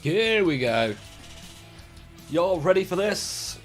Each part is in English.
Here we go. Y'all ready for this?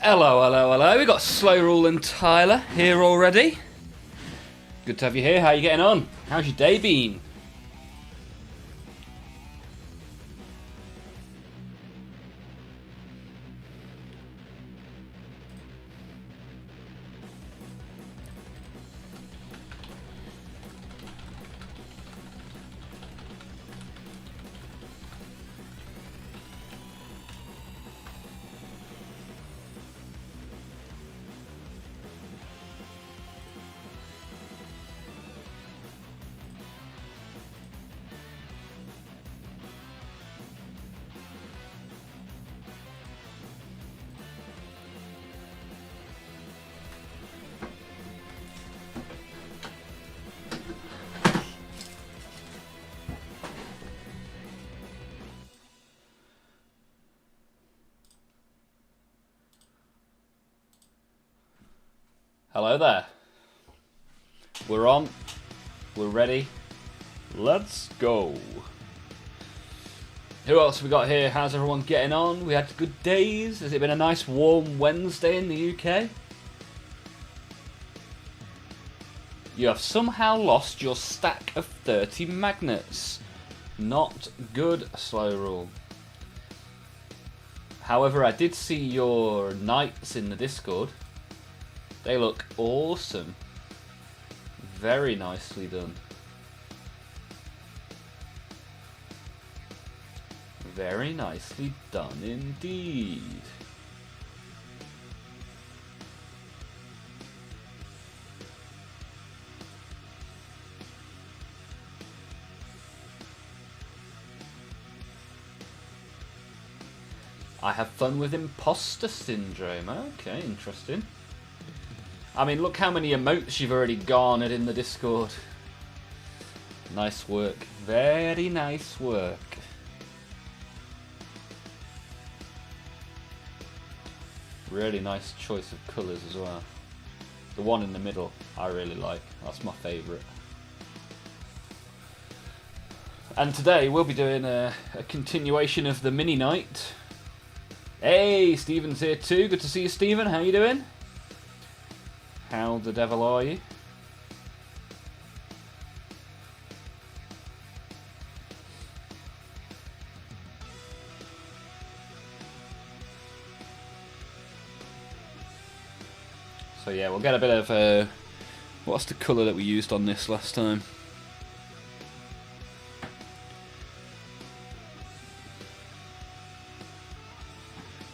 Hello, hello, hello. We got Slow Rule and Tyler here already. Good to have you here. How are you getting on? How's your day been? Hello there. We're on. We're ready. Let's go. Who else have we got here? How's everyone getting on? We had good days. Has it been a nice warm Wednesday in the UK? You have somehow lost your stack of 30 magnets. Not good, Slow Rule. However, I did see your knights in the Discord. They look awesome. Very nicely done. Very nicely done indeed. I have fun with imposter syndrome. Okay, interesting. I mean, look how many emotes you've already garnered in the Discord. Nice work. Very nice work. Really nice choice of colours as well. The one in the middle I really like. That's my favourite. And today we'll be doing a continuation of the mini night. Hey, Stephen's here too. Good to see you, Stephen. How you doing? How the devil are you? So yeah, we'll get a bit of what's the colour that we used on this last time?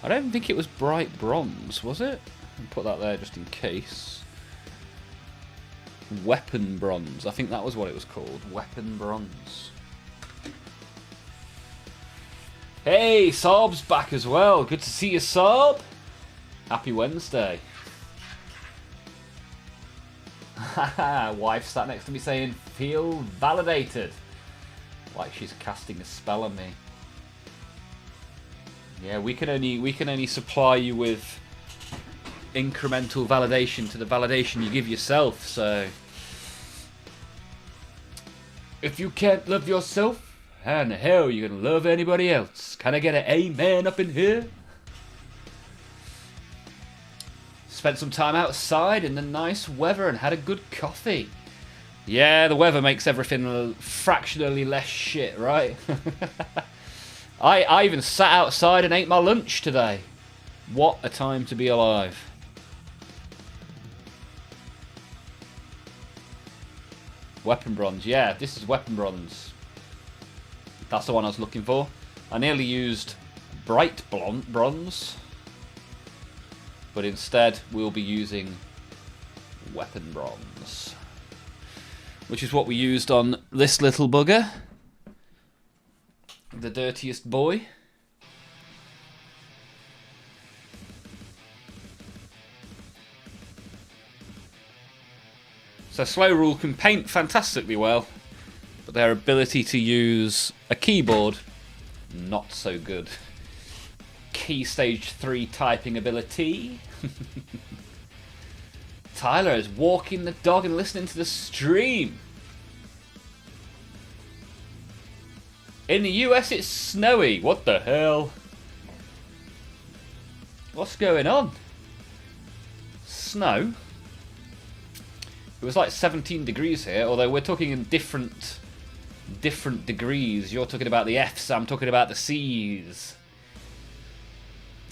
I don't think it was bright bronze, was it? I'll put that there just in case. Weapon bronze. I think that was what it was called. Weapon bronze. Hey, Saab's back as well. Good to see you, Saab. Happy Wednesday. Wife sat next to me saying, feel validated. Like she's casting a spell on me. Yeah, we can only supply you with incremental validation to the validation you give yourself, so if you can't love yourself, how in the hell are you gonna love anybody else? Can I get an amen up in here? Spent some time outside in the nice weather and had a good coffee. Yeah, the weather makes everything fractionally less shit, right? I even sat outside and ate my lunch today. What a time to be alive. Weapon bronze. Yeah, this is weapon bronze. That's the one I was looking for. I nearly used bright bronze. But instead, we'll be using weapon bronze. Which is what we used on this little bugger. The dirtiest boy. So Slow Rule can paint fantastically well, but their ability to use a keyboard, not so good. Key stage 3 typing ability. Tyler is walking the dog and listening to the stream. In the US, it's snowy. What the hell? What's going on? Snow? It was like 17 degrees here, although we're talking in different degrees. You're talking about the F's, I'm talking about the C's.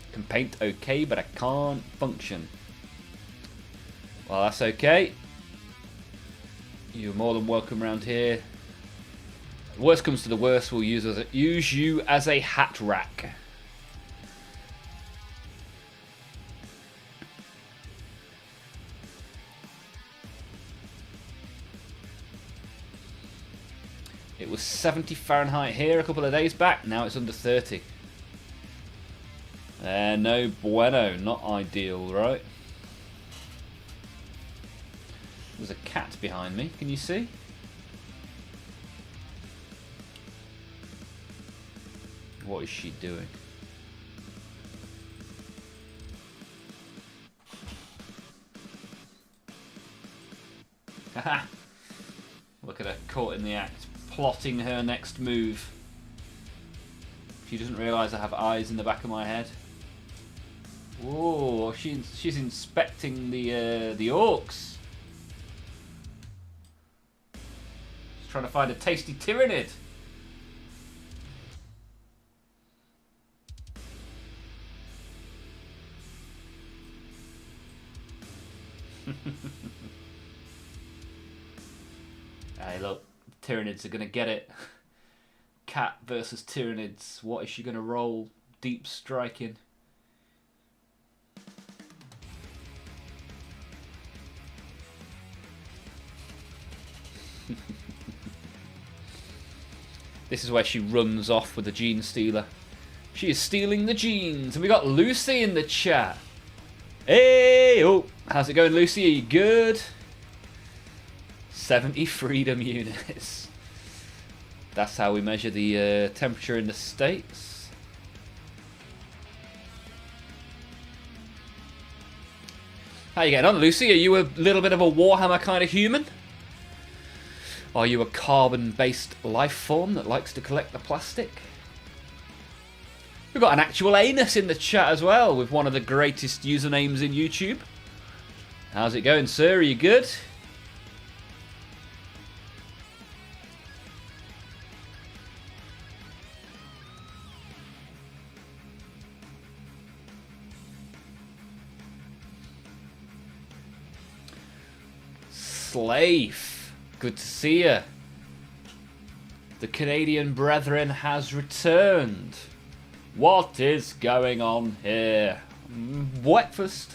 I can paint okay, but I can't function. Well, that's okay. You're more than welcome around here. Worst comes to the worst, we'll use you as a hat rack. It was 70 Fahrenheit here a couple of days back. Now it's under 30. No bueno. Not ideal, right? There's a cat behind me. Can you see? What is she doing? Haha! Look at her, caught in the act, plotting her next move. She doesn't realise I have eyes in the back of my head. Whoa, she's inspecting the orcs. She's trying to find a tasty tyrannid. Hey, look, Tyranids are going to get it. Cat versus Tyranids. What is she going to roll? Deep striking. This is where she runs off with the gene stealer. She is stealing the genes. And we got Lucy in the chat. Hey, oh, how's it going, Lucy? Are you good? 70 freedom units. That's how we measure the temperature in the States. How you getting on, Lucy? Are you a little bit of a Warhammer kind of human? Are you a carbon-based life form that likes to collect the plastic? We've got an actual anus in the chat as well, with one of the greatest usernames in YouTube. How's it going, sir? Are you good? Slave, good to see you. The Canadian brethren has returned. What is going on here? Breakfast.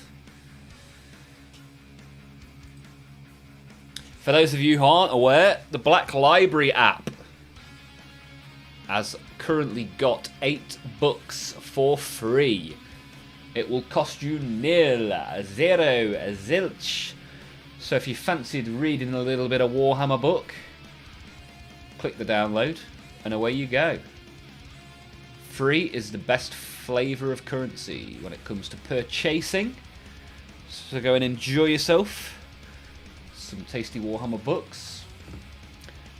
For those of you who aren't aware, the Black Library app has currently got 8 books for free. It will cost you nil, zero, zilch. So if you fancied reading a little bit of Warhammer book, click the download and away you go. Free is the best flavour of currency when it comes to purchasing. So go and enjoy yourself. Some tasty Warhammer books.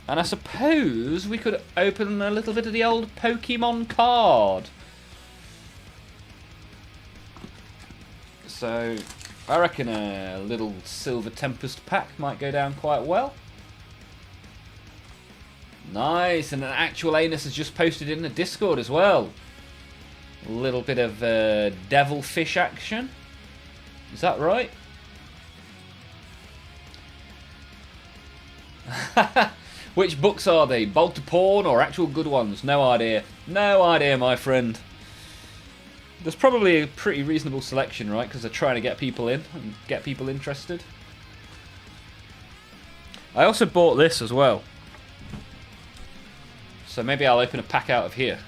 And I suppose we could open a little bit of the old Pokemon card. So I reckon a little Silver Tempest pack might go down quite well. Nice, and an actual anus has just posted in the Discord as well. A little bit of devilfish action. Is that right? Which books are they? Bolter porn or actual good ones? No idea. No idea, my friend. There's probably a pretty reasonable selection, right? Because they're trying to get people in and get people interested. I also bought this as well. So maybe I'll open a pack out of here.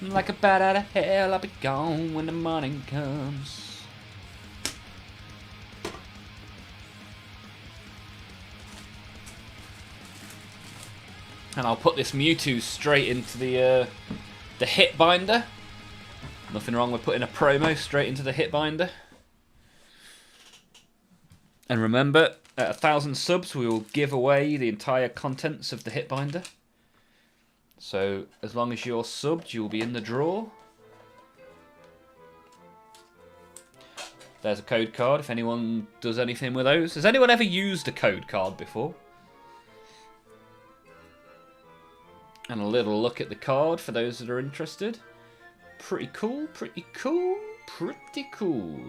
Like a bat out of hell, I'll be gone when the morning comes. And I'll put this Mewtwo straight into the hit binder. Nothing wrong with putting a promo straight into the hit binder. And remember, at 1,000 subs, we will give away the entire contents of the hit binder. So, as long as you're subbed, you'll be in the draw. There's a code card if anyone does anything with those. Has anyone ever used a code card before? And a little look at the card for those that are interested. Pretty cool, pretty cool, pretty cool.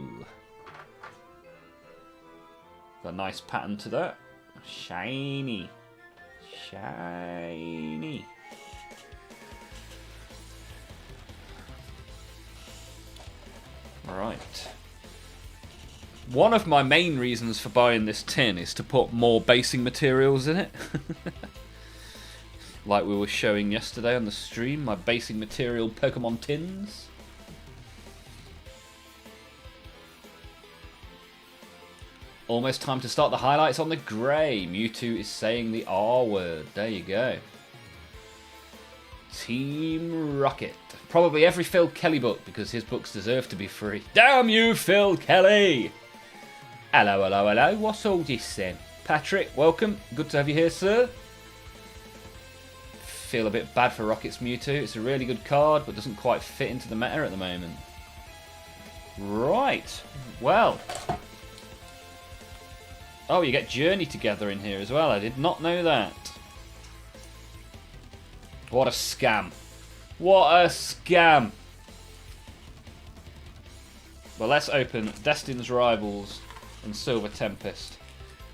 Got a nice pattern to that. Shiny. Shiny. Right. One of my main reasons for buying this tin is to put more basing materials in it. Like we were showing yesterday on the stream, my basing material Pokemon tins. Almost time to start the highlights on the grey. Mewtwo is saying the R word. There you go. Team Rocket. Probably every Phil Kelly book, because his books deserve to be free. Damn you, Phil Kelly! Hello, hello, hello. What's all this then? Patrick, welcome. Good to have you here, sir. Feel a bit bad for Rocket's Mewtwo. It's a really good card, but doesn't quite fit into the meta at the moment. Right. Well. Oh, you get Journey together in here as well. I did not know that. What a scam. What a scam. Well, let's open Destin's Rivals and Silver Tempest.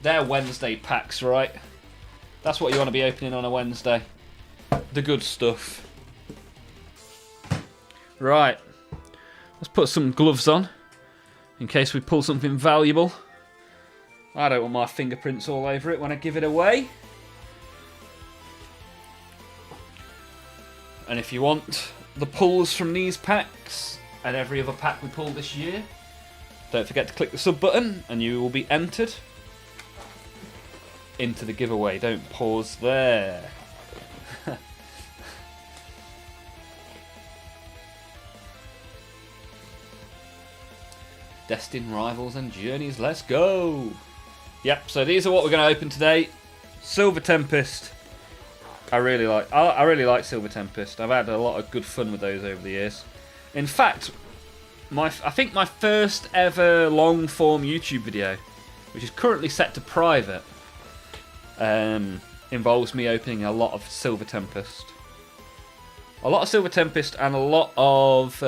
They're Wednesday packs, right? That's what you want to be opening on a Wednesday. The good stuff. Right. Let's put some gloves on in case we pull something valuable. I don't want my fingerprints all over it when I give it away. And if you want the pulls from these packs and every other pack we pull this year, don't forget to click the sub button and you will be entered into the giveaway. Don't pause there. Destined Rivals and Journeys, let's go! Yep, so these are what we're going to open today. Silver Tempest. I really like Silver Tempest. I've had a lot of good fun with those over the years. In fact, I think my first ever long form YouTube video, which is currently set to private, involves me opening a lot of Silver Tempest. A lot of Silver Tempest and a lot of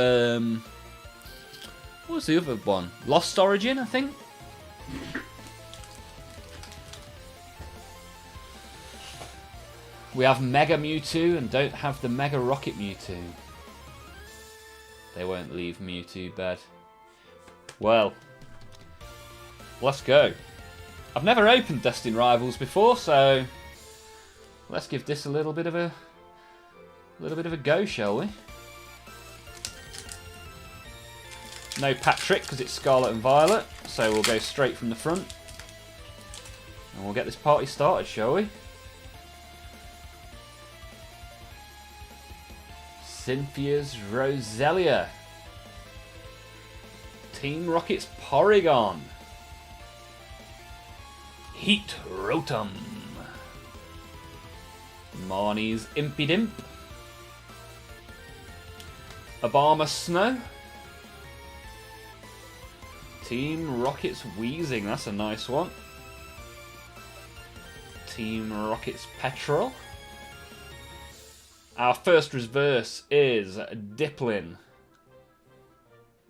what was the other one? Lost Origin, I think. We have Mega Mewtwo and don't have the Mega Rocket Mewtwo. They won't leave Mewtwo bed. Well, let's go. I've never opened Destined Rivals before, so let's give this a little bit of a go, shall we? No Patrick because it's Scarlet and Violet, so we'll go straight from the front. And we'll get this party started, shall we? Cynthia's Roselia. Team Rocket's Porygon. Heat Rotom. Marnie's Impidimp. Obama Snow. Team Rocket's Wheezing, that's a nice one. Team Rocket's Petrol. Our first reverse is Diplin.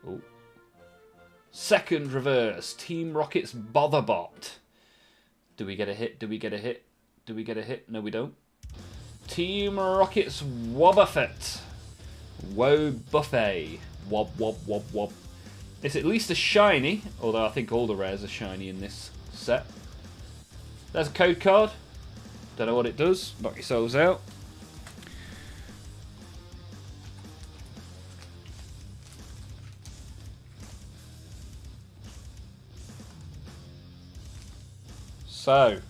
Ooh. Second reverse, Team Rocket's Botherbot. Do we get a hit? Do we get a hit? Do we get a hit? No, we don't. Team Rocket's Wobbuffet. Wobuffet. Wob, wob, wob, wob. It's at least a shiny, although I think all the rares are shiny in this set. There's a code card. Don't know what it does. Knock yourselves out. So,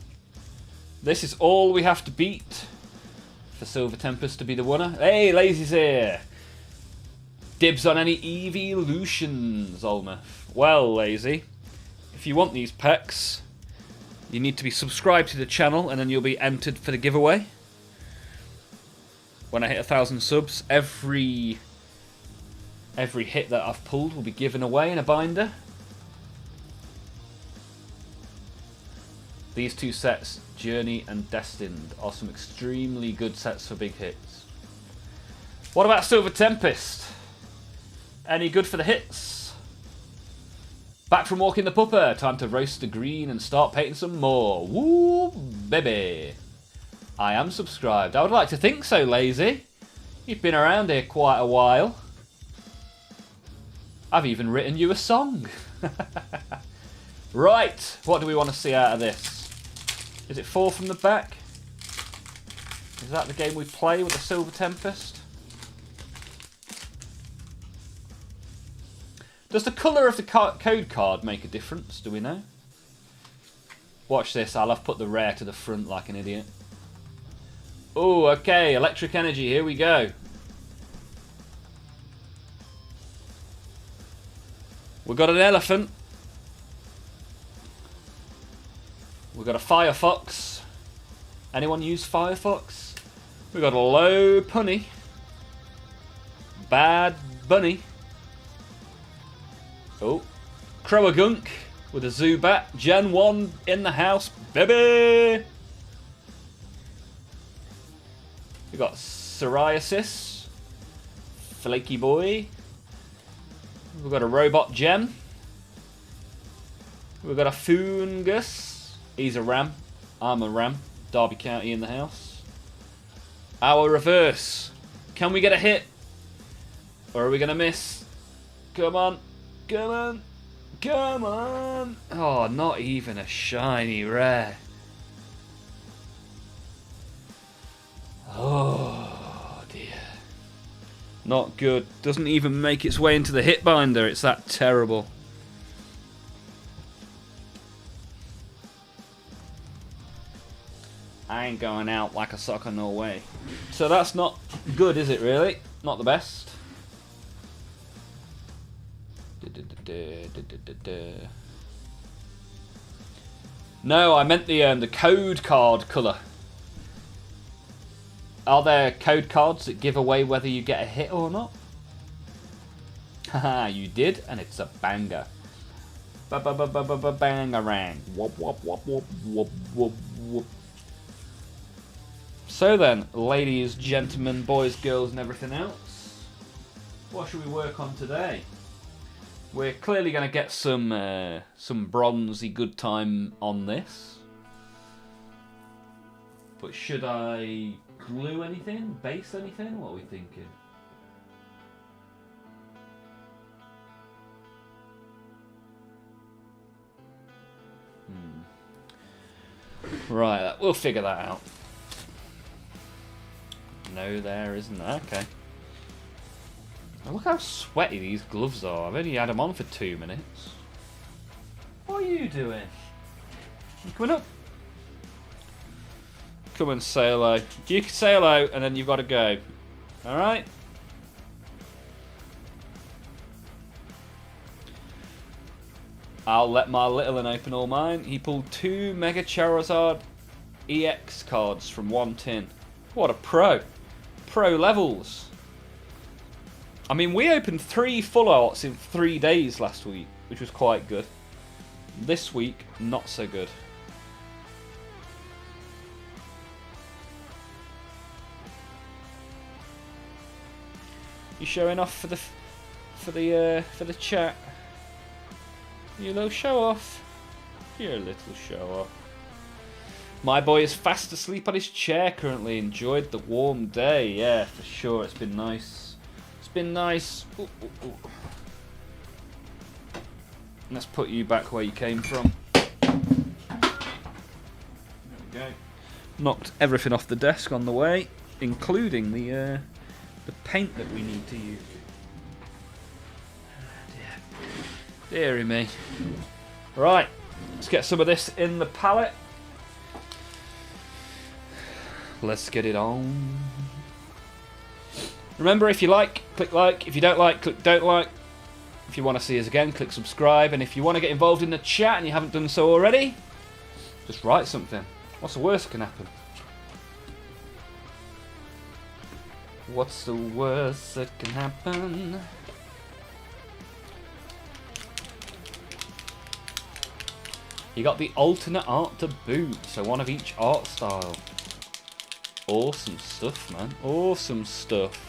this is all we have to beat for Silver Tempest to be the winner. Hey, Lazy's here! Dibs on any evolutions, Olmaph. Well, Lazy, if you want these packs, you need to be subscribed to the channel and then you'll be entered for the giveaway. When I hit 1,000 subs, every hit that I've pulled will be given away in a binder. These two sets, Journey and Destined, are some extremely good sets for big hits. What about Silver Tempest? Any good for the hits? Back from walking the pupper, time to roast the green and start painting some more. Woo, baby. I am subscribed. I would like to think so, Lazy. You've been around here quite a while. I've even written you a song. Right, what do we want to see out of this? Is it 4 from the back? Is that the game we play with the Silver Tempest? Does the colour of the code card make a difference? Do we know? Watch this, I'll have put the rare to the front like an idiot. Oh, okay, electric energy, here we go. We've got an elephant. We've got a Firefox. Anyone use Firefox? We've got a low punny. Bad bunny. Oh. Croagunk with a Zubat. Gen 1 in the house, baby! We've got Psoriasis. Flaky Boy. We've got a Robot Gem. We've got a Foongus. He's a Ram. I'm a Ram. Derby County in the house. Our reverse. Can we get a hit? Or are we going to miss? Come on. Come on. Come on. Oh, not even a shiny rare. Oh, dear. Not good. Doesn't even make its way into the hit binder. It's that terrible. I ain't going out like a sucker, no way. So that's not good, is it really? Not the best. No, I meant the code card colour. Are there code cards that give away whether you get a hit or not? Haha, you did, and it's a banger. Bangarang. Whoop, whoop, whoop, whoop, whoop, whoop, whoop. So then, ladies, gentlemen, boys, girls, and everything else, what should we work on today? We're clearly going to get some bronzy good time on this. But should I glue anything? Base anything? What are we thinking? Right, we'll figure that out. No, there isn't. Okay. Oh, look how sweaty these gloves are. I've only had them on for 2 minutes. What are you doing? You coming up? Come and say hello. You can say hello, and then you've got to go. Alright? I'll let my little one open all mine. He pulled 2 Mega Charizard EX cards from 1 tin. What a pro. Pro levels. I mean, we opened 3 full arts in 3 days last week, which was quite good. This week, not so good. You showing off for the chat? You little show off. You're a little show off. My boy is fast asleep on his chair currently. Enjoyed the warm day. Yeah, for sure. It's been nice. It's been nice. Ooh, ooh, ooh. Let's put you back where you came from. There we go. Knocked everything off the desk on the way, including the paint that we need to use. Deary me. Right, let's get some of this in the palette. Let's get it on. Remember, if you like, click like. If you don't like, click don't like. If you want to see us again, click subscribe. And if you want to get involved in the chat and you haven't done so already, just write something. What's the worst that can happen? What's the worst that can happen? You got the alternate art to boot, so one of each art style. Awesome stuff, man. Awesome stuff.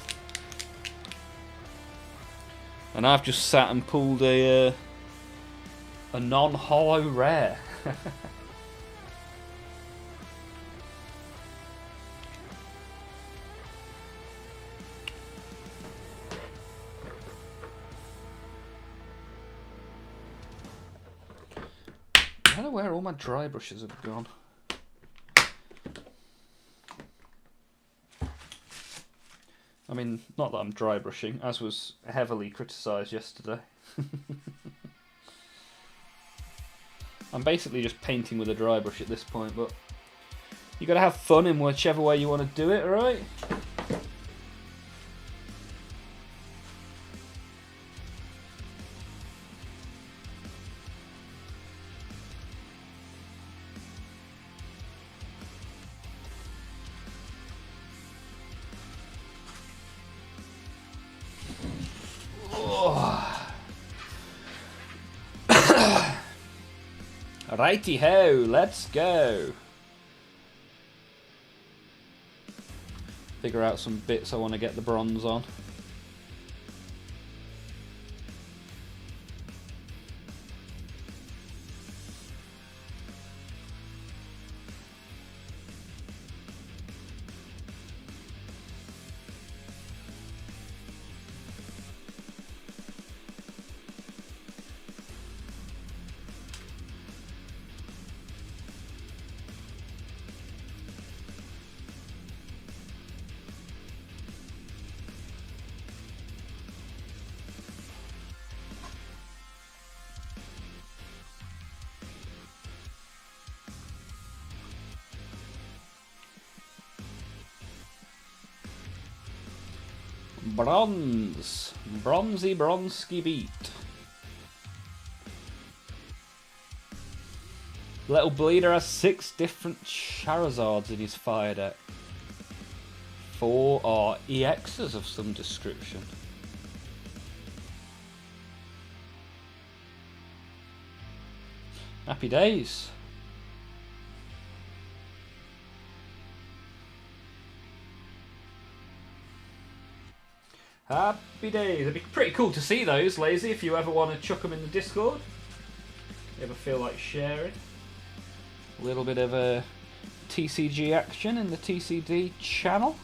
And I've just sat and pulled a non-hollow rare. I don't know where all my dry brushes have gone. I mean, not that I'm dry brushing, as was heavily criticised yesterday. I'm basically just painting with a dry brush at this point, but you gotta have fun in whichever way you want to do it, alright? Righty ho, let's go. Figure out some bits I want to get the bronze on. Bronze. Bronzy Bronski beat. Little Bleeder has 6 different Charizards in his fire deck. 4 are EXs of some description. Happy days. Happy days. It'd be pretty cool to see those, Lazy, if you ever want to chuck them in the Discord. You ever feel like sharing? A little bit of a TCG action in the TCD channel.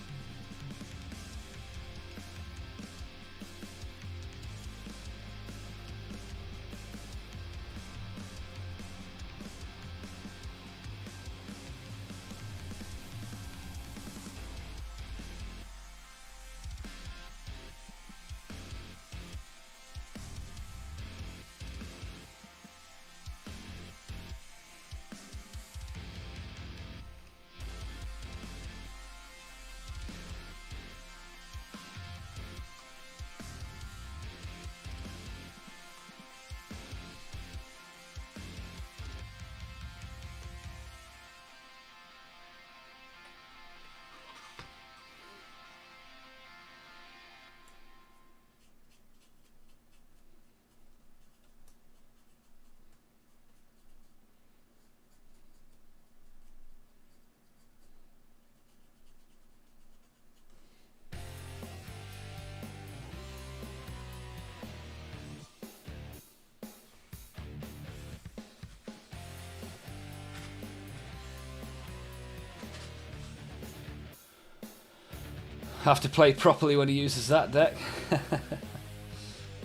Have to play properly when he uses that deck.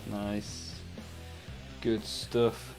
Nice. Good stuff.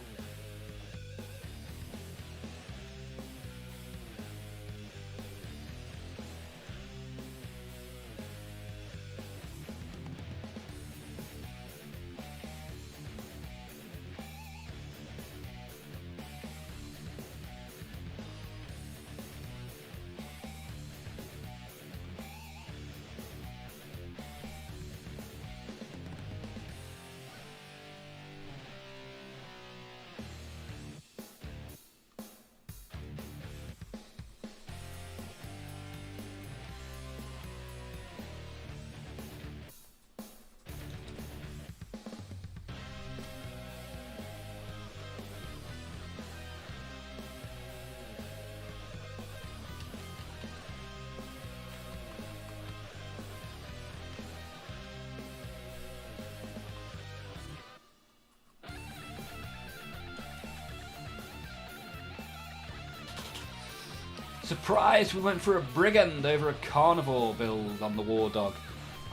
Surprise! We went for a Brigand over a Carnivore build on the War Dog.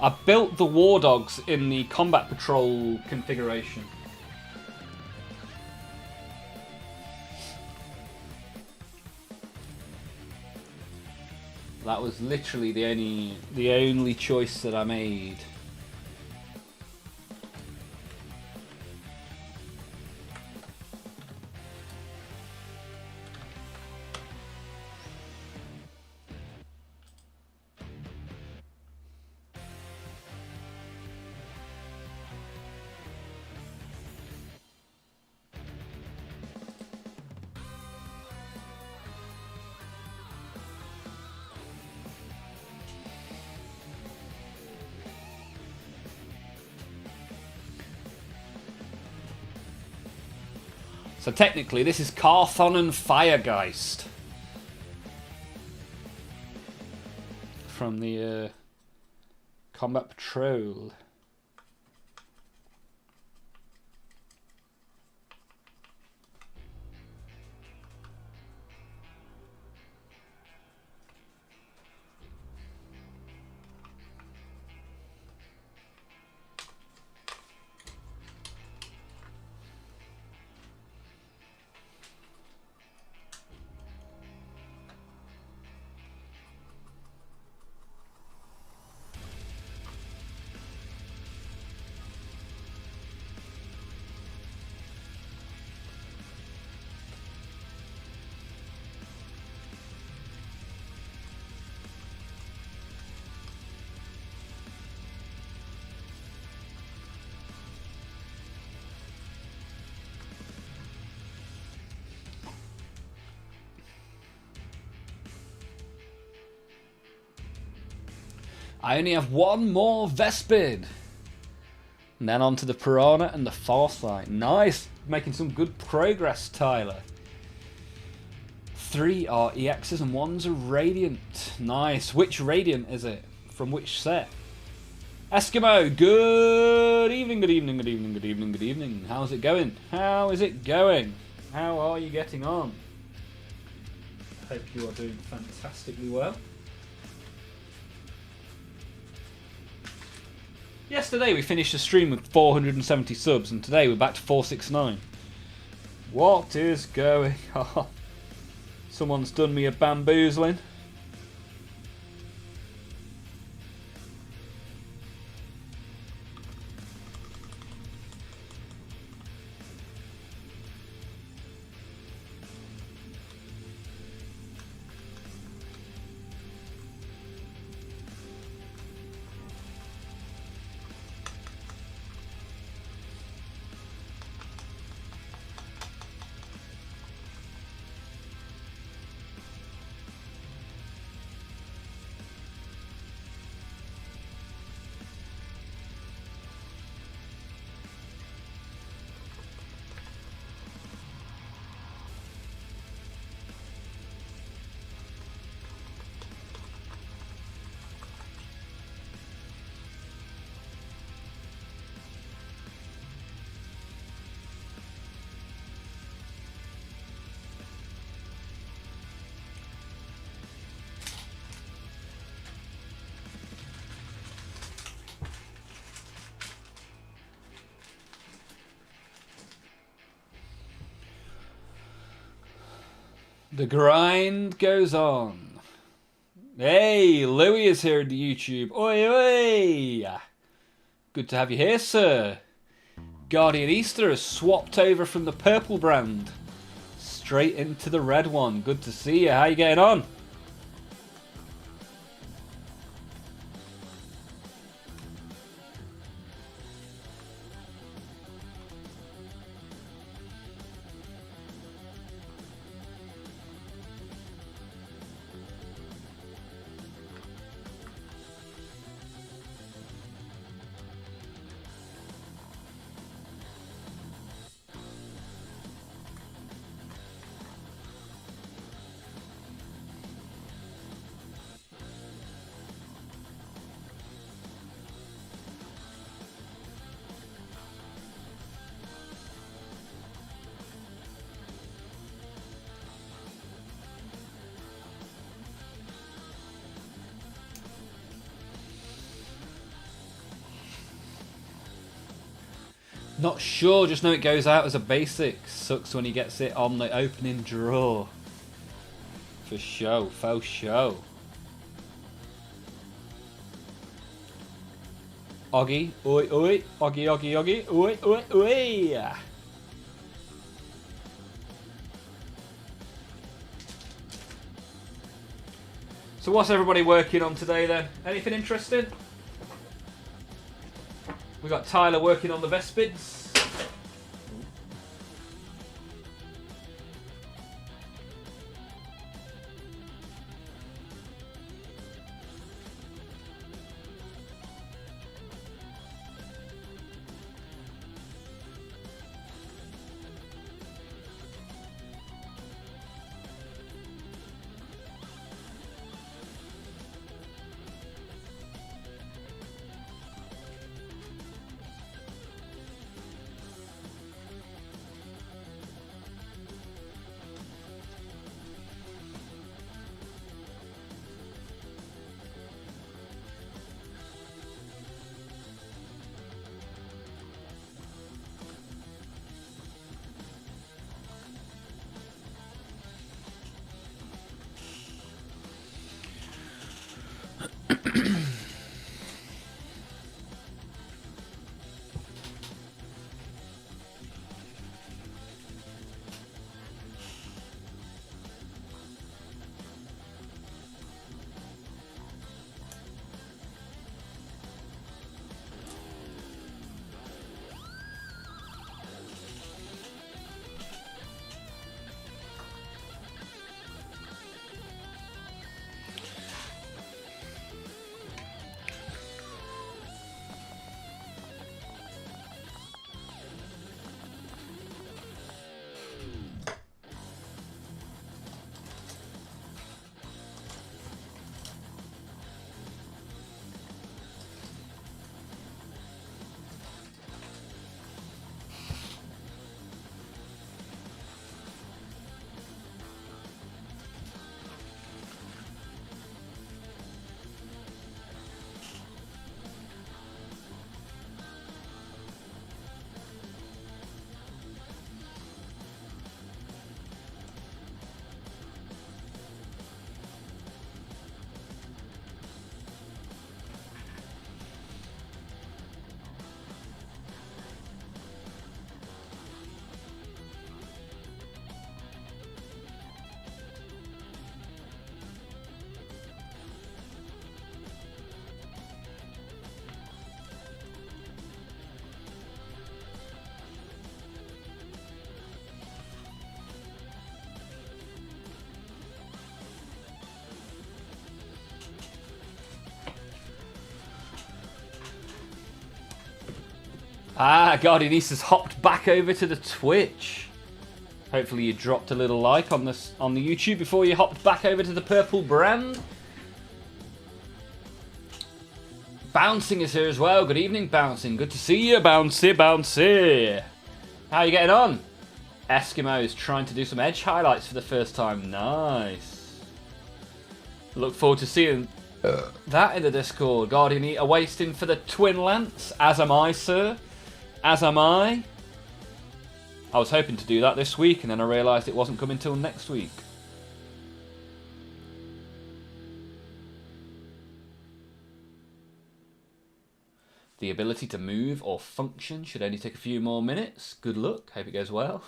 I built the War Dogs in the Combat Patrol configuration. That was literally the only choice that I made. So technically this is Carthon and Firegeist from the Combat Patrol. I only have one more Vespid. And then on to the Piranha and the Farsight. Nice. Making some good progress, Tyler. 3 are EXs and 1's a Radiant. Nice. Which Radiant is it? From which set? Eskimo, good evening, good evening, good evening, good evening, good evening. How's it going? How is it going? How are you getting on? Hope you are doing fantastically well. Yesterday we finished the stream with 470 subs and today we're back to 469. What is going on? Someone's done me a bamboozling. The grind goes on. Hey, Louis is here at the YouTube. Oi, oi! Good to have you here, sir. Guardian Easter has swapped over from the purple brand straight into the red one. Good to see you. How you getting on? Not sure, just know it goes out as a basic. Sucks when he gets it on the opening draw. For show, faux show. Oggy, oi oi, oggy oggy oggy, oi oi oi. So what's everybody working on today then? Anything interesting? We got Tyler working on the Vespids. Ah, Guardianisa's hopped back over to the Twitch. Hopefully you dropped a little like on the YouTube before you hopped back over to the purple brand. Bouncing is here as well. Good evening, Bouncing. Good to see you, Bouncy, Bouncy. How are you getting on? Eskimo is trying to do some edge highlights for the first time. Nice. Look forward to seeing that in the Discord. Guardianita wasting for the Twin Lance. As am I, sir. As am I. I was hoping to do that this week, and then I realised it wasn't coming till next week. The ability to move or function should only take a few more minutes. Good luck. Hope it goes well.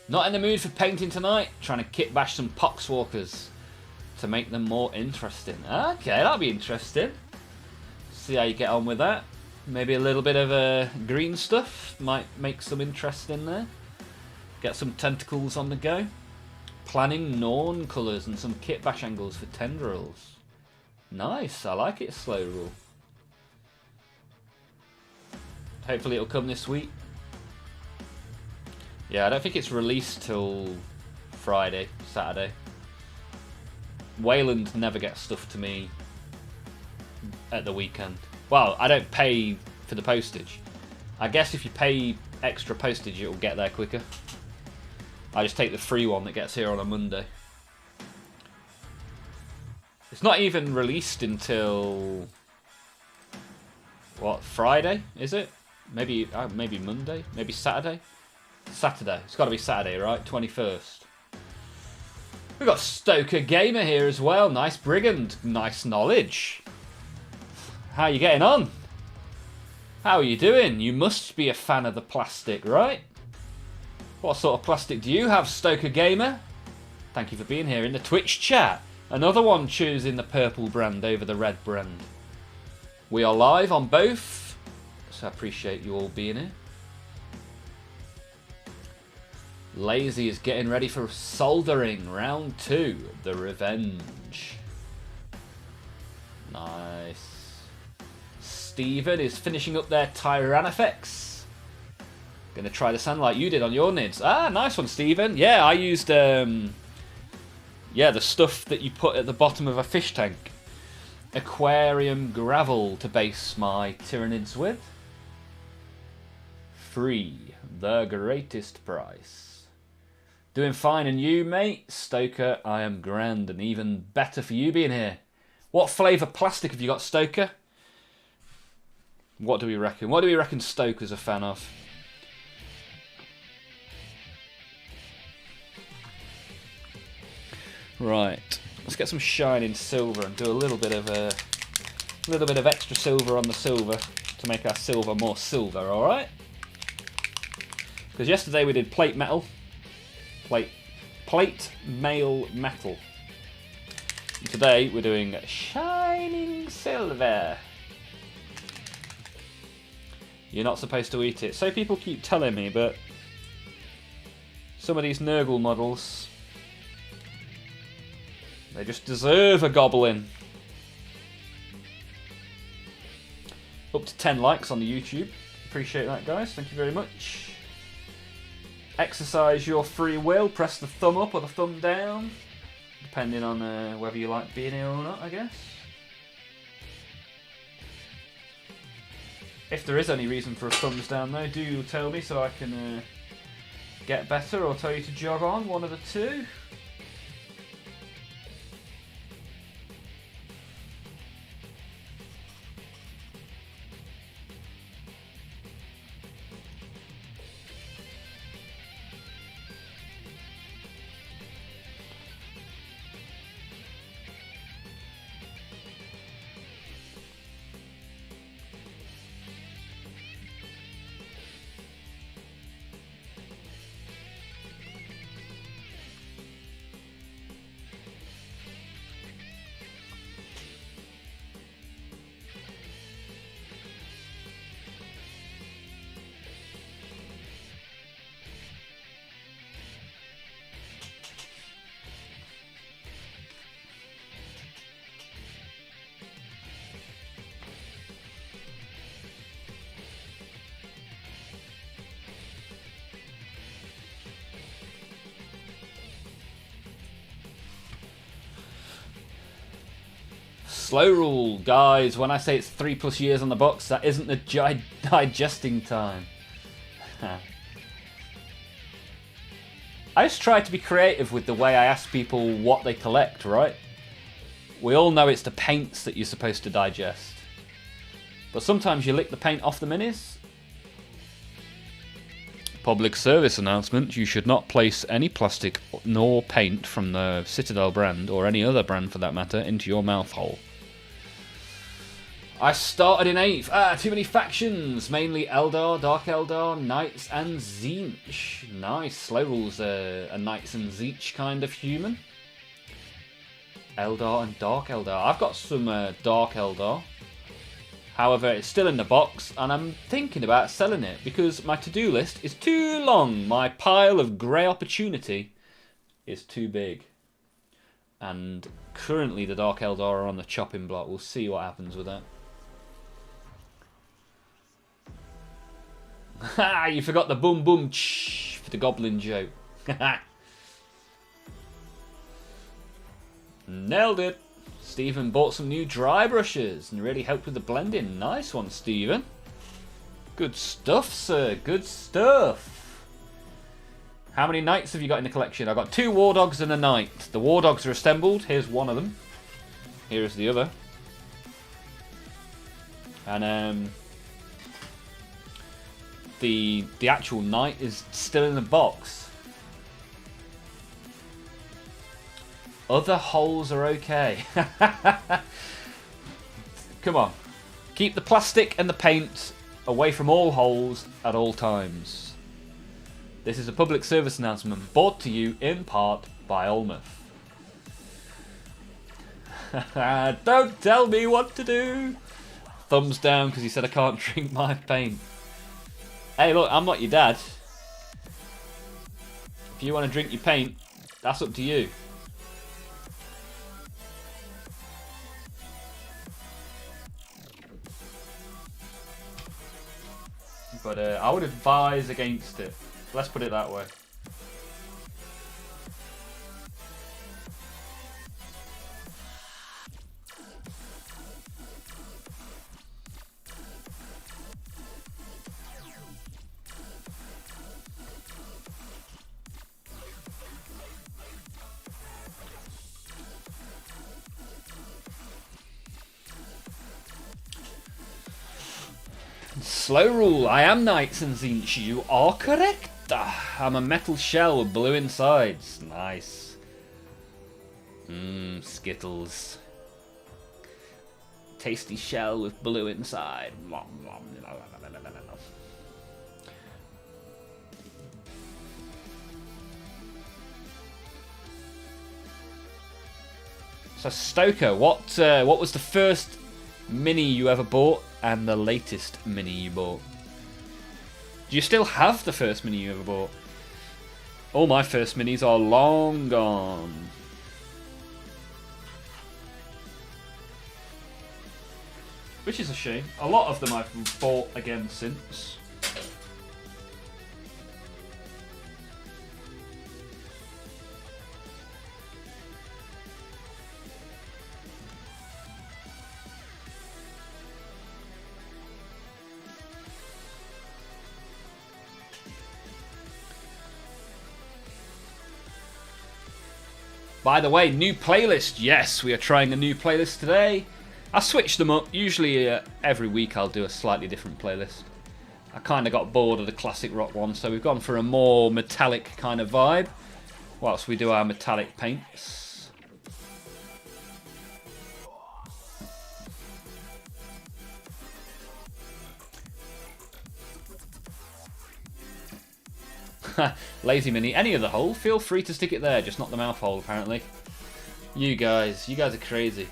Not in the mood for painting tonight. Trying to kit bash some poxwalkers to make them more interesting. Okay, that'll be interesting. See how you get on with that. Maybe a little bit of green stuff might make some interest in there. Get some tentacles on the go. Planning Norn colours and some kit bash angles for tendrils. Nice, I like it, slow rule. Hopefully it'll come this week. Yeah, I don't think it's released till Friday, Saturday. Wayland never gets stuff to me at the weekend. Well, I don't pay for the postage. I guess if you pay extra postage, it will get there quicker. I just take the free one that gets here on a Monday. It's not even released until... what, Friday, is it? Maybe Monday? Maybe Saturday? Saturday. It's got to be Saturday, right? 21st. We've got Stoker Gamer here as well. Nice Brigand. Nice knowledge. How are you getting on? How are you doing? You must be a fan of the plastic, right? What sort of plastic do you have, Stoker Gamer? Thank you for being here in the Twitch chat. Another one choosing the purple brand over the red brand. We are live on both, so I appreciate you all being here. Lazy is getting ready for soldering round 2, the revenge. Nice. Stephen is finishing up their Tyrannofex. Gonna try the sand like you did on your nids. Ah, nice one, Stephen. Yeah, I used the stuff that you put at the bottom of a fish tank. Aquarium gravel to base my Tyranids with. Free, the greatest price. Doing fine, and you, mate? Stoker, I am grand, and even better for you being here. What flavour plastic have you got, Stoker? What do we reckon? What do we reckon Stoker's a fan of? Right, let's get some shining silver and do a little bit of extra silver on the silver to make our silver more silver. All right? Because yesterday we did plate metal. Plate mail metal. And today we're doing shining silver. You're not supposed to eat it. So people keep telling me, but some of these Nurgle models, they just deserve a goblin. Up to 10 likes on the YouTube. Appreciate that, guys. Thank you very much. Exercise your free will. Press the thumb up or the thumb down, depending on whether you like being here or not, I guess. If there is any reason for a thumbs down, though, do tell me so I can get better, or tell you to jog on. One of the two. Slow rule, guys. When I say it's 3+ years on the box, that isn't the digesting time. I just try to be creative with the way I ask people what they collect, right? We all know it's the paints that you're supposed to digest. But sometimes you lick the paint off the minis. Public service announcement, you should not place any plastic nor paint from the Citadel brand, or any other brand for that matter, into your mouth hole. I started in 8th. Too many factions. Mainly Eldar, Dark Eldar, Knights and Tzeentch. Nice. Slow rule's a Knights and Tzeentch kind of human. Eldar and Dark Eldar. I've got some Dark Eldar. However, it's still in the box, and I'm thinking about selling it because my to-do list is too long. My pile of grey opportunity is too big. And currently the Dark Eldar are on the chopping block. We'll see what happens with that. Ha! You forgot the boom boom ch for the goblin joke. Nailed it. Stephen bought some new dry brushes and really helped with the blending. Nice one, Stephen. Good stuff, sir. Good stuff. How many knights have you got in the collection? I've got 2 war dogs and a knight. The war dogs are assembled. Here's one of them. Here is the other. And the actual knight is still in the box. Other holes are okay. Come on. Keep the plastic and the paint away from all holes at all times. This is a public service announcement brought to you in part by Olmaph. Don't tell me what to do. Thumbs down because he said I can't drink my paint. Hey, look, I'm not your dad. If you want to drink your paint, that's up to you. But I would advise against it. Let's put it that way. Slow rule, I am Knights and Tzeentch, you are correct. I'm a metal shell with blue insides. Nice. Skittles. Tasty shell with blue inside. So Stoker, what was the first mini you ever bought and the latest mini you bought? Do you still have the first mini you ever bought? All my first minis are long gone. Which is a shame. A lot of them I've bought again since. By the way, new playlist. Yes, we are trying a new playlist today. I switch them up. Usually every week I'll do a slightly different playlist. I kind of got bored of the classic rock one, so we've gone for a more metallic kind of vibe whilst we do our metallic paints. Lazy Mini, any other hole, feel free to stick it there, just not the mouth hole apparently. You guys are crazy.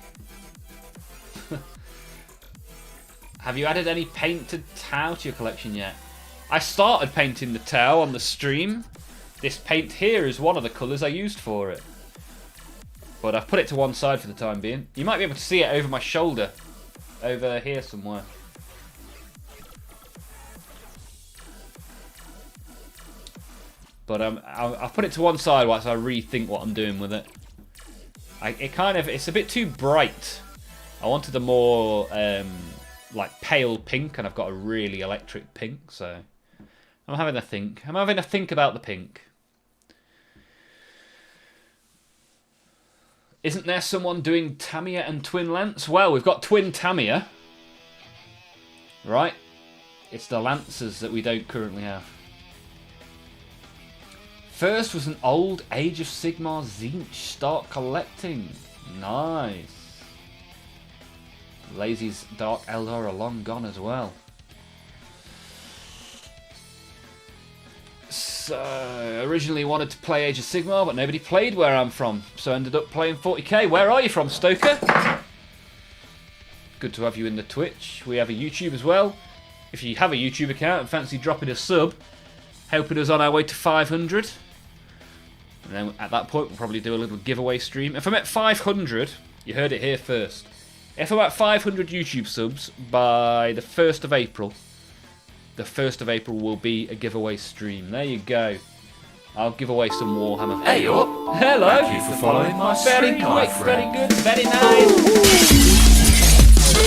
Have you added any painted Tau to your collection yet? I started painting the Tau on the stream. This paint here is one of the colours I used for it. But I've put it to one side for the time being. You might be able to see it over my shoulder. Over here somewhere. But I'll put it to one side whilst I rethink what I'm doing with it. It's a bit too bright I wanted a more like pale pink, and I've got a really electric pink, so I'm having a think. I'm having a think about the pink. Isn't there someone doing Tamiya and Twin Lance? Well, we've got Twin Tamiya. Right? It's the Lancers that we don't currently have. First was an old Age of Sigmar Tzeentch. Start collecting. Nice. Lazy's Dark Eldar are long gone as well. So, originally wanted to play Age of Sigmar, but nobody played where I'm from. So ended up playing 40k. Where are you from, Stoker? Good to have you in the Twitch. We have a YouTube as well. If you have a YouTube account and fancy dropping a sub, helping us on our way to 500. And then at that point, we'll probably do a little giveaway stream. If I'm at 500, you heard it here first. If I'm at 500 YouTube subs by the 1st of April, the 1st of April will be a giveaway stream. There you go. I'll give away some Warhammer. Hey up! Hello! Thank you for following my Very stream, quick, my very friend. good, very nice.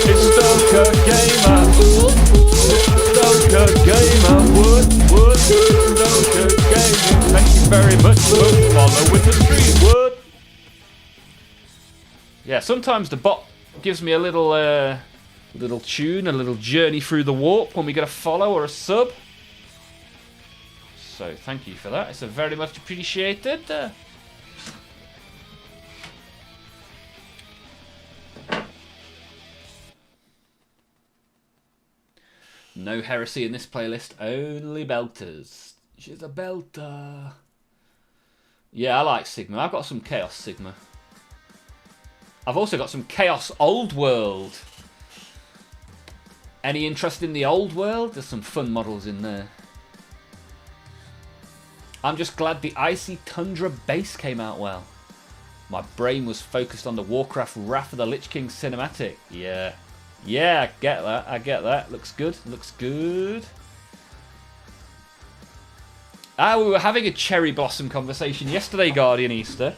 It's Stoker Gamer. Stoker Gamer. Wood. Stoker Gaming. Thank you very much for following the stream. Wood. Yeah, sometimes the bot gives me a little tune, a little journey through the warp when we get a follow or a sub. So thank you for that. It's very much appreciated. No heresy in this playlist, only belters. She's a belter. Yeah, I like Sigma. I've got some Chaos Sigma. I've also got some Chaos Old World. Any interest in the Old World? There's some fun models in there. I'm just glad the Icy Tundra base came out well. My brain was focused on the Warcraft Wrath of the Lich King cinematic. Yeah. Yeah, I get that. I get that. Looks good. Looks good. We were having a cherry blossom conversation yesterday, Guardian Easter.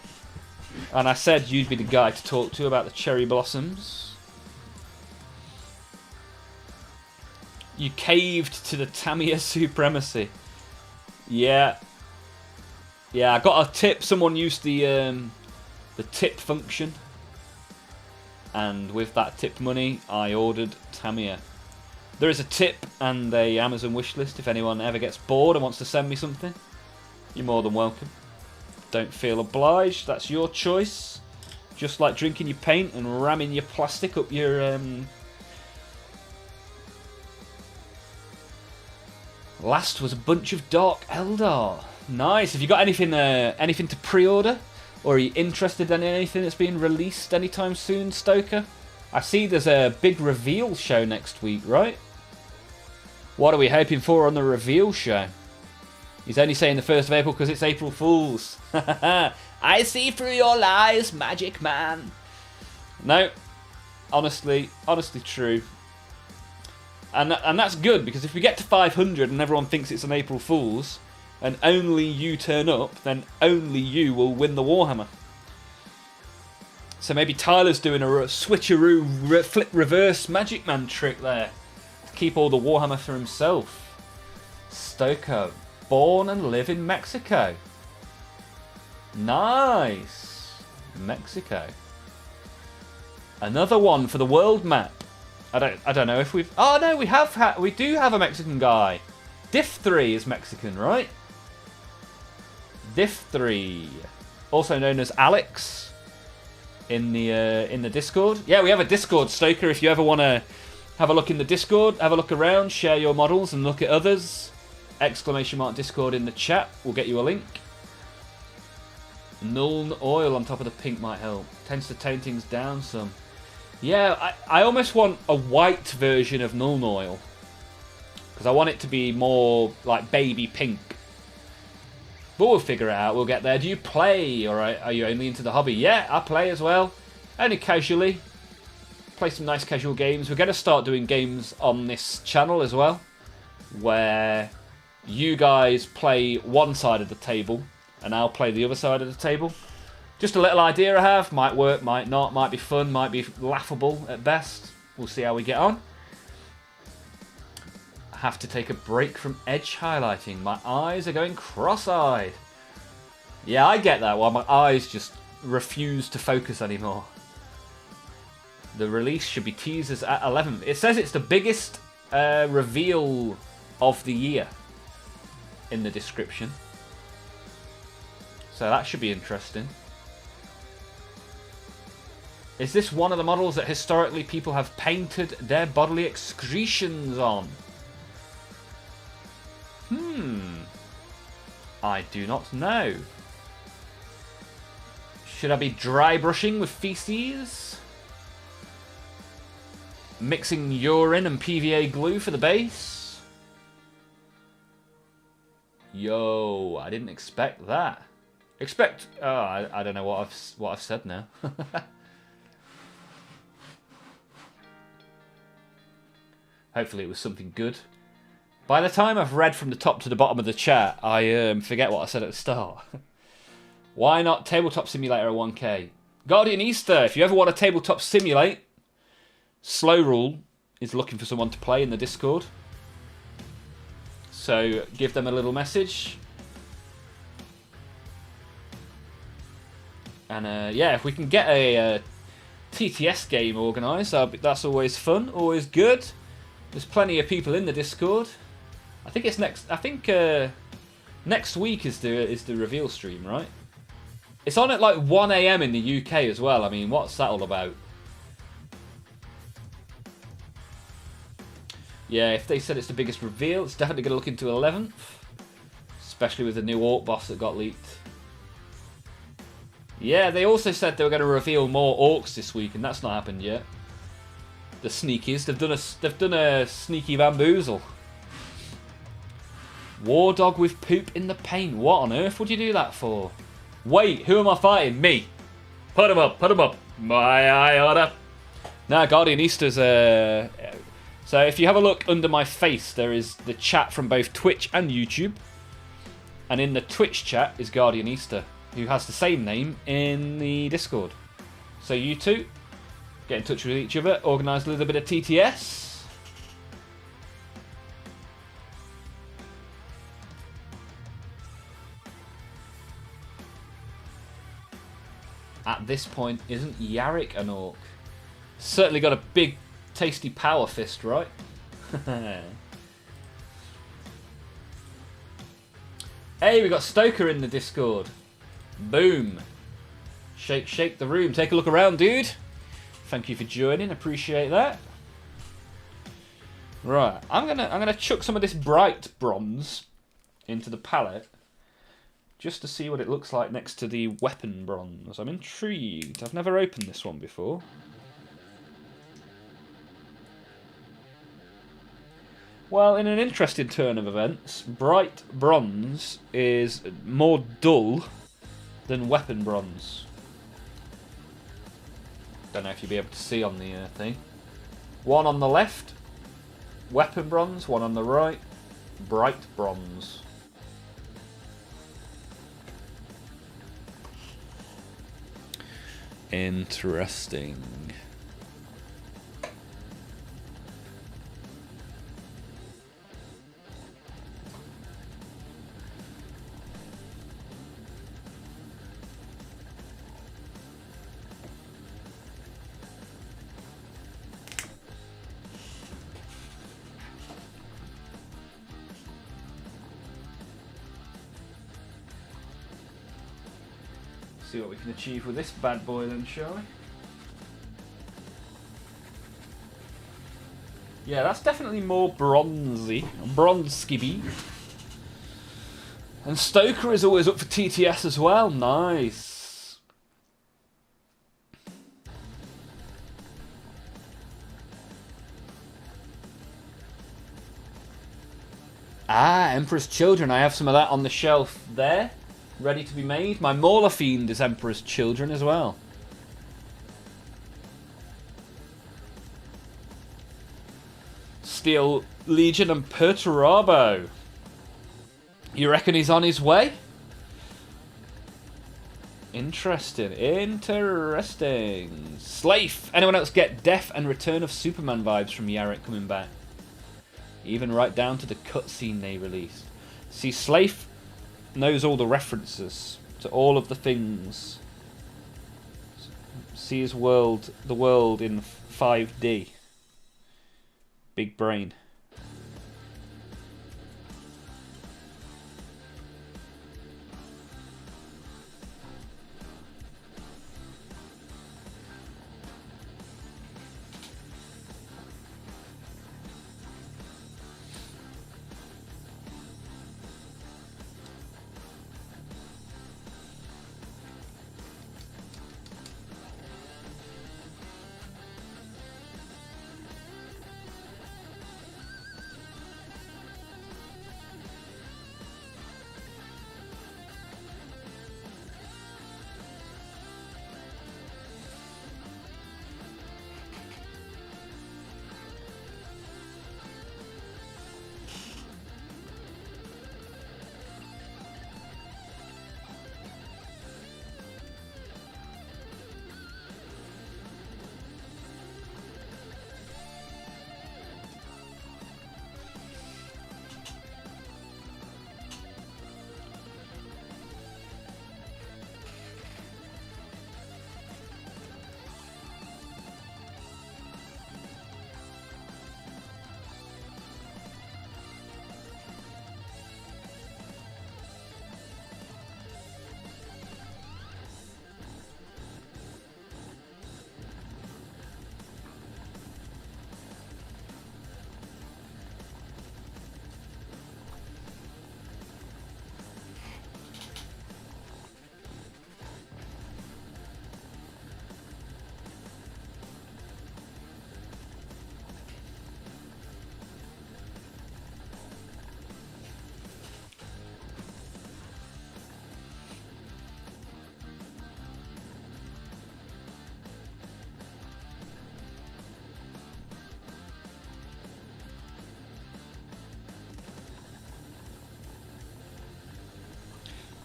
And I said you'd be the guy to talk to about the cherry blossoms. You caved to the Tamiya supremacy. Yeah. Yeah, I got a tip. Someone used the tip function. And with that tipped money, I ordered Tamiya. There is a tip and a Amazon wishlist if anyone ever gets bored and wants to send me something. You're more than welcome. Don't feel obliged. That's your choice. Just like drinking your paint and ramming your plastic up your... Last was a bunch of Dark Eldar. Nice. Have you got anything to pre-order? Or are you interested in anything that's being released anytime soon, Stoker? I see there's a big reveal show next week, right? What are we hoping for on the reveal show? He's only saying the 1st of April because it's April Fool's. I see through your lies, magic man. No, honestly true. And that's good, because if we get to 500 and everyone thinks it's an April Fool's, and only you turn up, then only you will win the Warhammer. So maybe Tyler's doing a switcheroo flip reverse Magic Man trick there to keep all the Warhammer for himself. Stoker, born and live in Mexico. Nice. Mexico. Another one for the world map. I don't know if we've... Oh no, we do have a Mexican guy. Diff 3 is Mexican, right? Diff 3, also known as Alex, in the Discord. Yeah, we have a Discord, Stoker. If you ever want to have a look in the Discord, have a look around, share your models, and look at others. ! Discord in the chat. We'll get you a link. Nuln oil on top of the pink might help. Tends to tone things down some. Yeah, I almost want a white version of Nuln oil, because I want it to be more like baby pink. But we'll figure it out. We'll get there. Do you play, or are you only into the hobby? Yeah, I play as well. Only casually. Play some nice casual games. We're going to start doing games on this channel as well, where you guys play one side of the table, and I'll play the other side of the table. Just a little idea I have. Might work, might not. Might be fun, might be laughable at best. We'll see how we get on. I have to take a break from edge highlighting. My eyes are going cross-eyed. Yeah, I get that. While my eyes just refuse to focus anymore. The release should be teasers at 11th. It says it's the biggest reveal of the year in the description. So that should be interesting. Is this one of the models that historically people have painted their bodily excretions on? I do not know. Should I be dry brushing with feces? Mixing urine and PVA glue for the base? Yo, I didn't expect that. I don't know what I've said now. Hopefully it was something good. By the time I've read from the top to the bottom of the chat, I forget what I said at the start. Why not Tabletop Simulator 1K? Guardian Easter, if you ever want a tabletop simulate, Slow Rule is looking for someone to play in the Discord. So give them a little message. And yeah, if we can get a TTS game organised, that's always fun, always good. There's plenty of people in the Discord. I think it's next. I think next week is the reveal stream, right? It's on at like 1 AM in the UK as well. I mean, what's that all about? Yeah, if they said it's the biggest reveal, it's definitely going to look into 11th, especially with the new Orc boss that got leaked. Yeah, they also said they were going to reveal more orcs this week, and that's not happened yet. The sneakies, they've done a sneaky bamboozle. War dog with poop in the paint. What on earth would you do that for? Wait, who am I fighting? Me. Put him up, put him up. My eye order. Nah, Guardian Easter's so if you have a look under my face, there is the chat from both Twitch and YouTube. And in the Twitch chat is Guardian Easter, who has the same name in the Discord. So you two, get in touch with each other, organise a little bit of TTS. At this point, isn't Yarrick an orc? Certainly got a big, tasty power fist, right? Hey, we got Stoker in the Discord. Boom. Shake, shake the room. Take a look around, dude. Thank you for joining. Appreciate that. Right, I'm gonna chuck some of this bright bronze into the palette just to see what it looks like next to the weapon bronze. I'm intrigued. I've never opened this one before. Well, in an interesting turn of events, bright bronze is more dull than weapon bronze. Don't know if you'll be able to see on the thing. One on the left, weapon bronze. One on the right, bright bronze. Interesting. See what we can achieve with this bad boy then, shall we? Yeah, that's definitely more bronzy. Bronze-skibby. And Stoker is always up for TTS as well. Nice. Ah, Emperor's Children. I have some of that on the shelf there, ready to be made. My Mauler Fiend is Emperor's Children as well. Steel Legion and Perturabo. You reckon he's on his way? Interesting. Interesting. Slafe! Anyone else get Death and Return of Superman vibes from Yarrick coming back? Even right down to the cutscene they released. See, Slafe knows all the references to all of the things. See his world, the world in 5D. Big brain.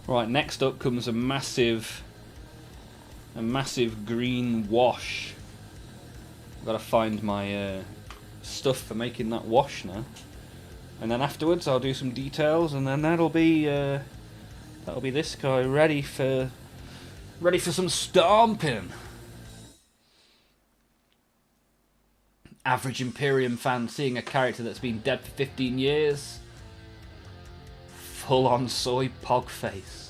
Right, next up comes a massive green wash. I've got to find my stuff for making that wash now, and then afterwards I'll do some details, and then that'll be this guy ready for some stomping. Average Imperium fan seeing a character that's been dead for 15 years. Full on soy pog face.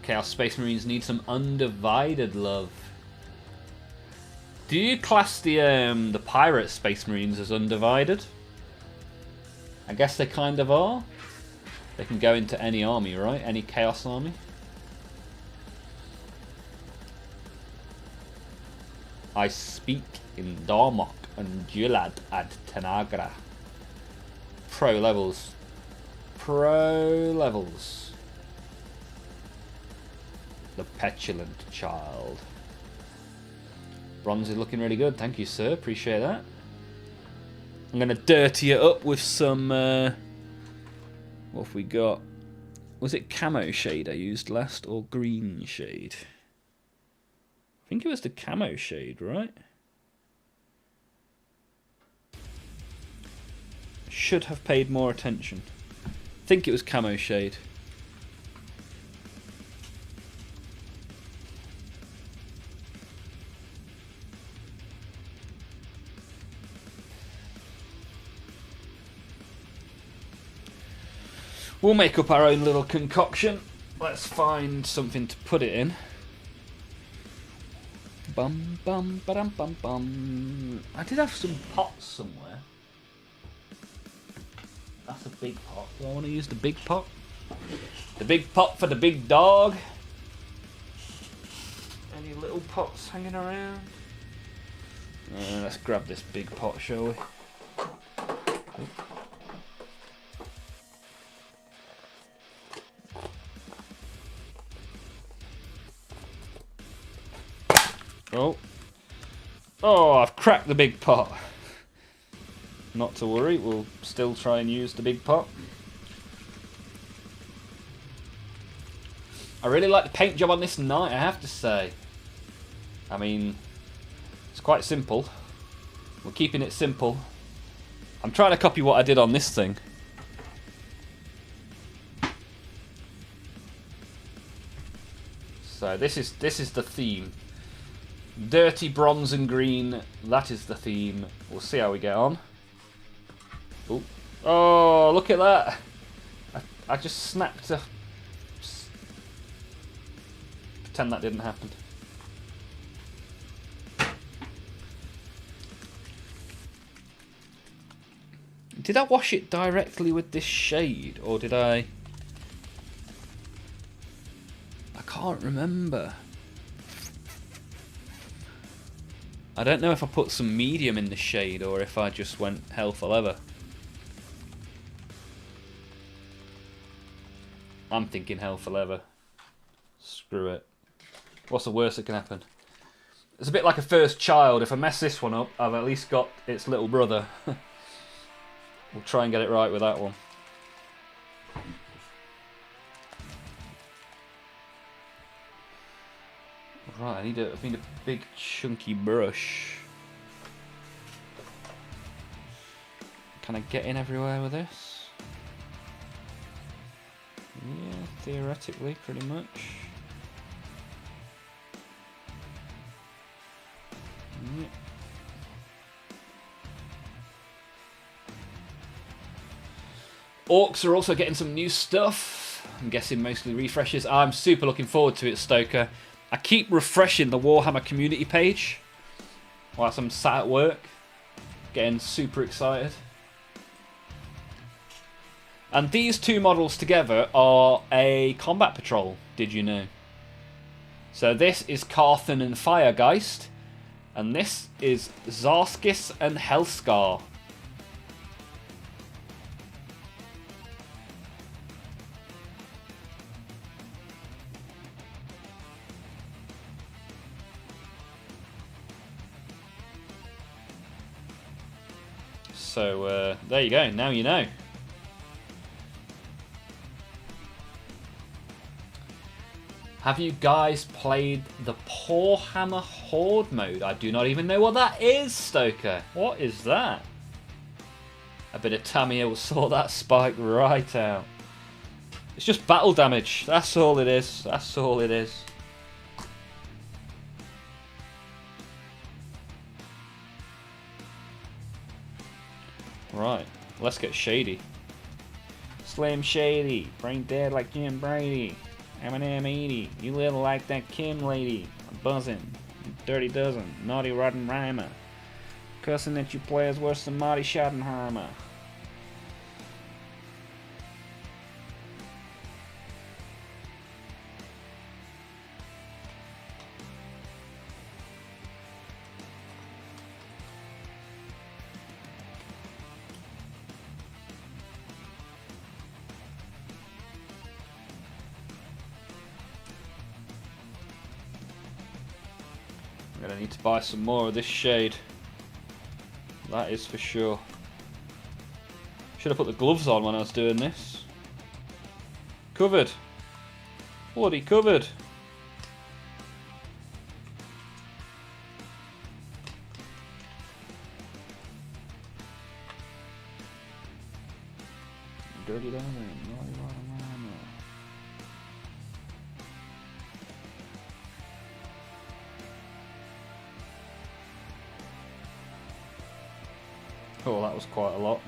Chaos Space Marines need some undivided love. Do you class the pirate Space Marines as undivided? I guess they kind of are. They can go into any army, right? Any Chaos army. I speak in Darmok and Julad and Tanagra. Pro levels. Pro levels. The petulant child. Bronze is looking really good. Thank you, sir. Appreciate that. I'm going to dirty it up with some... what have we got? Was it camo shade I used last, or green shade? I think it was the camo shade, right? Should have paid more attention. I think it was camo shade. We'll make up our own little concoction. Let's find something to put it in. Bum bum ba-dum bum bum. I did have some pots somewhere. That's a big pot. Do I want to use the big pot? The big pot for the big dog. Any little pots hanging around? Let's grab this big pot, shall we? Oh. Oh, I've cracked the big pot. Not to worry, we'll still try and use the big pot. I really like the paint job on this knight, I have to say. I mean, it's quite simple. We're keeping it simple. I'm trying to copy what I did on this thing. So this is the theme. Dirty bronze and green, that is the theme. We'll see how we get on. Ooh. Oh, look at that! I just snapped a... Pretend that didn't happen. Did I wash it directly with this shade, or did I can't remember. I don't know if I put some medium in the shade or if I just went hell for leather. I'm thinking hell for leather. Screw it. What's the worst that can happen? It's a bit like a first child. If I mess this one up, I've at least got its little brother. We'll try and get it right with that one. Right, I need a big chunky brush. Can I get in everywhere with this? Yeah, theoretically, pretty much. Yeah. Orcs are also getting some new stuff. I'm guessing mostly refreshes. I'm super looking forward to it, Stoker. I keep refreshing the Warhammer community page whilst I'm sat at work, getting super excited. And these two models together are a combat patrol, did you know? So this is Carthan and Firegeist, and this is Zarskis and Hellscar. So there you go, now you know. Have you guys played the Warhammer Horde mode? I do not even know what that is, Stoker. What is that? A bit of Tamiya will sort that spike right out. It's just battle damage. That's all it is. That's all it is. Right, let's get shady. Slim Shady, brain dead like Jim Brady. Eminem 80, you little like that Kim lady. I'm buzzing, dirty dozen, naughty rotten rhymer. Cussing that you play is worse than Marty Schottenheimer. I'm gonna need to buy some more of this shade. That is for sure. Should have put the gloves on when I was doing this. Covered. Bloody covered. Dirty down there. Oh, that was quite a lot.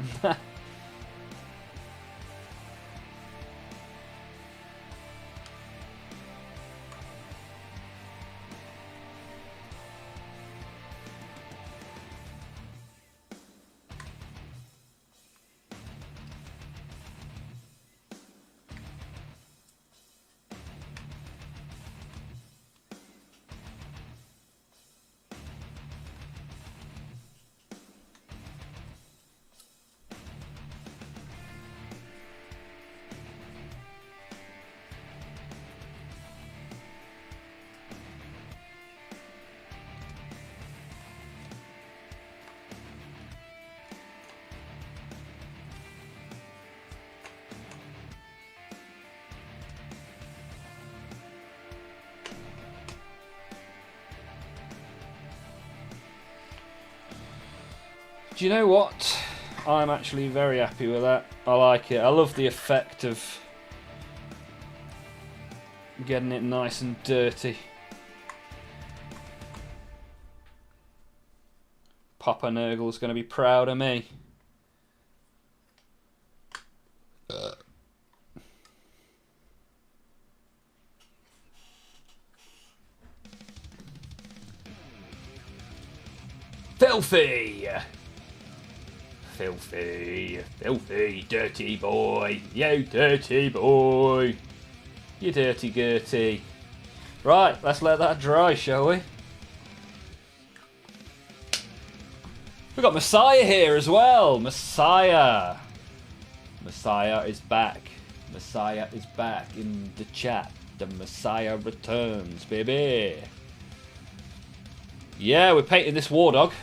Do you know what? I'm actually very happy with that. I like it. I love the effect of getting it nice and dirty. Papa Nurgle's going to be proud of me. Filthy! Filthy, filthy, dirty boy. You dirty boy. You dirty Gertie. Right, let's let that dry, shall we? We've got Messiah here as well. Messiah. Messiah is back. Messiah is back in the chat. The Messiah returns, baby. Yeah, we're painting this war dog,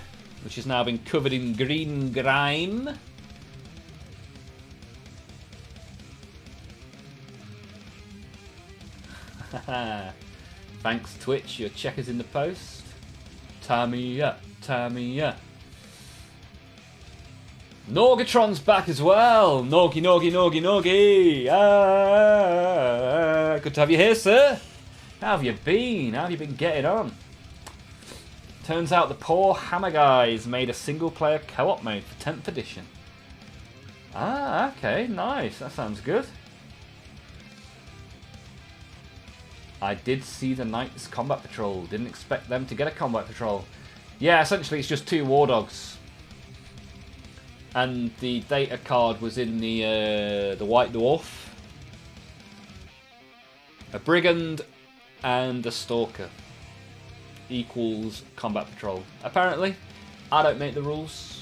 which has now been covered in green grime. Thanks, Twitch. Your check is in the post. Tamia, Tamia. Norgatron's back as well. Norgy, Norgy, Norgy, Norgy. Good to have you here, sir. How have you been? How have you been getting on? Turns out the poor Hammer guys made a single-player co-op mode for 10th edition. Ah, okay, nice. That sounds good. I did see the Knights Combat Patrol. Didn't expect them to get a Combat Patrol. Yeah, essentially it's just 2 War Dogs. And the data card was in the White Dwarf. A Brigand and a Stalker equals Combat Patrol. Apparently, I don't make the rules.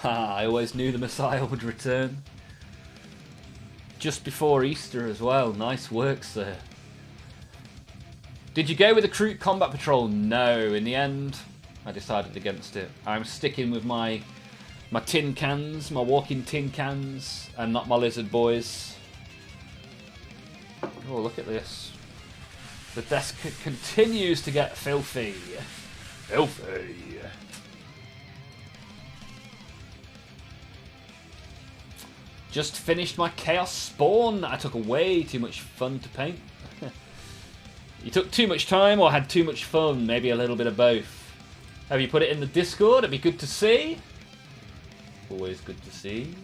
I always knew the Messiah would return. Just before Easter as well. Nice work, sir. Did you go with the Kroot Combat Patrol? No. In the end, I decided against it. I'm sticking with my tin cans, my walking tin cans, and not my lizard boys. Oh, look at this. The desk continues to get filthy. Filthy. Just finished my Chaos Spawn that I took way too much fun to paint. You took too much time or had too much fun? Maybe a little bit of both. Have you put it in the Discord? It'd be good to see. Always good to see.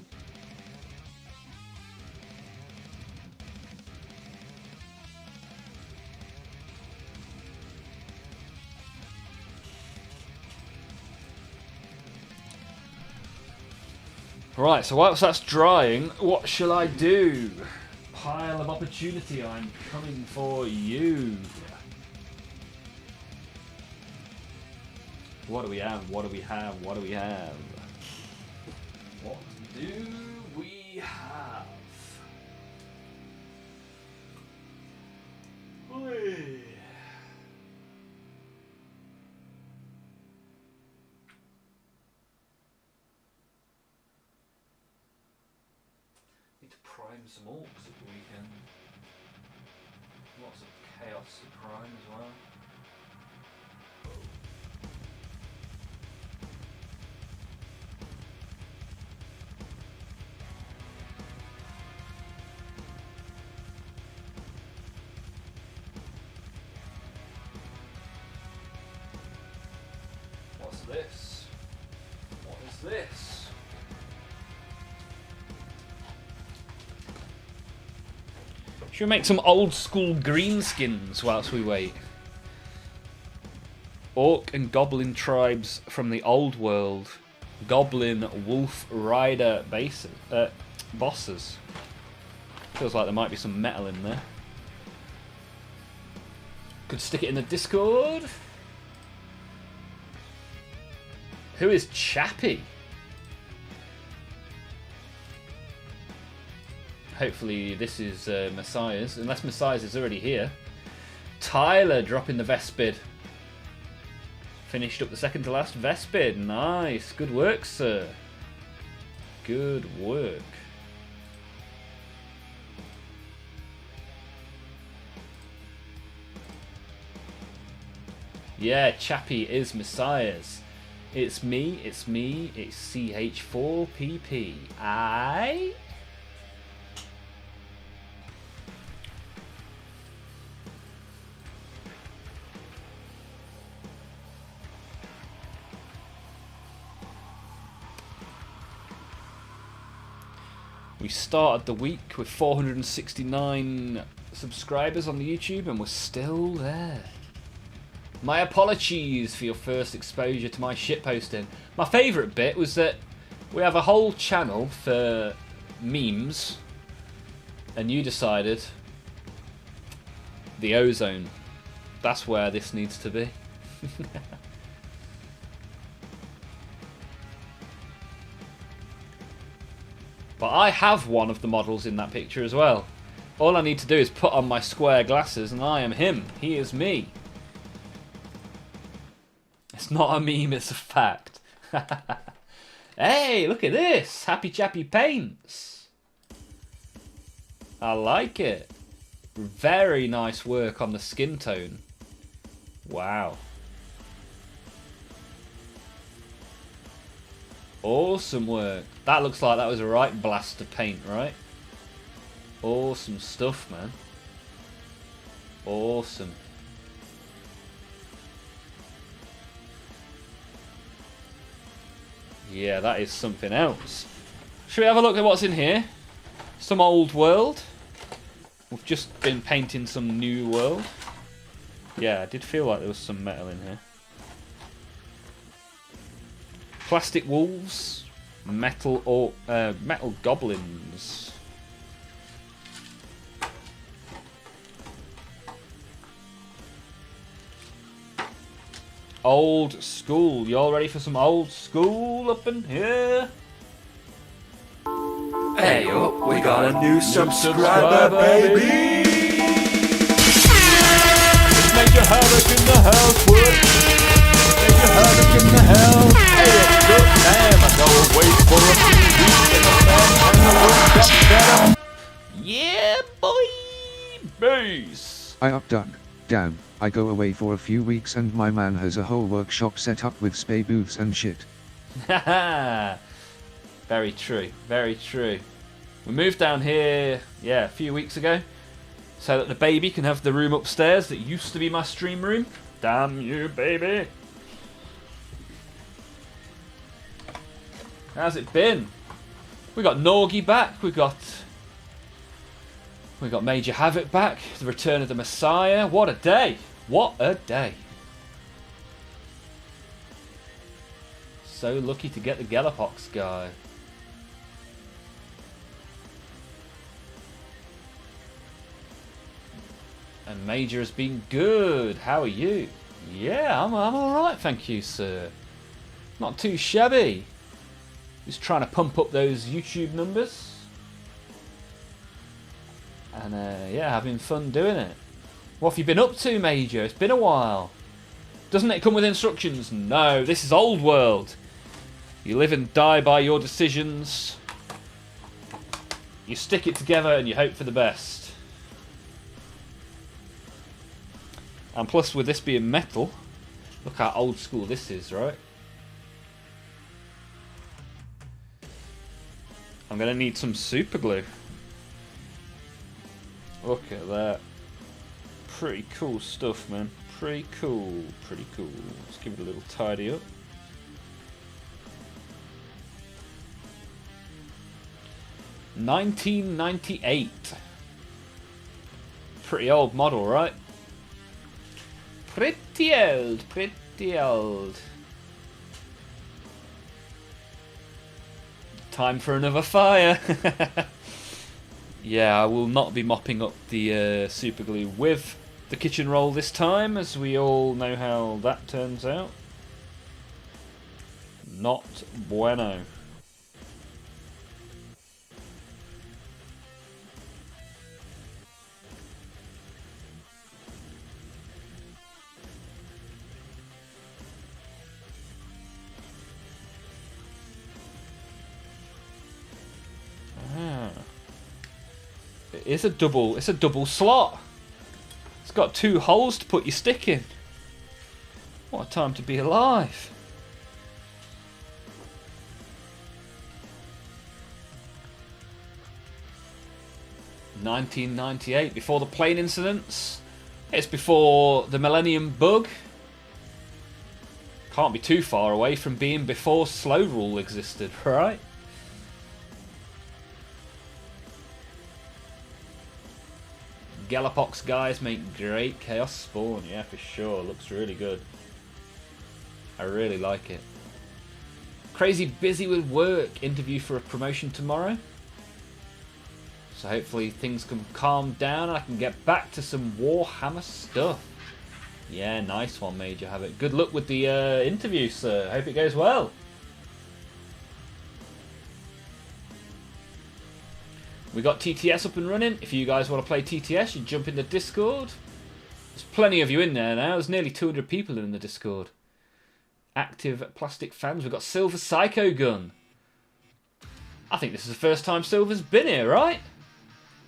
Right, so whilst that's drying, what shall I do? Pile of opportunity, I'm coming for you. What do we have? What do we have? What do we have? What do we have? Oy. Prime some orcs at the weekend. Lots of chaos to prime as well. What's this? What is this? Should we make some old school greenskins whilst we wait? Orc and Goblin tribes from the old world. Goblin Wolf Rider bosses. Feels like there might be some metal in there. Could stick it in the Discord. Who is Chappie? Hopefully this is Messiah's, unless Messiah's is already here. Tyler dropping the Vespid. Finished up the second to last Vespid. Nice. Good work, sir. Good work. Yeah, Chappie is Messiah's. It's me, it's CH4PP. Aye? We started the week with 469 subscribers on the YouTube and we're still there. My apologies for your first exposure to my shitposting. My favourite bit was that we have a whole channel for memes and you decided the ozone. That's where this needs to be. But I have one of the models in that picture as well. All I need to do is put on my square glasses and I am him. He is me. It's not a meme, it's a fact. Hey, look at this. Happy Chappy Paints. I like it. Very nice work on the skin tone. Wow. Awesome work. That looks like that was a right blast of paint, right? Awesome stuff, man. Awesome. Yeah, that is something else. Should we have a look at what's in here? Some old world. We've just been painting some new world. Yeah, I did feel like there was some metal in here. Plastic wolves, metal goblins. Old school. Y'all ready for some old school up in here? Hey up, we got a new subscriber, baby! Major havoc in the house, what? Major havoc in the house. Hey, it's good time. I go away for a few weeks and the man and the work got better. Yeah, boy! Bass. I up duck, down, I go away for a few weeks and my man has a whole workshop set up with spay booths and shit. Haha! Very true, very true. We moved down here, yeah, a few weeks ago, so that the baby can have the room upstairs that used to be my stream room. Damn you, baby! How's it been? We got Norgie back, we got Major Havoc back, the return of the Messiah. What a day! What a day! So lucky to get the Galapox guy. And Major has been good. How are you? Yeah, I'm alright, thank you, sir. Not too shabby. Just trying to pump up those YouTube numbers. And yeah, having fun doing it. What have you been up to, Major? It's been a while. Doesn't it come with instructions? No, this is old world. You live and die by your decisions. You stick it together and you hope for the best. And plus, with this being metal, look how old school this is, right? I'm going to need some super glue. Look at that. Pretty cool stuff, man. Pretty cool. Pretty cool. Let's give it a little tidy up. $1998. Pretty old model, right? Pretty old, pretty old. Time for another fire. Yeah, I will not be mopping up the super glue with the kitchen roll this time, as we all know how that turns out. Not bueno. It is a double. It's a double slot. It's got 2 holes to put your stick in. What a time to be alive. (1998), before the plane incidents. It's before the Millennium Bug. Can't be too far away from being before slow rule existed, right? Galapox guys make great Chaos Spawn, yeah, for sure. Looks really good. I really like it. Crazy busy with work. Interview for a promotion tomorrow. So hopefully things can calm down and I can get back to some Warhammer stuff. Yeah, nice one, Major Havoc. Good luck with the interview, sir. Hope it goes well. We got TTS up and running. If you guys want to play TTS, you jump in the Discord. There's plenty of you in there now. There's nearly 200 people in the Discord. Active plastic fans. We've got Silver Psycho Gun. I think this is the first time Silver's been here, right?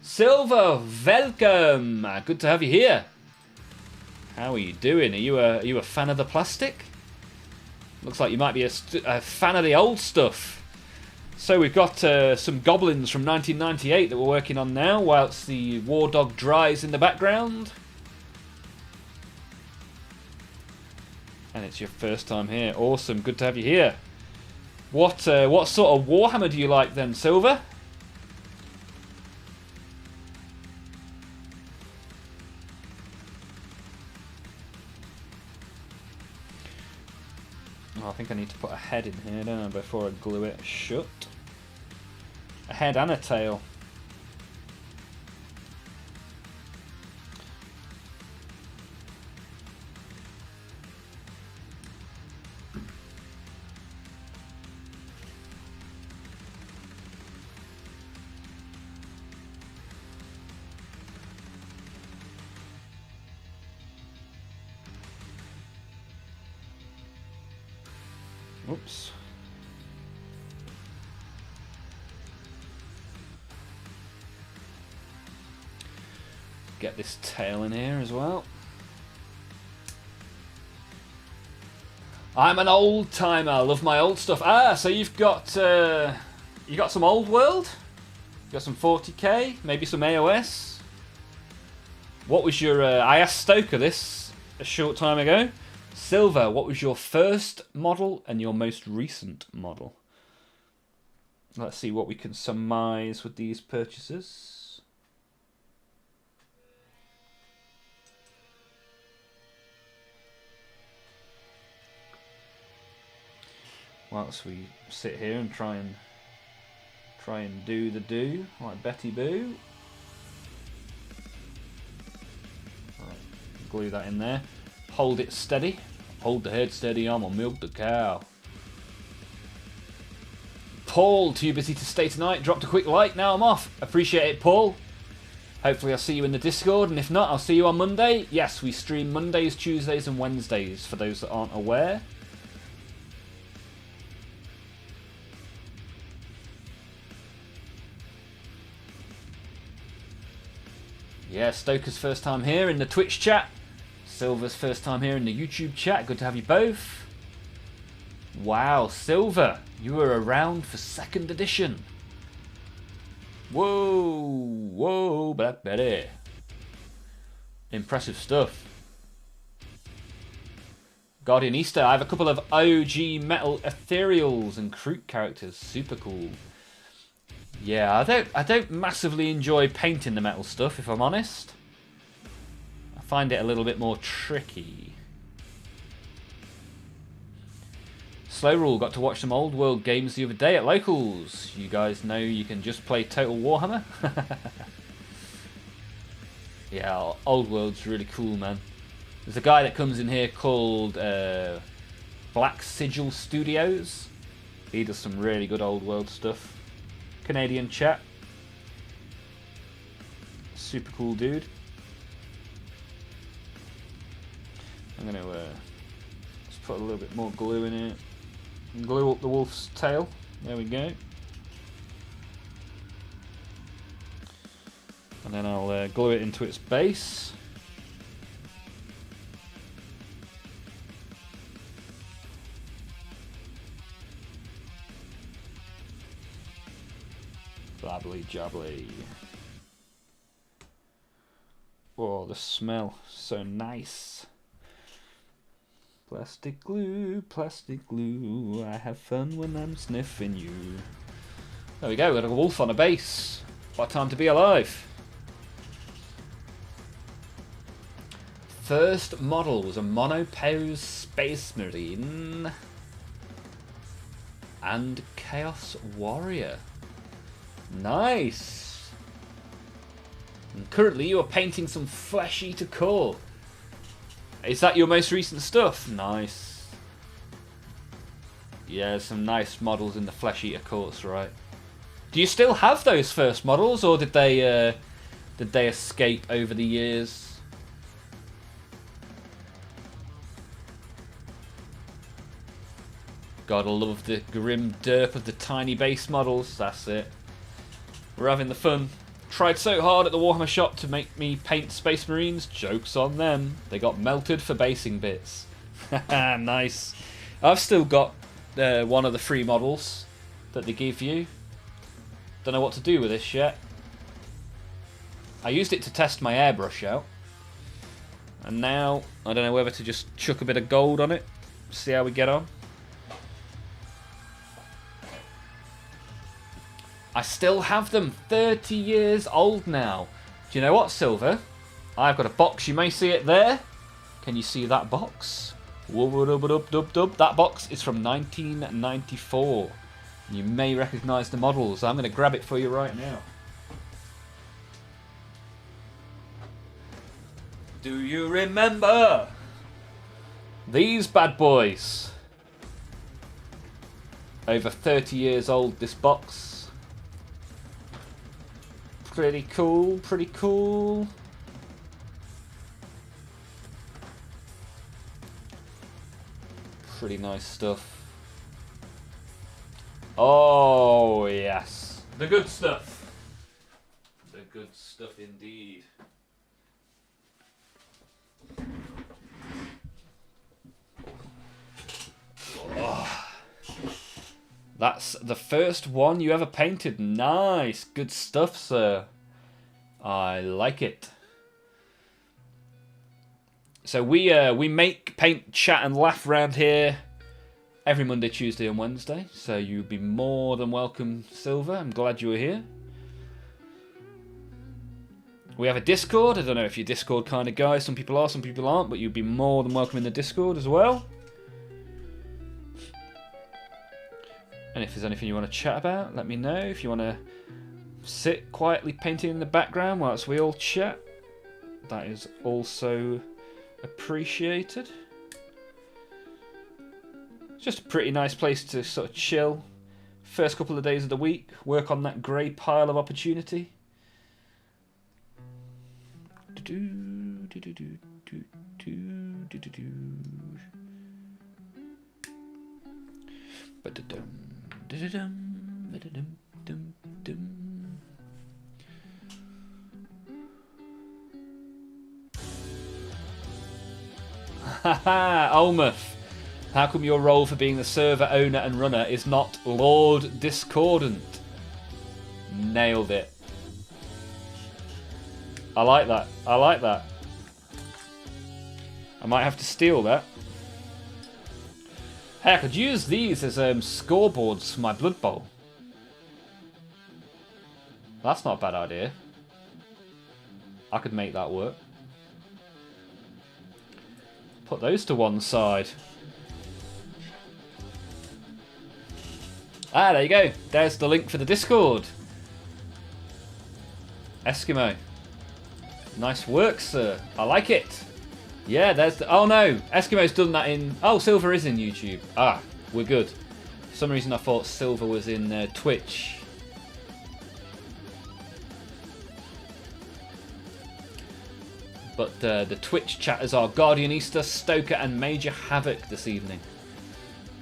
Silver, welcome. Good to have you here. How are you doing? Are you a fan of the plastic? Looks like you might be a fan of the old stuff. So we've got some goblins from 1998 that we're working on now, whilst the War Dog dries in the background. And it's your first time here. Awesome, good to have you here. What sort of Warhammer do you like then, Silver? Oh, I think I need to put a head in here, don't I, before I glue it shut. A head and a tail. Oops. Get this tail in here as well. I'm an old timer. I love my old stuff. Ah, so you've got some old world. You got some 40k, maybe some AOS. What was your? I asked Stoker this a short time ago. Silver, what was your first model and your most recent model? Let's see what we can surmise with these purchases. Whilst we sit here and try and do the do like Betty Boo. Right, glue that in there. Hold it steady. Hold the head steady, I'm gonna milk the cow. Paul, too busy to stay tonight. Dropped a quick like, now I'm off. Appreciate it, Paul. Hopefully I'll see you in the Discord, and if not, I'll see you on Monday. Yes, we stream Mondays, Tuesdays and Wednesdays, for those that aren't aware. Yeah, Stoker's first time here in the Twitch chat. Silver's first time here in the YouTube chat. Good to have you both. Wow, Silver, you were around for 2nd edition. Whoa, whoa, Black Betty. Impressive stuff. Guardian Easter, I have a couple of OG metal ethereals and Kroot characters. Super cool. Yeah, I don't massively enjoy painting the metal stuff, if I'm honest. I find it a little bit more tricky. Slow Rule, got to watch some old world games the other day at Locals. You guys know you can just play Total Warhammer? Yeah, old world's really cool, man. There's a guy that comes in here called Black Sigil Studios. He does some really good old world stuff. Canadian chat. Super cool dude. I'm going to just put a little bit more glue in it. And glue up the wolf's tail. There we go. And then I'll glue it into its base. Blabbly jabbly. Oh, the smell, so nice. Plastic glue, I have fun when I'm sniffing you. There we go, we've got a wolf on a base. What time to be alive? First model was a monopose space marine and chaos warrior. Nice. And currently you are painting some flesh eater core. Is that your most recent stuff? Nice. Yeah, some nice models in the flesh eater course, right? Do you still have those first models, or did they escape over the years? Gotta love the grim derp of the tiny base models. That's it. We're having the fun. Tried so hard at the Warhammer shop to make me paint Space Marines. Joke's on them. They got melted for basing bits. Nice. I've still got one of the free models that they give you. Don't know what to do with this yet. I used it to test my airbrush out. And now, I don't know whether to just chuck a bit of gold on it. See how we get on. I still have them, 30 years old now. Do you know what, Silver? I've got a box, you may see it there. Can you see that box? That box is from 1994. You may recognise the models. I'm going to grab it for you right now. Do you remember these bad boys? Over 30 years old, this box. Pretty cool, pretty cool. Pretty nice stuff. Oh, yes. The good stuff. The good stuff indeed. Oh. That's the first one you ever painted. Nice. Good stuff, sir. I like it. So we make, paint, chat and laugh around here every Monday, Tuesday and Wednesday. So you'd be more than welcome, Silver. I'm glad you were here. We have a Discord. I don't know if you're a Discord kind of guy. Some people are, some people aren't. But you'd be more than welcome in the Discord as well. And if there's anything you want to chat about, let me know. If you want to sit quietly painting in the background whilst we all chat, that is also appreciated. It's just a pretty nice place to sort of chill. First couple of days of the week, work on that grey pile of opportunity. Haha, Olmaph. How come your role for being the server owner and runner is not Lord Discordant? Nailed it. I like that. I like that. I might have to steal that. Hey, I could use these as scoreboards for my Blood Bowl. That's not a bad idea. I could make that work. Put those to one side. Ah, there you go. There's the link for the Discord. Eskimo. Nice work, sir. I like it. Yeah, there's the... Oh, no. Eskimo's done that in... Oh, Silver is in YouTube. Ah, we're good. For some reason, I thought Silver was in Twitch. But the Twitch chatters are Guardian Easter, Stoker, and Major Havoc this evening.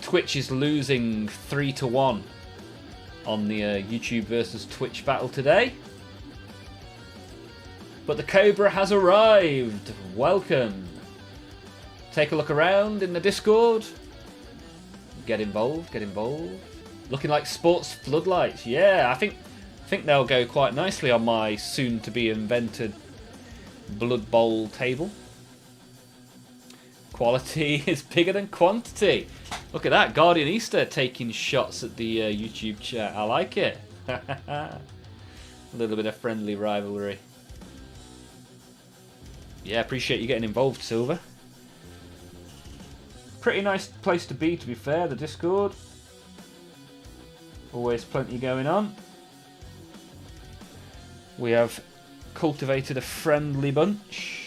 Twitch is losing 3-1 on the YouTube versus Twitch battle today. But the Cobra has arrived. Welcome. Take a look around in the Discord. Get involved, get involved. Looking like sports floodlights. Yeah, I think they'll go quite nicely on my soon-to-be invented Blood Bowl table. Quality is bigger than quantity. Look at that, Guardian Easter taking shots at the YouTube chat. I like it. A little bit of friendly rivalry. Yeah, appreciate you getting involved, Silver. Pretty nice place to be fair, the Discord. Always plenty going on. We have cultivated a friendly bunch.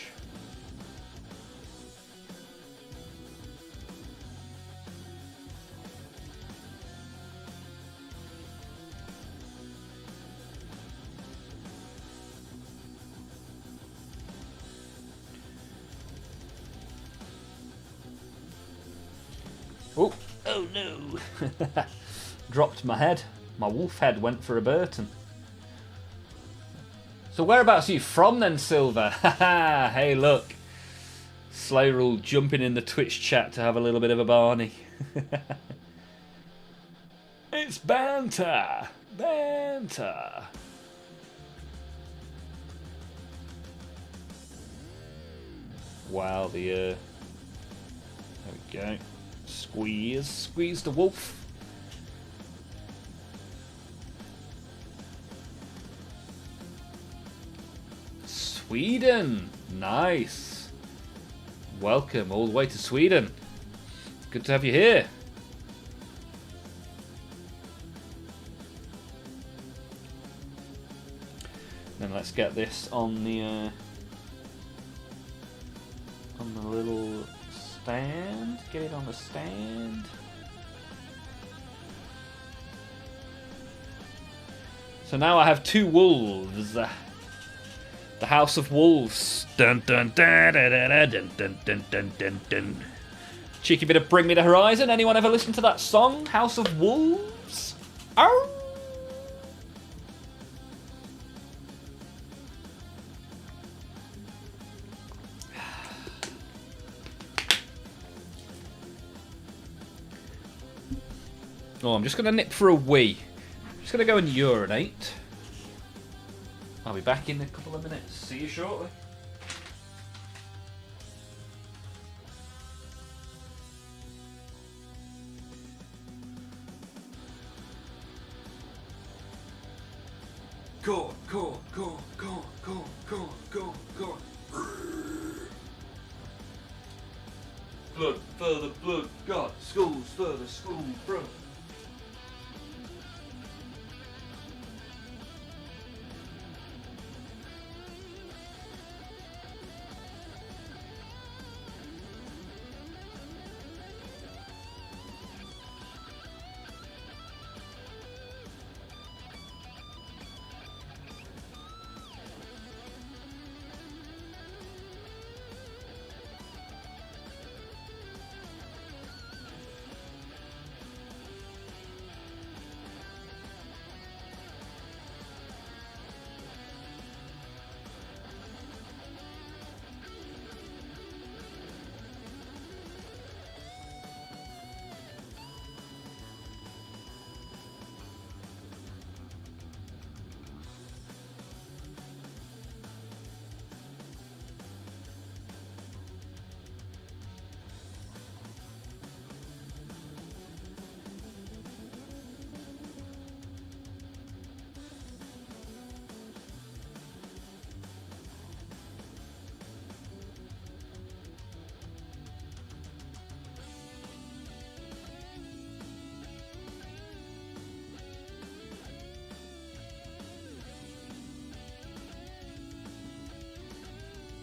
Oh no! Dropped my head. My wolf head went for a Burton. So whereabouts are you from then, Silver? Haha! Hey look! Slow Rule jumping in the Twitch chat to have a little bit of a Barney. It's banter! Banter! Wow, there we go. Squeeze the wolf. Sweden, nice. Welcome all the way to Sweden. Good to have you here. Then let's get this on the little stand. Get it on the stand. So now I have two wolves. The House of Wolves. Dun dun dun dun dun dun dun dun dun dun dun. Cheeky bit of Bring Me the Horizon. Anyone ever listen to that song? House of Wolves? Ow! Oh, I'm just going to nip for a wee. I'm just going to go and urinate. I'll be back in a couple of minutes. See you shortly. Go. Blood for the blood god, schools for the school bro.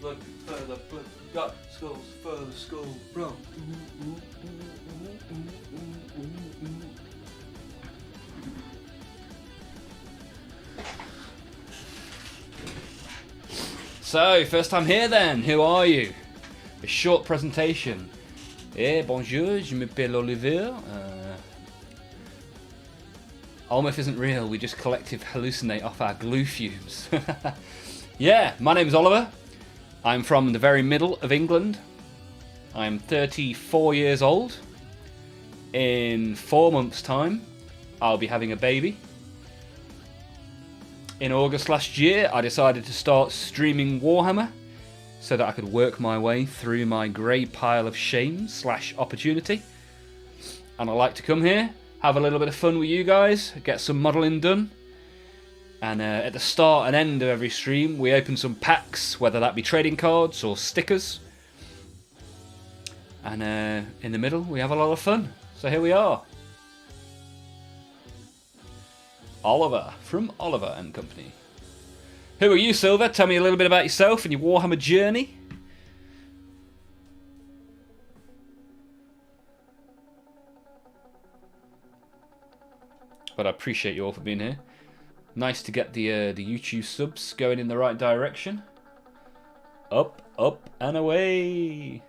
Blood for the blood god, schools for the school bro. So, first time here then, who are you? A short presentation. Bonjour, je m'appelle Olivier. Olmaph isn't real, we just collective hallucinate off our glue fumes. Yeah, my name's Oliver. I'm from the very middle of England. I'm 34 years old. In 4 months' time, I'll be having a baby. In August last year, I decided to start streaming Warhammer so that I could work my way through my grey pile of shame / opportunity. And I like to come here, have a little bit of fun with you guys, get some modelling done. And at the start and end of every stream, we open some packs, whether that be trading cards or stickers. And in the middle, we have a lot of fun. So here we are. Oliver from Oliver and Company. Who are you, Silver? Tell me a little bit about yourself and your Warhammer journey. But I appreciate you all for being here. Nice to get the YouTube subs going in the right direction. Up, up, and away.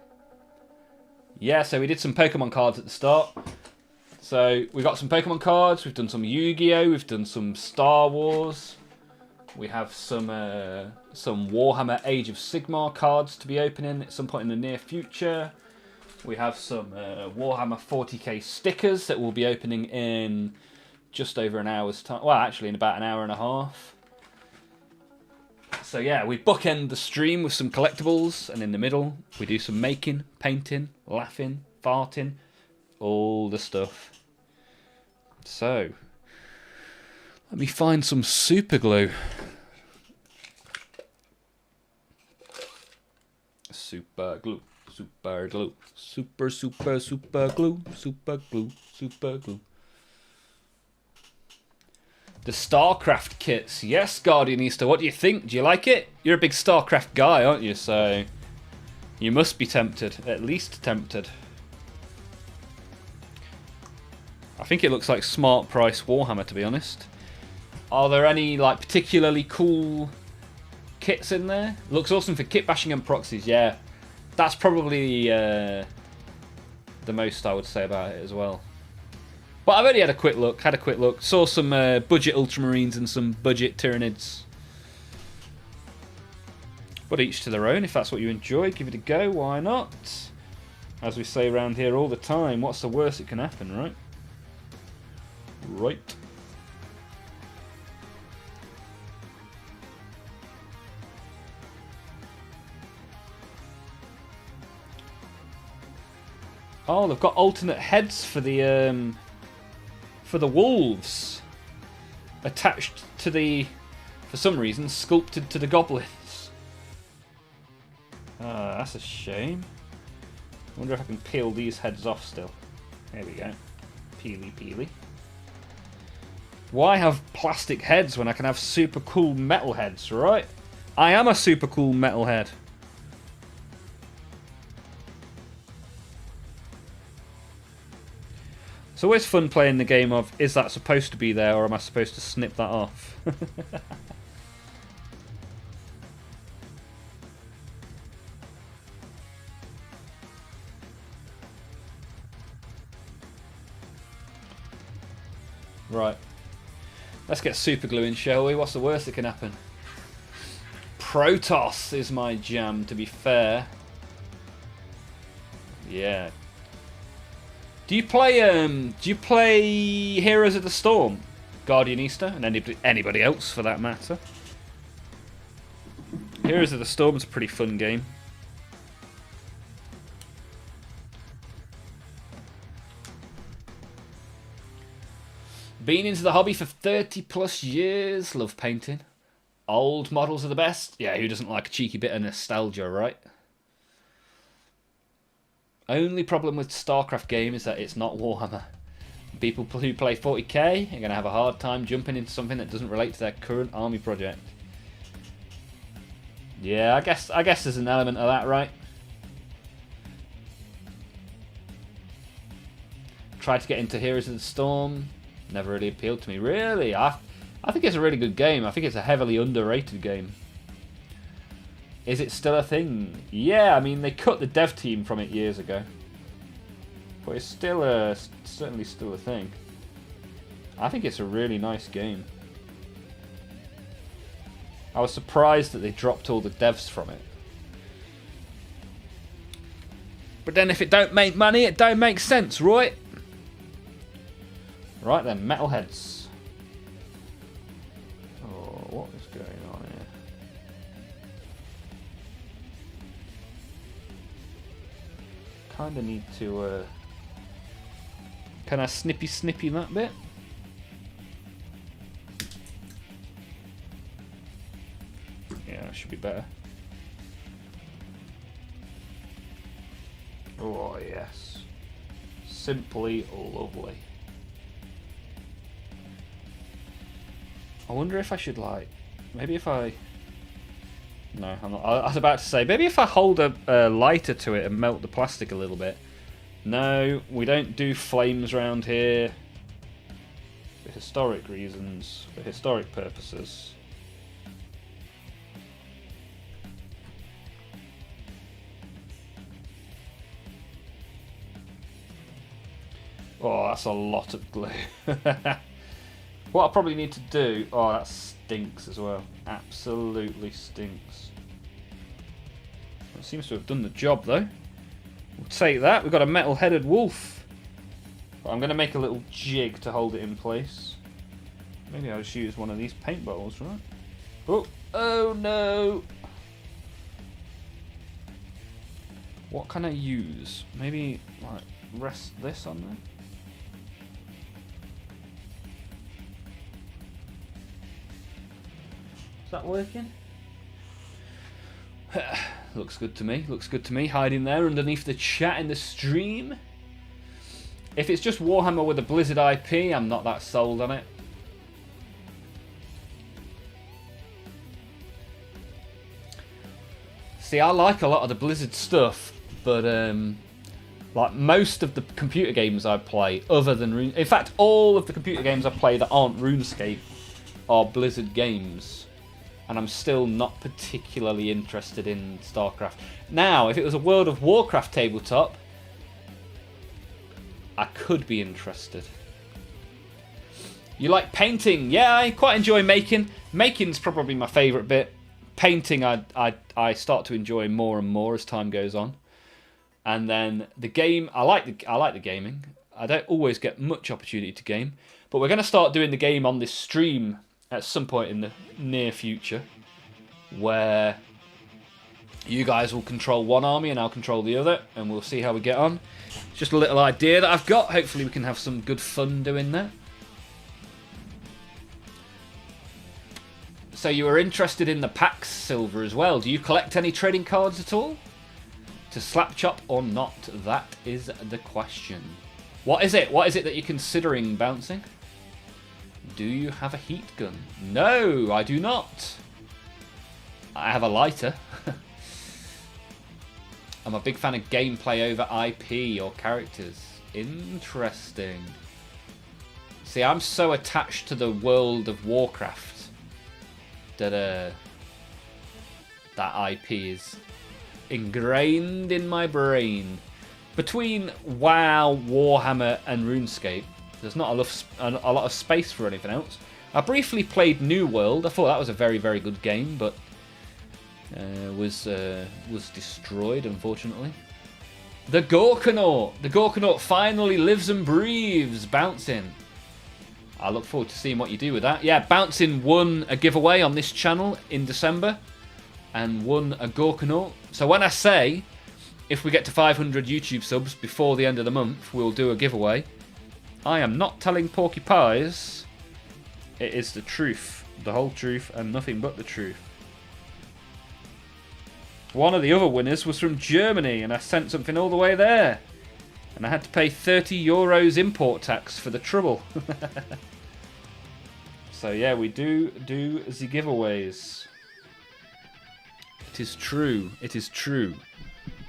Yeah, so we did some Pokemon cards at the start. So we got some Pokemon cards. We've done some Yu-Gi-Oh. We've done some Star Wars. We have some Warhammer Age of Sigmar cards to be opening at some point in the near future. We have some Warhammer 40k stickers that we'll be opening in just over an hour's time. Well, actually in about an hour and a half. So yeah, we bookend the stream with some collectibles, and in the middle we do some making, painting, laughing, farting, all the stuff. So let me find some super glue. Super glue, super glue, super glue, super glue, super glue. The StarCraft kits. Yes, Guardianista, what do you think? Do you like it? You're a big StarCraft guy, aren't you? So you must be tempted. At least tempted. I think it looks like smart price Warhammer, to be honest. Are there any like particularly cool kits in there? Looks awesome for kit bashing and proxies. Yeah, that's probably the most I would say about it as well. But I've already had a quick look. Saw some budget Ultramarines and some budget Tyranids. But each to their own. If that's what you enjoy, give it a go. Why not? As we say around here all the time, what's the worst that can happen, right? Right. Oh, they've got alternate heads for the wolves attached to the, for some reason, sculpted to the goblins. That's a shame. I wonder if I can peel these heads off still. There we go. Peely peely. Why have plastic heads when I can have super cool metal heads, right? I am a super cool metal head. It's always fun playing the game of, is that supposed to be there or am I supposed to snip that off? Right. Let's get super gluing, shall we? What's the worst that can happen? Protoss is my jam, to be fair. Yeah. Do you play Heroes of the Storm, Guardianista, and anybody else for that matter? Heroes of the Storm is a pretty fun game. Been into the hobby for 30 plus years. Love painting. Old models are the best. Yeah, who doesn't like a cheeky bit of nostalgia, right? Only problem with StarCraft game is that it's not Warhammer. People who play 40k are going to have a hard time jumping into something that doesn't relate to their current army project. Yeah, I guess there's an element of that, right? Tried to get into Heroes of the Storm. Never really appealed to me. Really? I think it's a really good game. I think it's a heavily underrated game. Is it still a thing? Yeah, I mean, they cut the dev team from it years ago. But it's still certainly still a thing. I think it's a really nice game. I was surprised that they dropped all the devs from it. But then if it don't make money, it don't make sense, right? Right then, metalheads. Oh, what is going on here? Kinda need to, can I snippy that bit? Yeah, that should be better. Oh, yes. Simply lovely. I wonder if I should, like... Maybe if I... No, I'm not. I was about to say, maybe if I hold a lighter to it and melt the plastic a little bit. No, we don't do flames around here. For historic reasons. For historic purposes. Oh, that's a lot of glue. What I probably need to do... Oh, that stinks as well. Absolutely stinks. It seems to have done the job, though. We'll take that. We've got a metal-headed wolf. But I'm going to make a little jig to hold it in place. Maybe I'll just use one of these paint bottles, right? Oh, oh no! What can I use? Maybe, like, rest this on there? Is that working? Looks good to me. Looks good to me. Hiding there underneath the chat in the stream. If it's just Warhammer with a Blizzard IP, I'm not that sold on it. See, I like a lot of the Blizzard stuff, but like most of the computer games I play, other than in fact, all of the computer games I play that aren't RuneScape are Blizzard games. And I'm still not particularly interested in StarCraft. Now, if it was a World of Warcraft tabletop, I could be interested. You like painting? Yeah, I quite enjoy making. Making's probably my favourite bit. Painting, I start to enjoy more and more as time goes on. And then the game, I like the gaming. I don't always get much opportunity to game, but we're going to start doing the game on this stream at some point in the near future, where you guys will control one army and I'll control the other, and we'll see how we get on. It's just a little idea that I've got. Hopefully we can have some good fun doing that. So you were interested in the PAX silver as well. Do you collect any trading cards at all? To slap chop or not? That is the question. What is it? What is it that you're considering bouncing? Do you have a heat gun? No, I do not. I have a lighter. I'm a big fan of gameplay over IP or characters. Interesting. See, I'm so attached to the world of Warcraft that that IP is ingrained in my brain. Between WoW, Warhammer, and RuneScape, there's not a lot of space for anything else. I briefly played New World. I thought that was a very, very good game, but was destroyed, unfortunately. The Gorkanaut! The Gorkanaut finally lives and breathes, bouncing. I look forward to seeing what you do with that. Yeah, Bouncing won a giveaway on this channel in December and won a Gorkanaut. So when I say if we get to 500 YouTube subs before the end of the month, we'll do a giveaway, I am not telling porky pies. It is the truth, the whole truth, and nothing but the truth. One of the other winners was from Germany, and I sent something all the way there. And I had to pay €30 import tax for the trouble. So yeah, we do the giveaways. It is true. It is true.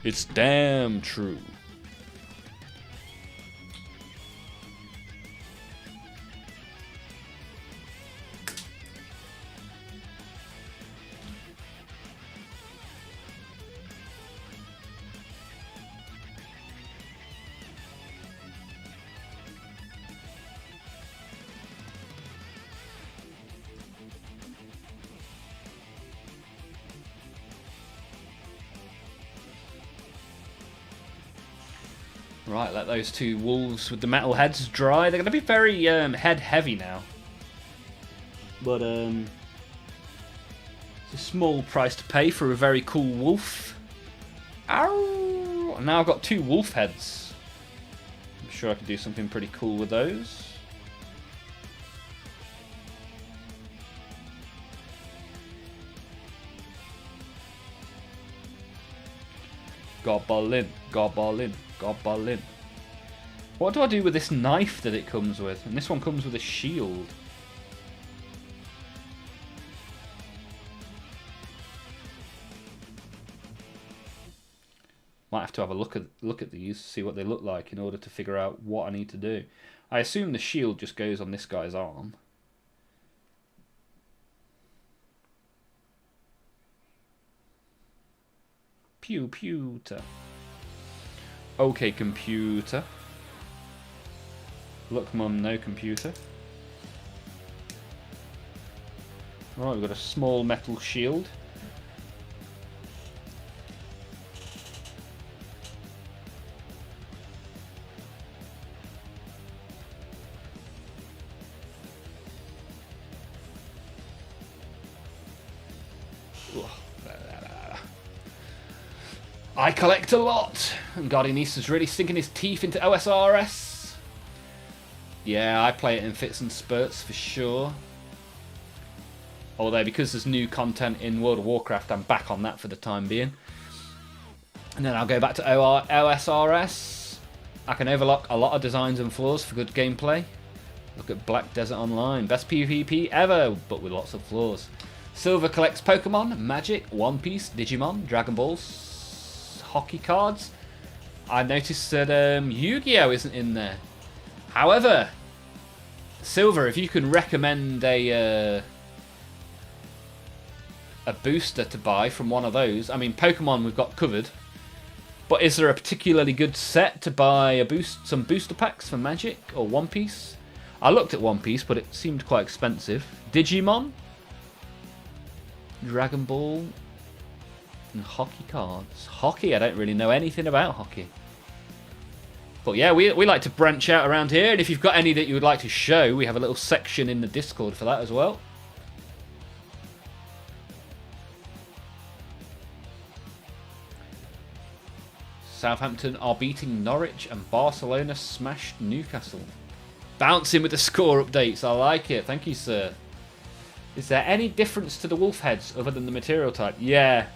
It's damn true. Right, let those two wolves with the metal heads dry. They're going to be very head heavy now. But it's a small price to pay for a very cool wolf. Ow! And now I've got 2 wolf heads. I'm sure I could do something pretty cool with those. Goblin, goblin, goblin. What do I do with this knife that it comes with? And this one comes with a shield. Might have to have a look at these, see what they look like in order to figure out what I need to do. I assume the shield just goes on this guy's arm. Pew pewter. Okay, computer. Look, mum, no computer. Right, we've got a small metal shield. I collect a lot, and Gardenista's really sinking his teeth into OSRS. Yeah, I play it in fits and spurts for sure. Although, because there's new content in World of Warcraft, I'm back on that for the time being. And then I'll go back to OSRS. I can overlook a lot of designs and flaws for good gameplay. Look at Black Desert Online. Best PvP ever, but with lots of flaws. Silver collects Pokemon, Magic, One Piece, Digimon, Dragon Balls, hockey cards. I noticed that Yu-Gi-Oh! Isn't in there. However, Silver, if you can recommend a booster to buy from one of those. I mean, Pokemon we've got covered. But is there a particularly good set to buy some booster packs for Magic or One Piece? I looked at One Piece, but it seemed quite expensive. Digimon? Dragon Ball? And hockey cards. Hockey, I don't really know anything about hockey. But yeah, we like to branch out around here, and if you've got any that you would like to show, we have a little section in the Discord for that as well. Southampton are beating Norwich, and Barcelona smashed Newcastle. Bouncing with the score updates, I like it. Thank you, sir. Is there any difference to the wolf heads other than the material type? Yeah.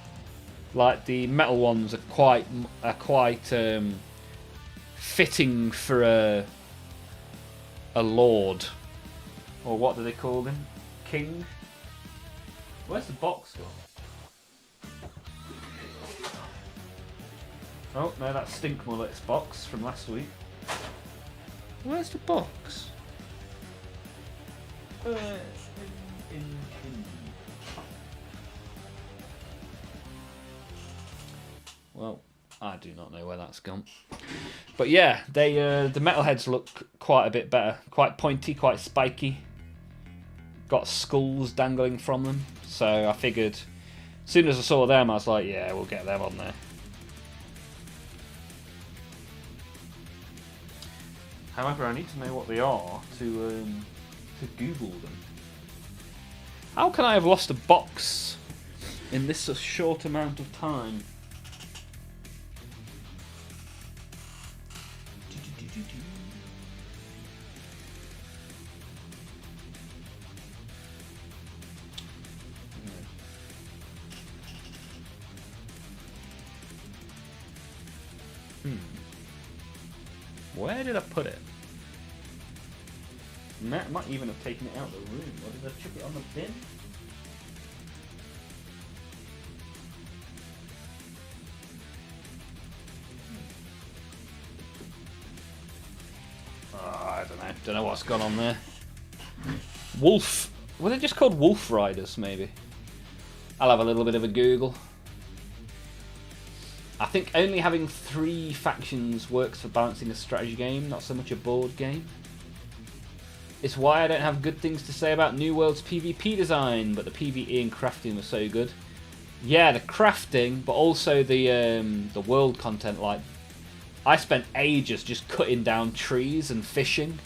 Like the metal ones are quite fitting for a lord, or what do they call him? King. Where's the box gone? Oh no, that's Stink Mullet's box from last week. Where's the box? Well, I do not know where that's gone. But yeah, they the metalheads look quite a bit better. Quite pointy, quite spiky. Got skulls dangling from them. So I figured, as soon as I saw them, I was like, yeah, we'll get them on there. However, I need to know what they are to Google them. How can I have lost a box in this short amount of time? Where did I put it? Matt might even have taken it out of the room. Or did I chuck it on the bin? Oh, I don't know. Don't know what's gone on there. Wolf. Were they just called Wolf Riders, maybe? I'll have a little bit of a Google. I think only having 3 factions works for balancing a strategy game, not so much a board game. It's why I don't have good things to say about New World's PvP design, but the PvE and crafting was so good. Yeah, the crafting, but also the world content, like I spent ages just cutting down trees and fishing,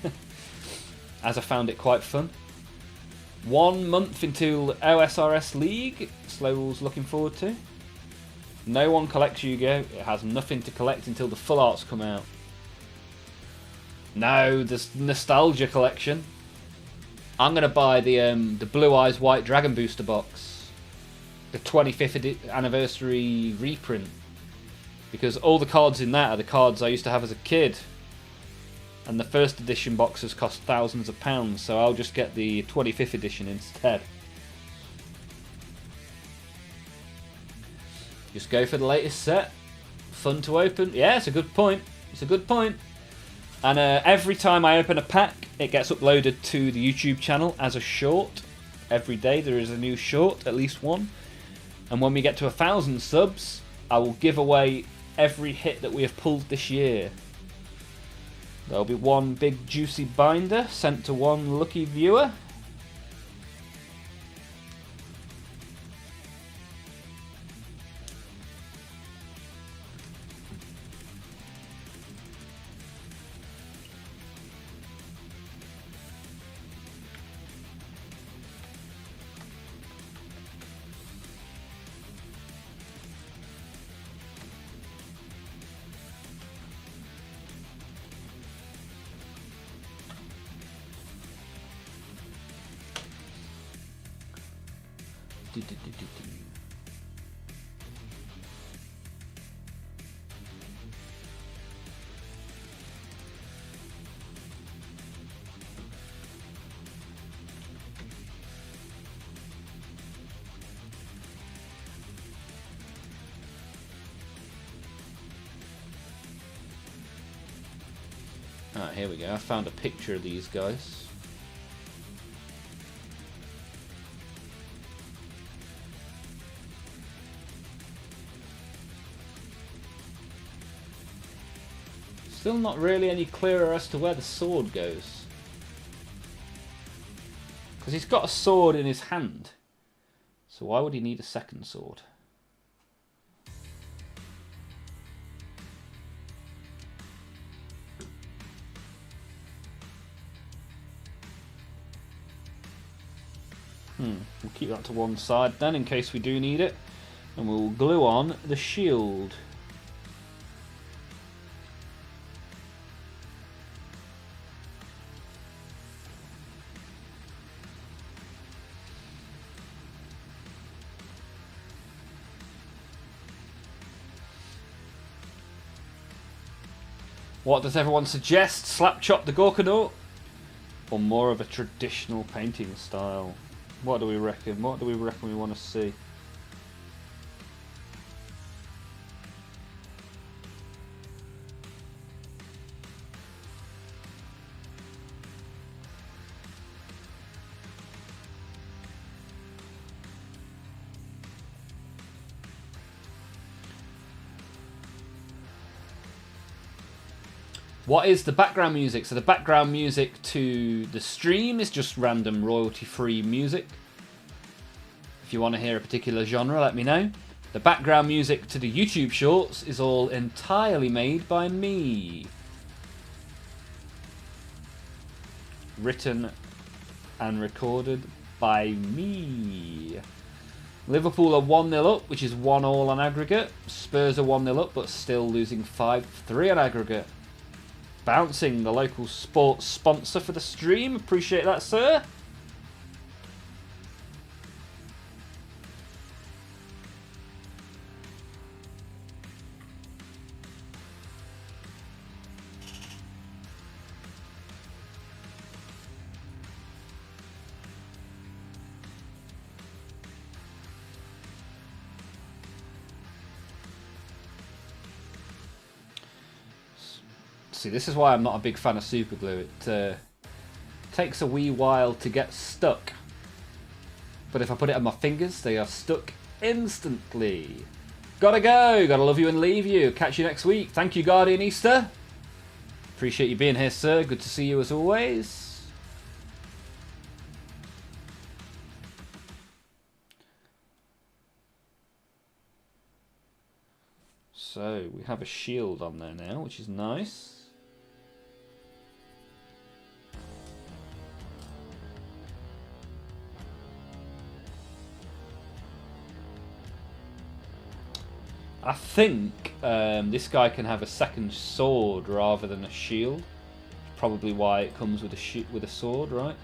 as I found it quite fun. 1 month into OSRS League, Slow's looking forward to. No one collects Yu-Gi-Oh! It has nothing to collect until the full arts come out. No, there's Nostalgia Collection. I'm going to buy the Blue Eyes White Dragon Booster box. The 25th anniversary reprint. Because all the cards in that are the cards I used to have as a kid. And the first edition boxes cost thousands of pounds, so I'll just get the 25th edition instead. Just go for the latest set. Fun to open. Yeah, it's a good point. It's a good point. And every time I open a pack, it gets uploaded to the YouTube channel as a short. Every day there is a new short, at least one. And when we get to 1,000 subs, I will give away every hit that we have pulled this year. There'll be one big juicy binder sent to one lucky viewer. Alright, here we go. I found a picture of these guys. Still not really any clearer as to where the sword goes. Because he's got a sword in his hand. So why would he need a second sword? We'll keep that to one side then in case we do need it. And we'll glue on the shield. What does everyone suggest? Slap chop the Gorkanaut? Or more of a traditional painting style? What do we reckon? What do we reckon we want to see? What is the background music? So the background music to the stream is just random royalty-free music. If you want to hear a particular genre, let me know. The background music to the YouTube shorts is all entirely made by me. Written and recorded by me. Liverpool are 1-0 up, which is 1-1 on aggregate. Spurs are 1-0 up, but still losing 5-3 on aggregate. Bouncing, the local sports sponsor for the stream. Appreciate that, sir. See, this is why I'm not a big fan of super glue. It takes a wee while to get stuck. But if I put it on my fingers, they are stuck instantly. Gotta go. Gotta love you and leave you. Catch you next week. Thank you, Guardian Easter. Appreciate you being here, sir. Good to see you as always. So we have a shield on there now, which is nice. I think this guy can have a second sword rather than a shield. Probably why it comes with a sword, right?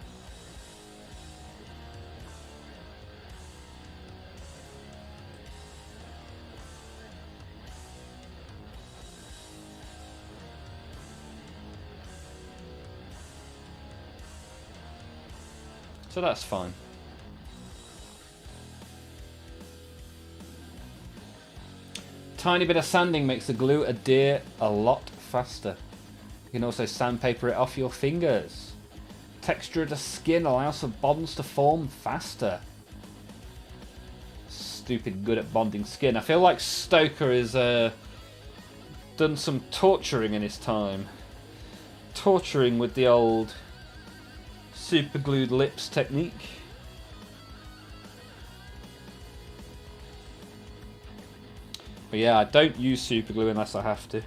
So that's fine. Tiny bit of sanding makes the glue adhere a lot faster. You can also sandpaper it off your fingers. Texture of the skin allows for bonds to form faster. Stupid good at bonding skin. I feel like Stoker has done some torturing in his time. Torturing with the old super glued lips technique. But yeah, I don't use super glue unless I have to.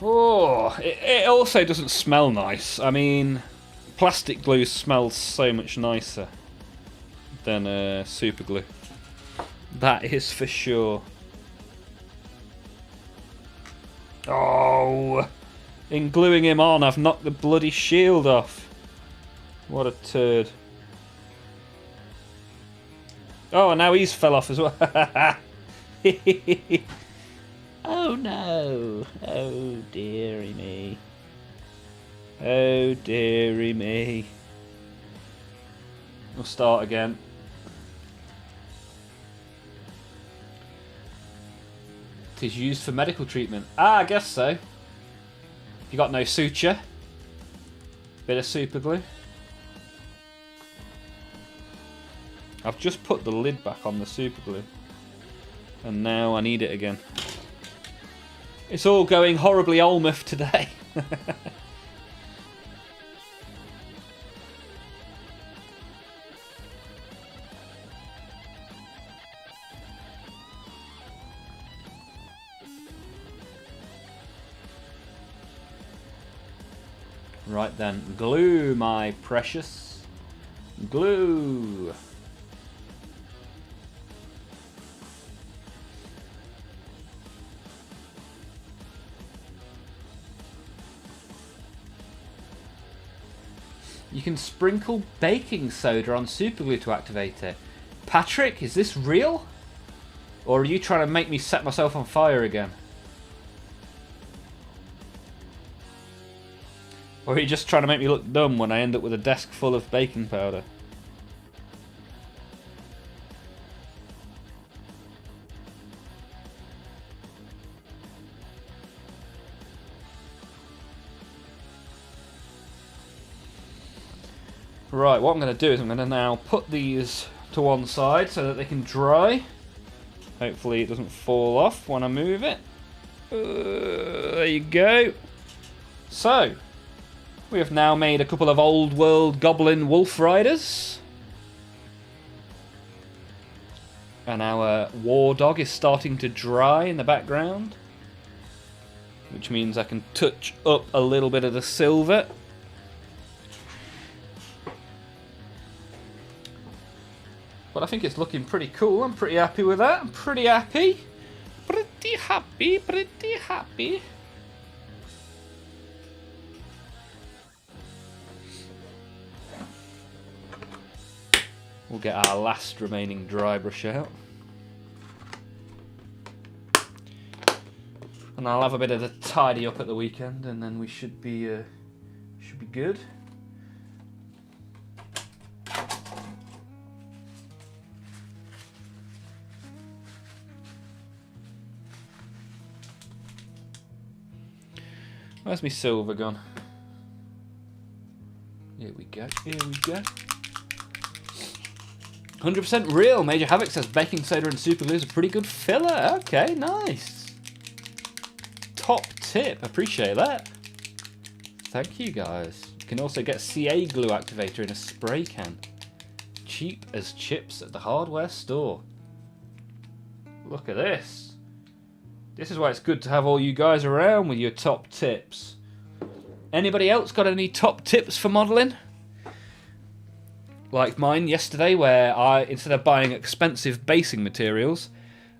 Oh, it also doesn't smell nice. I mean, plastic glue smells so much nicer than super glue. That is for sure. Oh, in gluing him on, I've knocked the bloody shield off. What a turd. Oh, and now he's fell off as well. Oh no! Oh dearie me! Oh dearie me! We'll start again. It is used for medical treatment. Ah, I guess so. If you got no suture, bit of super glue. I've just put the lid back on the super glue, and now I need it again. It's all going horribly Olmaph today. Right then, glue, my precious. Glue. You can sprinkle baking soda on superglue to activate it. Patrick, is this real? Or are you trying to make me set myself on fire again? Or are you just trying to make me look dumb when I end up with a desk full of baking powder? Right, what I'm going to do is I'm going to now put these to one side so that they can dry. Hopefully it doesn't fall off when I move it. There you go. So, we have now made a couple of old world goblin wolf riders. And our war dog is starting to dry in the background. Which means I can touch up a little bit of the silver. But I think it's looking pretty cool. I'm pretty happy with that. I'm pretty happy. Pretty happy, pretty happy. We'll get our last remaining dry brush out. And I'll have a bit of a tidy up at the weekend, and then we should be good. Where's my silver gone? Here we go, here we go. 100% real. Major Havoc says baking soda and super glue is a pretty good filler. Okay, nice. Top tip. Appreciate that. Thank you, guys. You can also get CA glue activator in a spray can. Cheap as chips at the hardware store. Look at this. This is why it's good to have all you guys around with your top tips. Anybody else got any top tips for modelling? Like mine yesterday, where I, instead of buying expensive basing materials,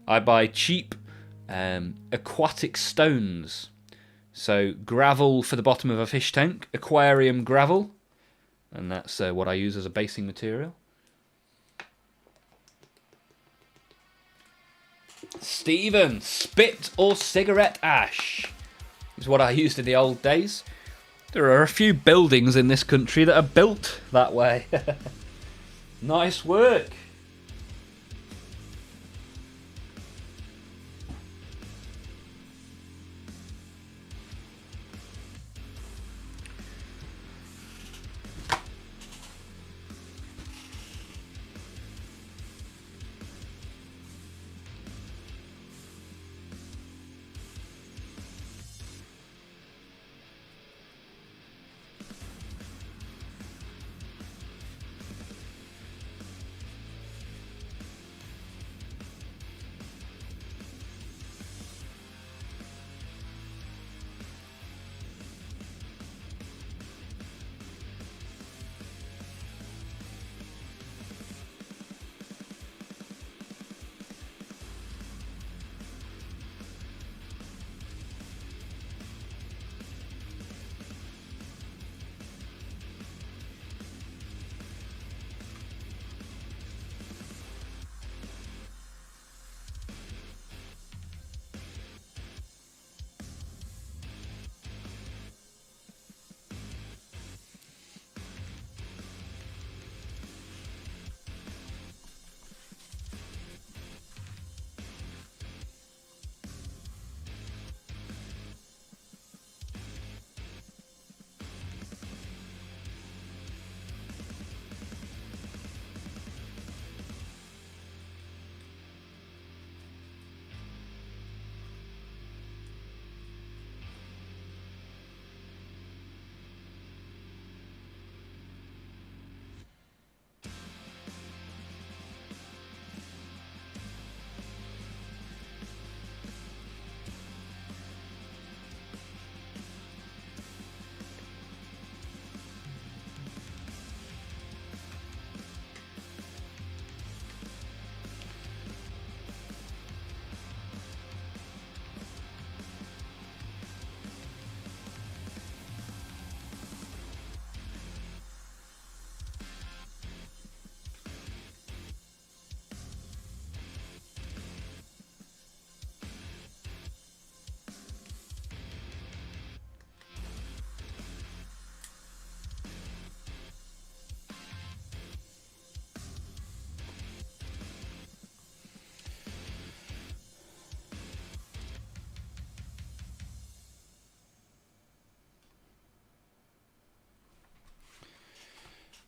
I buy cheap aquatic stones. So gravel for the bottom of a fish tank, aquarium gravel, and that's what I use as a basing material. Stephen, spit or cigarette ash is what I used in the old days. There are a few buildings in this country that are built that way. Nice work.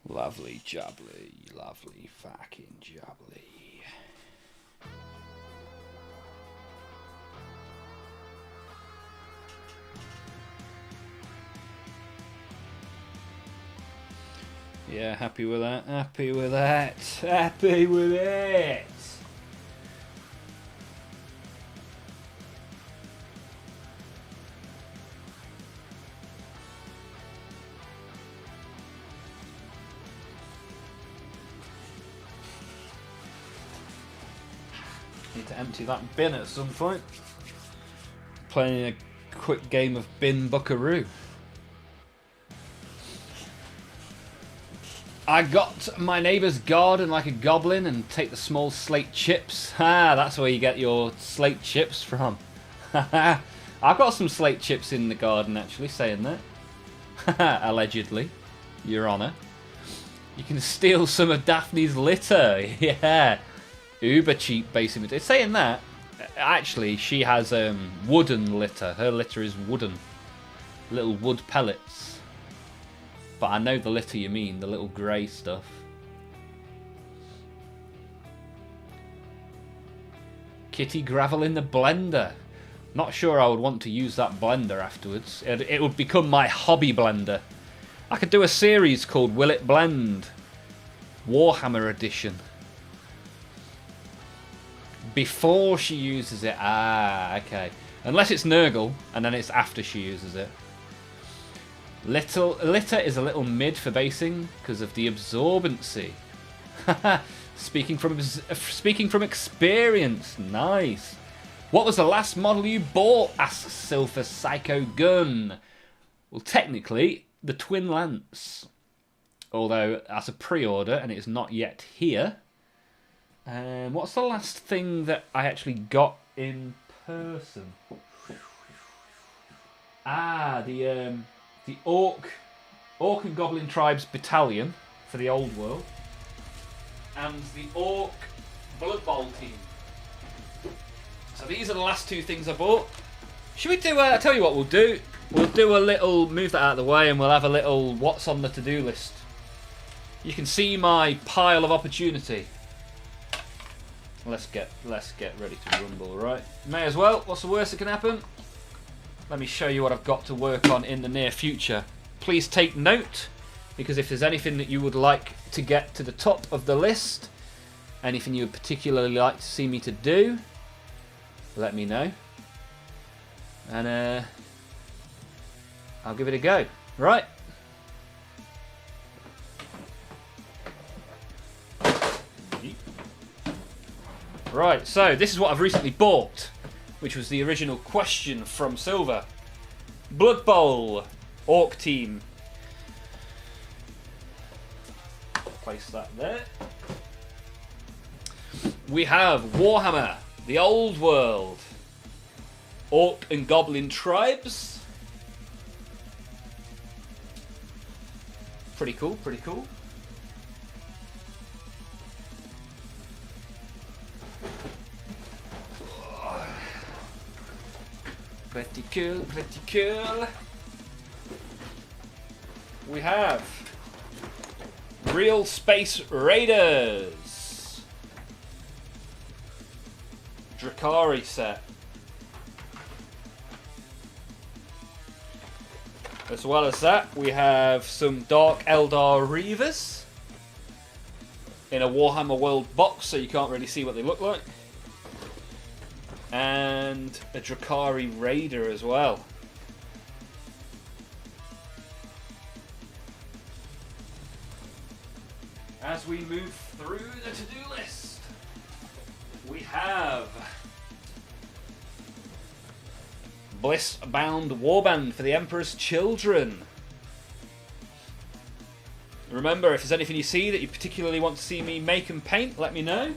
Lovely jubbly, lovely fucking jubbly. Yeah, happy with that, happy with that, happy with it. Need to empty that bin at some point. Playing a quick game of bin buckaroo. I got my neighbour's garden like a goblin and take the small slate chips. Ah, that's where you get your slate chips from. I've got some slate chips in the garden actually, saying that. Allegedly, Your Honour. You can steal some of Daphne's litter. Yeah. Uber cheap basing material. Saying that, actually, she has wooden litter. Her litter is wooden. Little wood pellets. But I know the litter you mean, the little grey stuff. Kitty gravel in the blender. Not sure I would want to use that blender afterwards. It would become my hobby blender. I could do a series called Will It Blend? Warhammer edition. Before she uses it. Ah, okay. Unless it's Nurgle, and then it's after she uses it. Litter is a little mid for basing because of the absorbency. speaking from experience. Nice. What was the last model you bought? Asks Silver Psycho Gun. Well, technically, the Twin Lance. Although that's a pre-order and it's not yet here. What's the last thing that I actually got in person? Ah, the Orc and Goblin Tribes Battalion for the Old World, and the Orc Blood Bowl team. So these are the last two things I bought. Should we do? I tell you what we'll do. We'll do a little move that out of the way, and we'll have a little what's on the to-do list. You can see my pile of opportunity. Let's get ready to rumble, right? May as well. What's the worst that can happen? Let me show you what I've got to work on in the near future. Please take note, because if there's anything that you would like to get to the top of the list, anything you would particularly like to see me to do, let me know. And I'll give it a go. Right. Right, so this is what I've recently bought, which was the original question from Silver. Blood Bowl, Orc team. Place that there. We have Warhammer, the Old World, Orc and Goblin Tribes. Pretty cool, pretty cool. Pretty cool, pretty cool. We have Real Space Raiders. Drakari set. As well as that, we have some Dark Eldar Reavers in a Warhammer World box, so you can't really see what they look like. And a Drakari Raider as well. As we move through the to-do list, we have Bliss-bound Warband for the Emperor's Children. Remember, if there's anything you see that you particularly want to see me make and paint, let me know.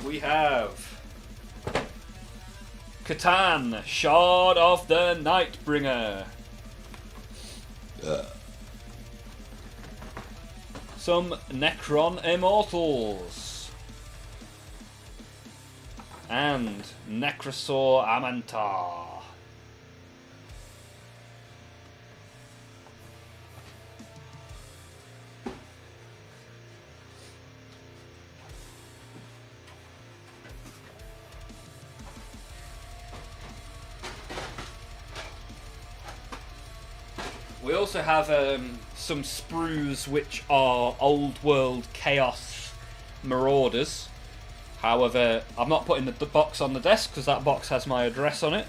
We have Catan, Shard of the Nightbringer. Some Necron Immortals. And Necrosaur Amantar. We also have some sprues which are Old World Chaos Marauders. However, I'm not putting the box on the desk because that box has my address on it.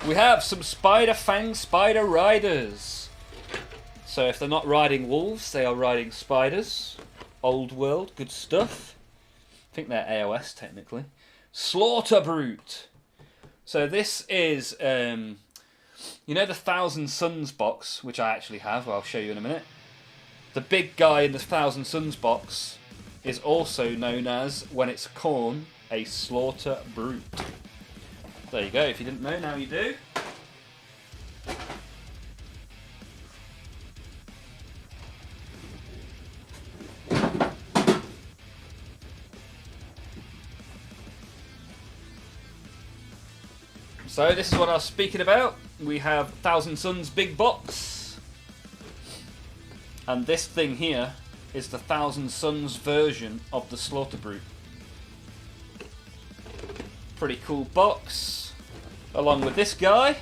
We have some Spider Fang Spider Riders. So if they're not riding wolves, they are riding spiders. Old World, good stuff. I think they're AOS technically. Slaughter Brute. So this is... you know the Thousand Suns box, which I actually have, I'll show you in a minute. The big guy in the Thousand Suns box is also known as, when it's Khorne, a Slaughter Brute. There you go, if you didn't know, now you do. So this is what I was speaking about. We have Thousand Suns big box. And this thing here is the Thousand Suns version of the Slaughter Brew. Pretty cool box. Along with this guy,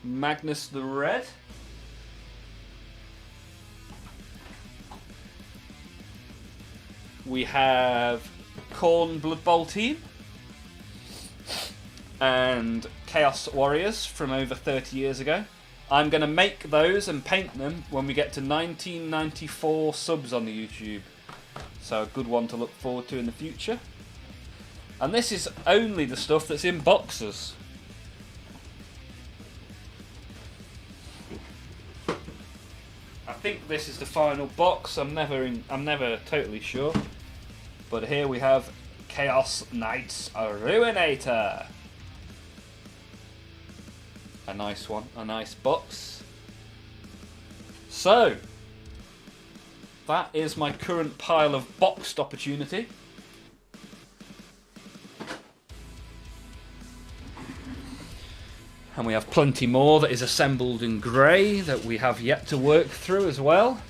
Magnus the Red. We have Khorne Blood Bowl team. And Chaos Warriors from over 30 years ago. I'm going to make those and paint them when we get to 1994 subs on the YouTube. So a good one to look forward to in the future. And this is only the stuff that's in boxes. I think this is the final box. I'm never totally sure. But here we have Chaos Knights Ruinator. A nice one, a nice box. So, that is my current pile of boxed opportunity. And we have plenty more that is assembled in grey that we have yet to work through as well.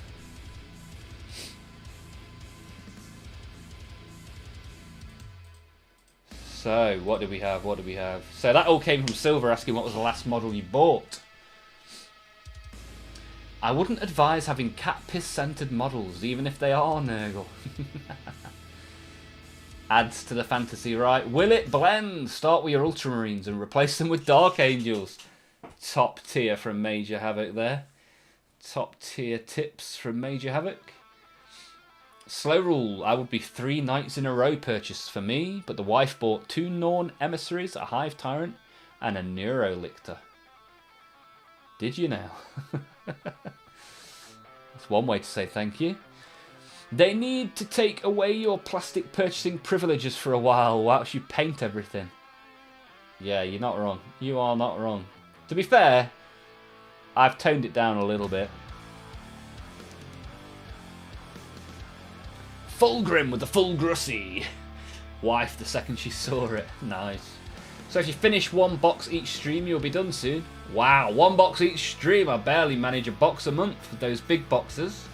So, what do we have? What do we have? So that all came from Silver asking what was the last model you bought. I wouldn't advise having cat piss scented models, even if they are Nurgle. Adds to the fantasy, right? Will it blend? Start with your Ultramarines and replace them with Dark Angels. Top tier from Major Havoc there. Top tier tips from Major Havoc. Slow rule, I would be 3 Knights in a row purchased for me, but the wife bought 2 Norn Emissaries, a Hive Tyrant, and a Neurolictor. Did you now? That's one way to say thank you. They need to take away your plastic purchasing privileges for a while whilst you paint everything. Yeah, you're not wrong. You are not wrong. To be fair, I've toned it down a little bit. Fulgrim with the Fulgrussy. Wife the second she saw it. Nice. So if you finish 1 box each stream, you'll be done soon. Wow, 1 box each stream. I barely manage a box a month with those big boxes.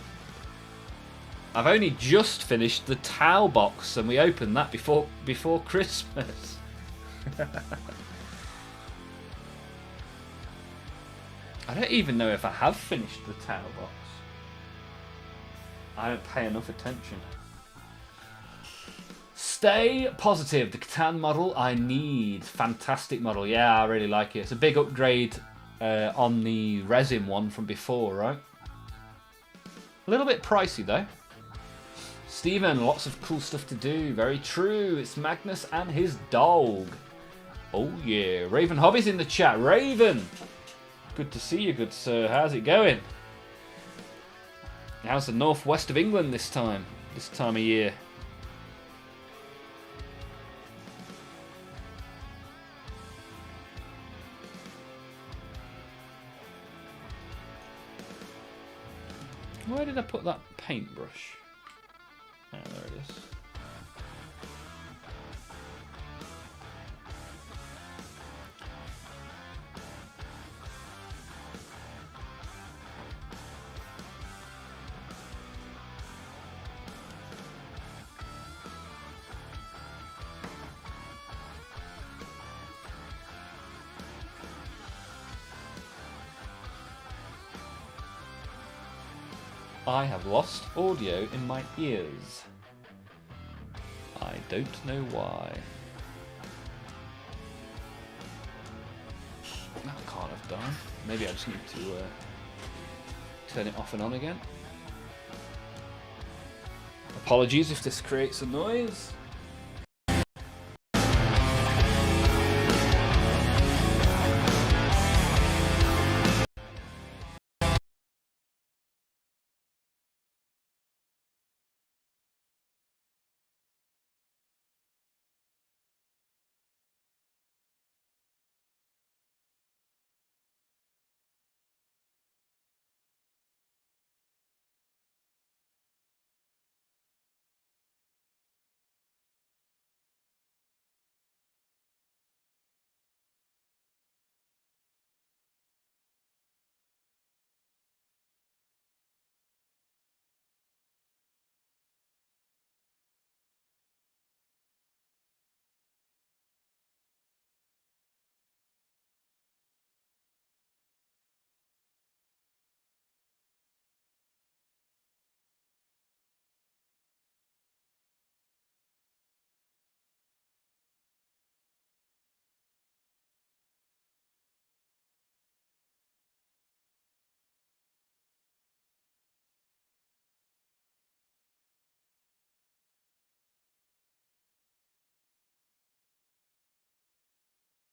I've only just finished the Tau box, and we opened that before Christmas. I don't even know if I have finished the Tau box. I don't pay enough attention. Stay positive. The Catan model I need. Fantastic model. Yeah, I really like it. It's a big upgrade on the resin one from before, right? A little bit pricey though. Stephen, lots of cool stuff to do. Very true. It's Magnus and his dog. Oh yeah. Raven Hobby's in the chat. Raven! Good to see you, good sir. How's it going? How's the northwest of England this time of year? Where did I put that paintbrush? Oh, there it is. I have lost audio in my ears. I don't know why. That can't have done. Maybe I just need to turn it off and on again. Apologies if this creates a noise.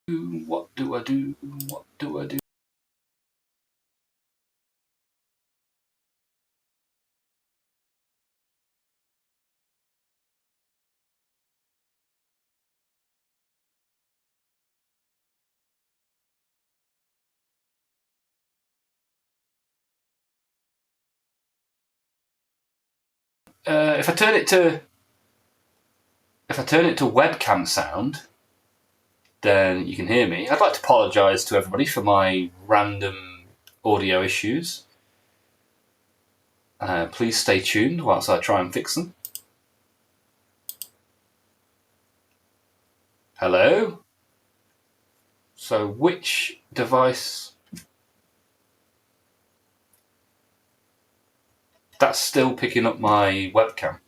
What do I do? What do I do? If I turn it to webcam sound, then you can hear me. I'd like to apologise to everybody for my random audio issues. Please stay tuned whilst I try and fix them. Hello? So which device? That's still picking up my webcam.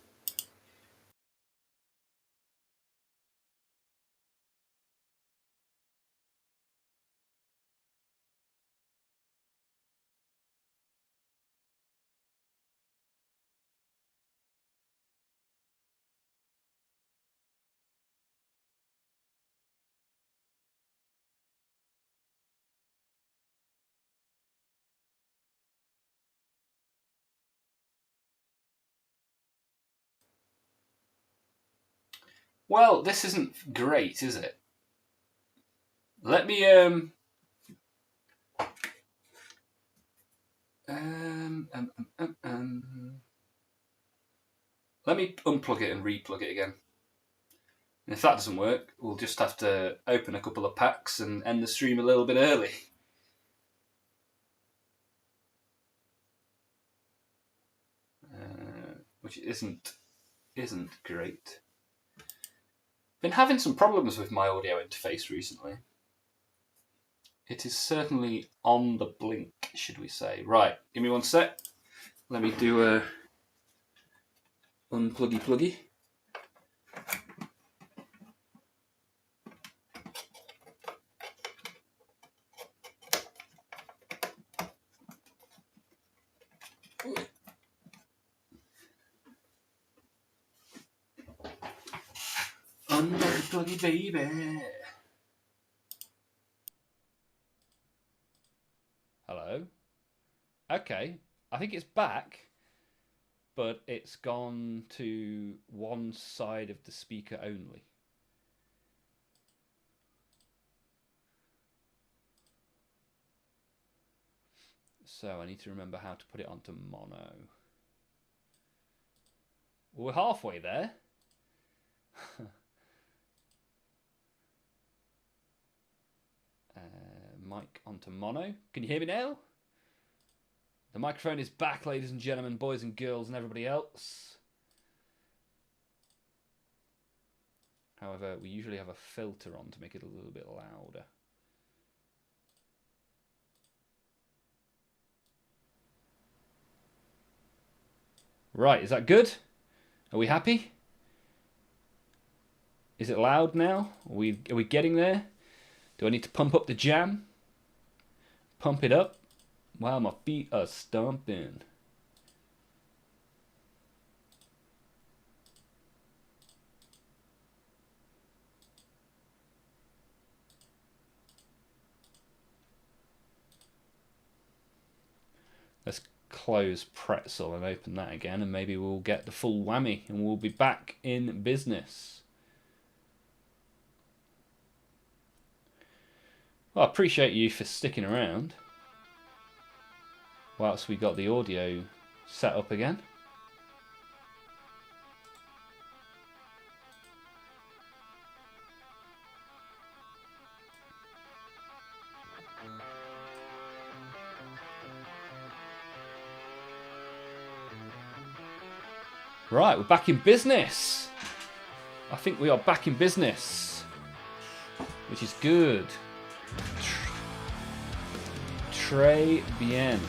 Well, this isn't great, is it? Let me let me unplug it and replug it again. And if that doesn't work, we'll just have to open a couple of packs and end the stream a little bit early. Which isn't great. Been having some problems with my audio interface recently. It is certainly on the blink, should we say. Right, give me one sec. Let me do a unpluggy pluggy. Unpluggy baby. Hello. Okay, I think it's back, but it's gone to one side of the speaker only. So I need to remember how to put it onto mono. Well, we're halfway there. Mic onto mono. Can you hear me now? The microphone is back, ladies and gentlemen, boys and girls, and everybody else. However, we usually have a filter on to make it a little bit louder. Right, is that good? Are we happy? Is it loud now? Are we getting there? Do I need to pump up the jam? Pump it up? Wow, my feet are stomping. Let's close Pretzel and open that again, and maybe we'll get the full whammy and we'll be back in business. Well, I appreciate you for sticking around whilst we got the audio set up again. Right, we're back in business. I think we are back in business, which is good. Très bien.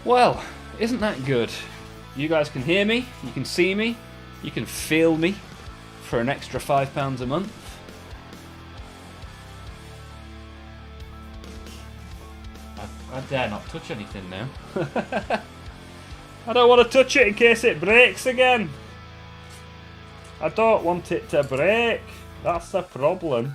Well, isn't that good? You guys can hear me, you can see me, you can feel me for an extra £5 a month. I dare not touch anything now. I don't want to touch it in case it breaks again. I don't want it to break. That's the problem.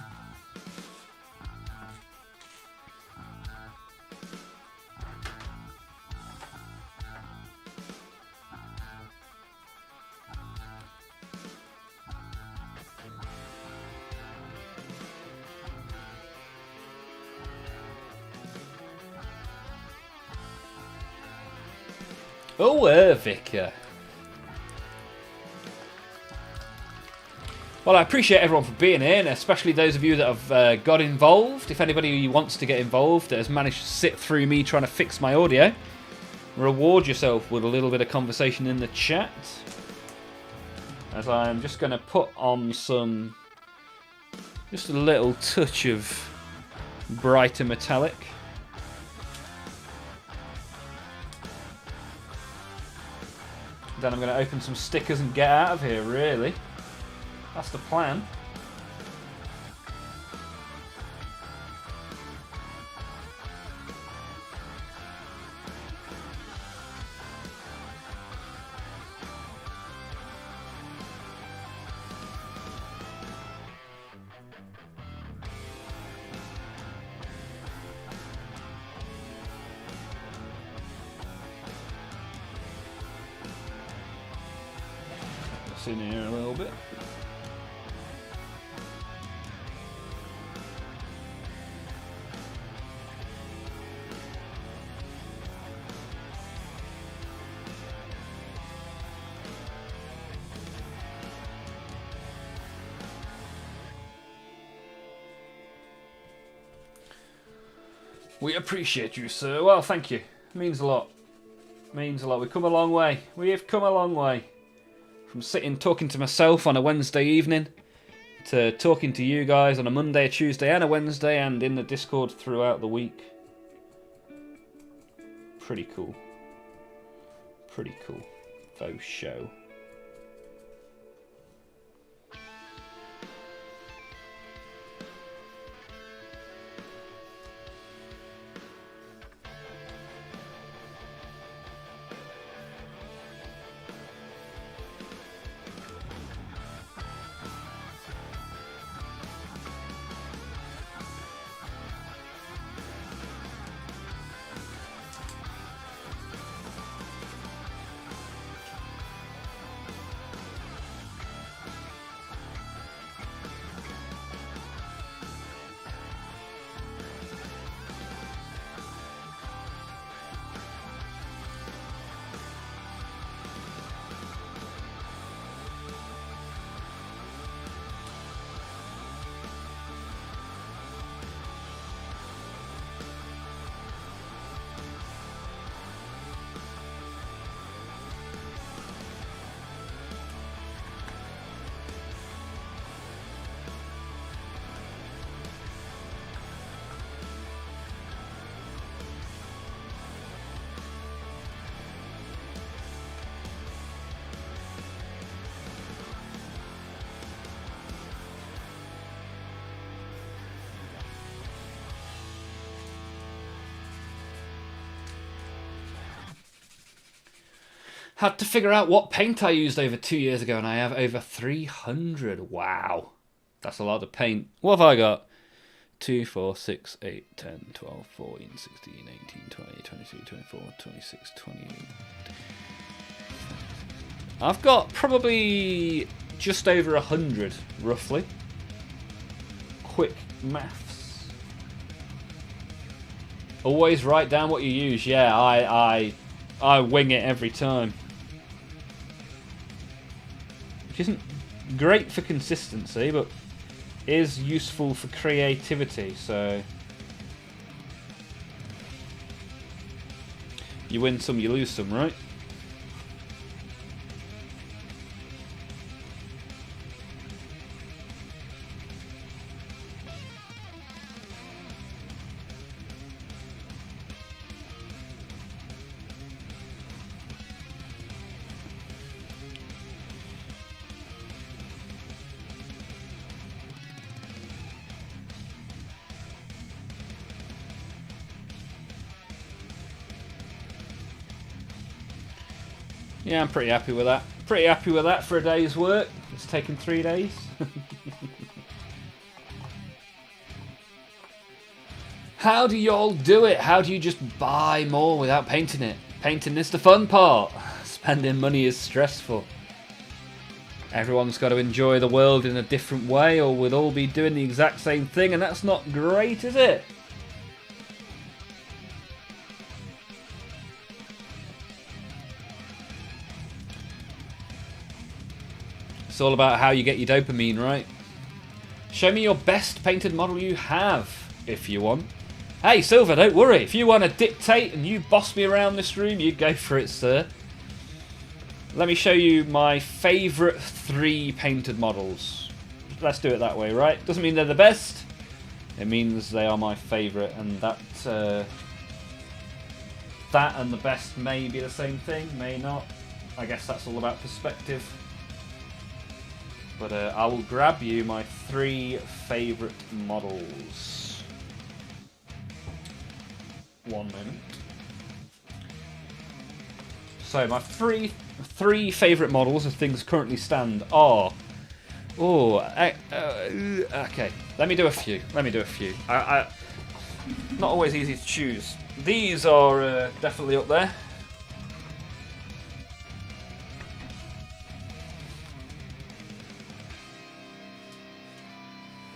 Oh, Vicar. Well, I appreciate everyone for being here, and especially those of you that have got involved. If anybody wants to get involved that has managed to sit through me trying to fix my audio, reward yourself with a little bit of conversation in the chat. As I'm just going to put on just a little touch of brighter metallic. Then I'm going to open some stickers and get out of here, really. That's the plan. That's in here a little bit. We appreciate you, sir. Well, thank you. Means a lot. Means a lot. We've come a long way. We have come a long way. From sitting talking to myself on a Wednesday evening to talking to you guys on a Monday, a Tuesday and a Wednesday and in the Discord throughout the week. Pretty cool. Pretty cool. Faux show. Had to figure out what paint I used over 2 years ago, and I have over 300. Wow. That's a lot of paint. What have I got? 2, 4, 6, 8, 10, 12, 14, 16, 18, 20, 22, 24, 26, 28. I've got probably just over 100, roughly. Quick maths. Always write down what you use. Yeah, I wing it every time. Which isn't great for consistency, but is useful for creativity, so you win some, you lose some, right? Yeah, I'm pretty happy with that. Pretty happy with that for a day's work. It's taken 3 days. How do y'all do it? How do you just buy more without painting it? Painting is the fun part. Spending money is stressful. Everyone's got to enjoy the world in a different way, or we'll all be doing the exact same thing, and that's not great, is it? It's all about how you get your dopamine, right? Show me your best painted model you have, if you want. Hey, Silver, don't worry. If you want to dictate and you boss me around this room, you go for it, sir. Let me show you my favourite 3 painted models. Let's do it that way, right? Doesn't mean they're the best. It means they are my favourite, and that and the best may be the same thing, may not. I guess that's all about perspective. But I will grab you my 3 favourite models. One moment. So my three favourite models as things currently stand are... okay. Let me do a few. Not always easy to choose. These are definitely up there.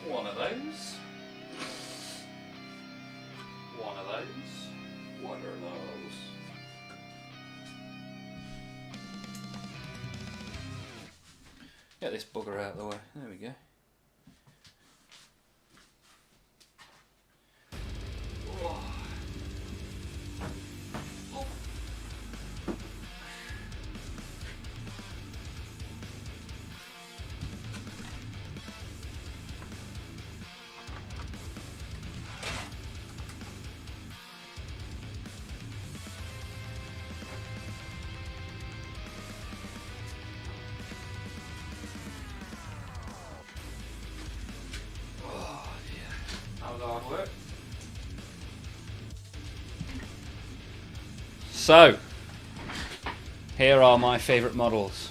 One of those. One of those. One of those. Get this bugger out of the way. There we go. So, here are my favourite models.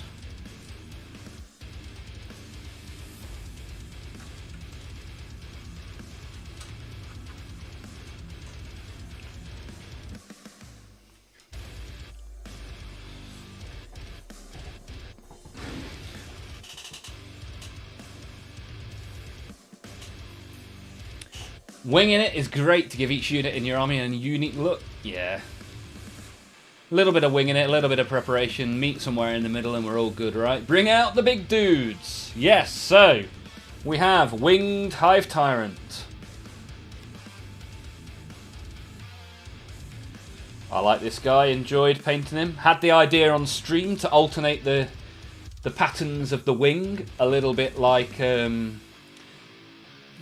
Winging it is great to give each unit in your army a unique look. Yeah. A little bit of winging it, a little bit of preparation, meet somewhere in the middle and we're all good, right? Bring out the big dudes! Yes, so we have Winged Hive Tyrant. I like this guy, enjoyed painting him. Had the idea on stream to alternate the patterns of the wing, a little bit like... don't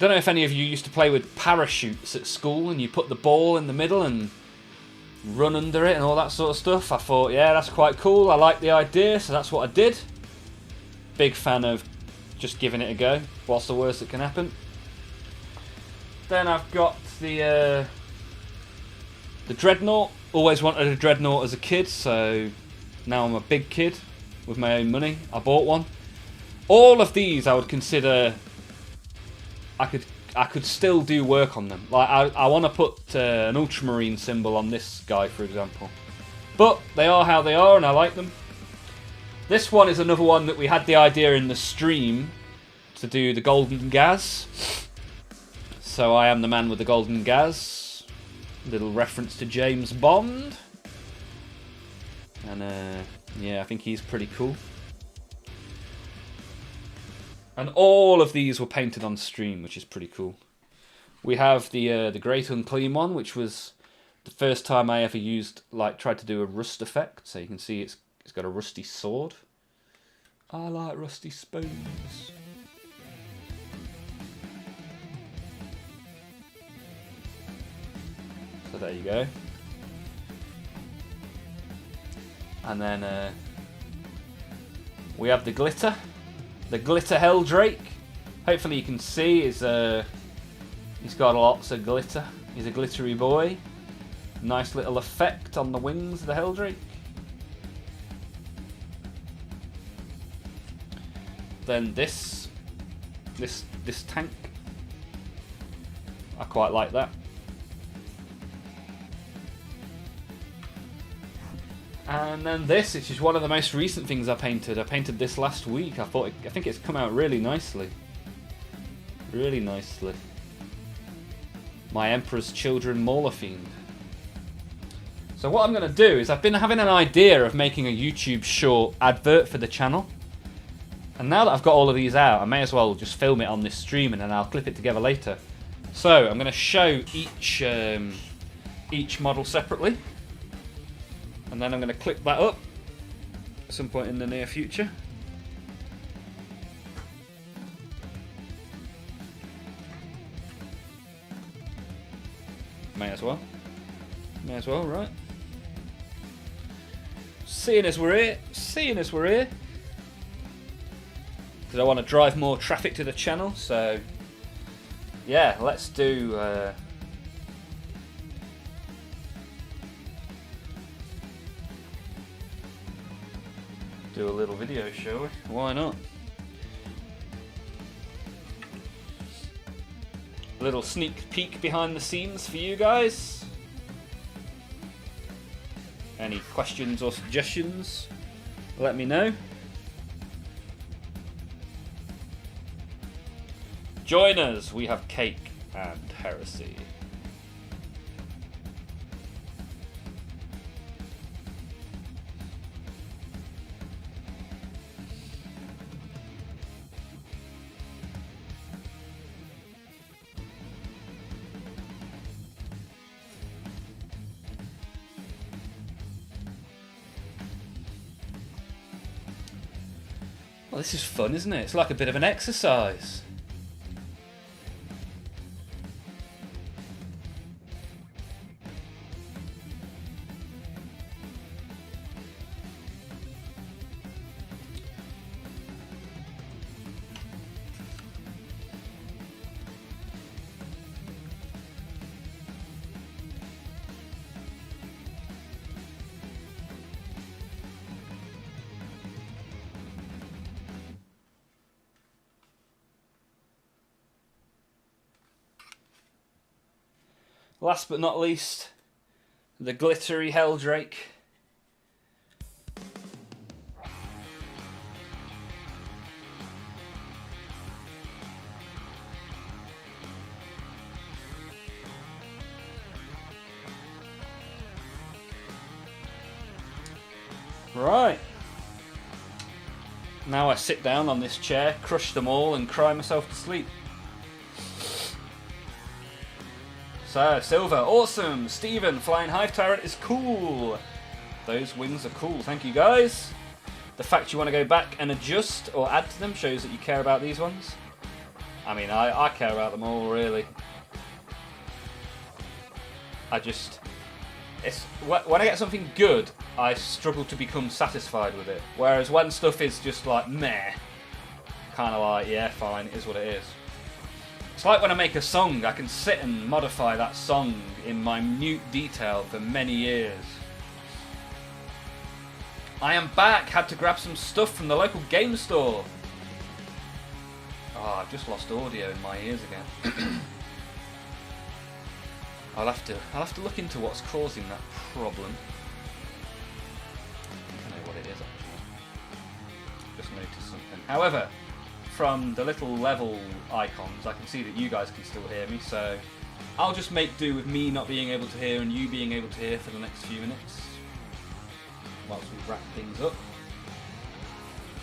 know if any of you used to play with parachutes at school and you put the ball in the middle and run under it and all that sort of stuff. I thought, yeah, that's quite cool. I like the idea, so that's what I did. Big fan of just giving it a go. What's the worst that can happen? Then I've got the Dreadnought. Always wanted a Dreadnought as a kid, so now I'm a big kid with my own money. I bought one. All of these I would consider... I could still do work on them. Like I want to put an ultramarine symbol on this guy, for example. But they are how they are, and I like them. This one is another one that we had the idea in the stream to do the golden gas. So I am the man with the golden gas. Little reference to James Bond. And yeah, I think he's pretty cool. And all of these were painted on stream, which is pretty cool. We have the Great Unclean one, which was the first time I ever used, tried to do a rust effect. So you can see it's got a rusty sword. I like rusty spoons. So there you go. And then we have the glitter. The Glitter Helldrake. Hopefully you can see he's got lots of glitter. He's a glittery boy. Nice little effect on the wings of the Helldrake. then this tank. I quite like that. And then this, which is one of the most recent things I painted. I painted this last week. I think it's come out really nicely. Really nicely. My Emperor's Children Mauler Fiend. So what I'm going to do is I've been having an idea of making a YouTube short advert for the channel. And now that I've got all of these out, I may as well just film it on this stream and then I'll clip it together later. So I'm going to show each model separately. And then I'm going to clip that up at some point in the near future. May as well, right? Seeing as we're here. Because I want to drive more traffic to the channel, so yeah, let's do a little video, shall we? Why not? A little sneak peek behind the scenes for you guys. Any questions or suggestions, let me know. Join us, we have cake and heresy. Well, this is fun, isn't it? It's like a bit of an exercise. Last but not least, the glittery Helldrake. Right. Now I sit down on this chair, crush them all, and cry myself to sleep. So, Silver, awesome. Stephen, Flying Hive Tyrant is cool. Those wings are cool, thank you guys. The fact you want to go back and adjust or add to them shows that you care about these ones. I mean, I care about them all, really. When I get something good, I struggle to become satisfied with it. Whereas when stuff is just like, meh, kind of like, yeah, fine, it is what it is. It's like when I make a song, I can sit and modify that song in minute detail for many years. I am back, had to grab some stuff from the local game store. Oh, I've just lost audio in my ears again. I'll have to look into what's causing that problem. I don't know what it is actually. Just noticed something. However, from the little level icons, I can see that you guys can still hear me, so I'll just make do with me not being able to hear and you being able to hear for the next few minutes whilst we wrap things up.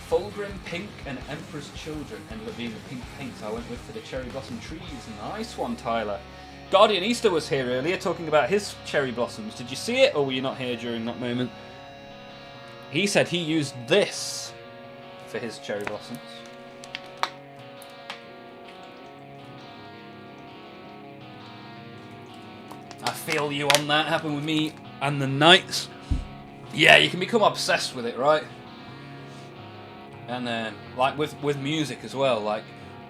Fulgrim Pink and Emperor's Children ended up being the pink paints I went with for the cherry blossom trees. Nice one, Tyler. Guardian Easter was here earlier talking about his cherry blossoms. Did you see it, or were you not here during that moment? He said he used this for his cherry blossoms. I feel you on that. Happened with me and the Knights. Yeah, you can become obsessed with it, right? And then, like with music as well, like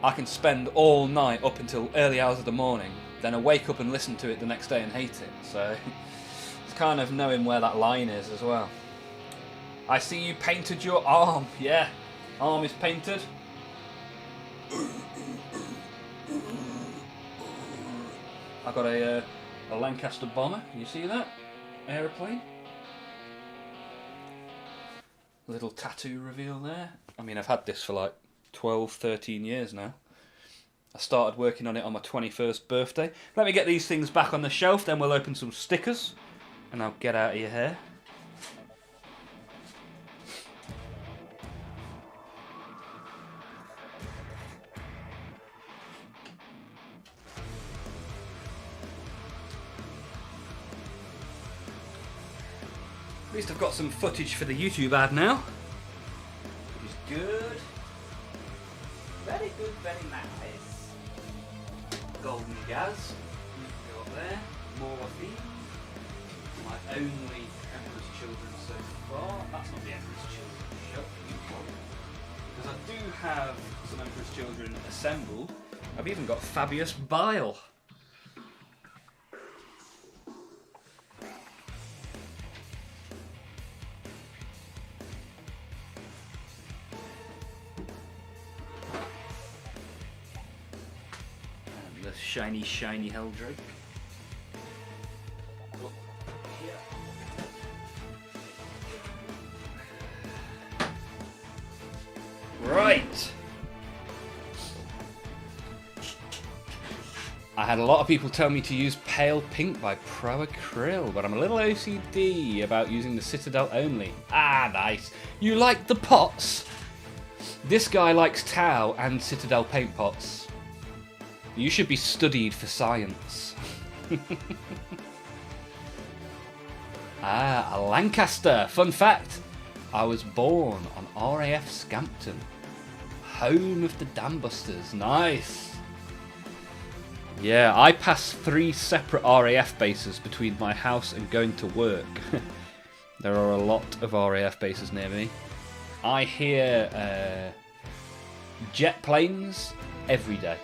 I can spend all night up until early hours of the morning, then I wake up and listen to it the next day and hate it. So it's kind of knowing where that line is as well. I see you painted your arm. Yeah, arm is painted. I got a Lancaster bomber. You see that? Aeroplane. Little tattoo reveal there. I mean, I've had this for like 12, 13 years now. I started working on it on my 21st birthday. Let me get these things back on the shelf, then we'll open some stickers. And I'll get out of your hair. At least I've got some footage for the YouTube ad now. Which is good. Very good, very nice. Golden Gaz. Go up there. Morphine. My only Emperor's Children so far. That's not the Emperor's Children show. Because I do have some Emperor's Children assembled. I've even got Fabius Bile. Shiny, shiny Helldrake. Oh, yeah. Right. I had a lot of people tell me to use Pale Pink by Pro Acryl, but I'm a little OCD about using the Citadel only. Ah, nice. You like the pots? This guy likes Tau and Citadel paint pots. You should be studied for science. A Lancaster. Fun fact, I was born on RAF Scampton, home of the Dambusters. Nice. Yeah, I pass 3 separate RAF bases between my house and going to work. There are a lot of RAF bases near me. I hear jet planes every day.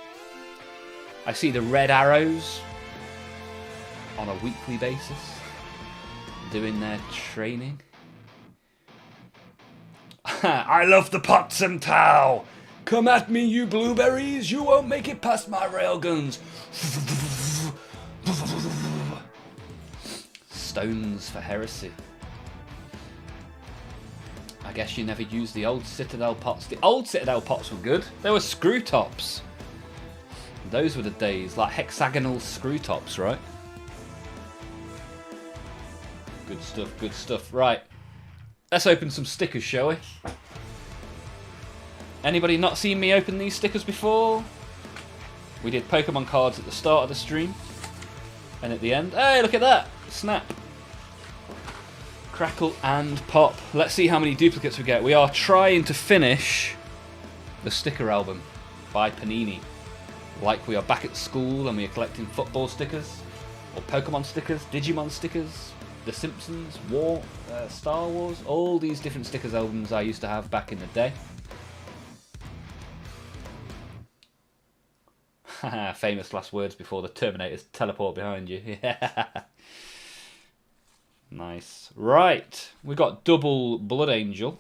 I see the red arrows on a weekly basis doing their training. I love the pots and Tau. Come at me, you blueberries. You won't make it past my railguns. Stones for heresy. I guess you never used the old Citadel pots. The old Citadel pots were good. They were screw tops. Those were the days, like hexagonal screw tops, right? Good stuff, good stuff. Right, let's open some stickers, shall we? Anybody not seen me open these stickers before? We did Pokemon cards at the start of the stream. And at the end, hey, look at that! Snap. Crackle and pop. Let's see how many duplicates we get. We are trying to finish the sticker album by Panini. Like we are back at school and we are collecting football stickers, or Pokemon stickers, Digimon stickers, The Simpsons, Star Wars, all these different stickers albums I used to have back in the day. Famous last words before the Terminators teleport behind you. Yeah. Nice. Right, we got double Blood Angel.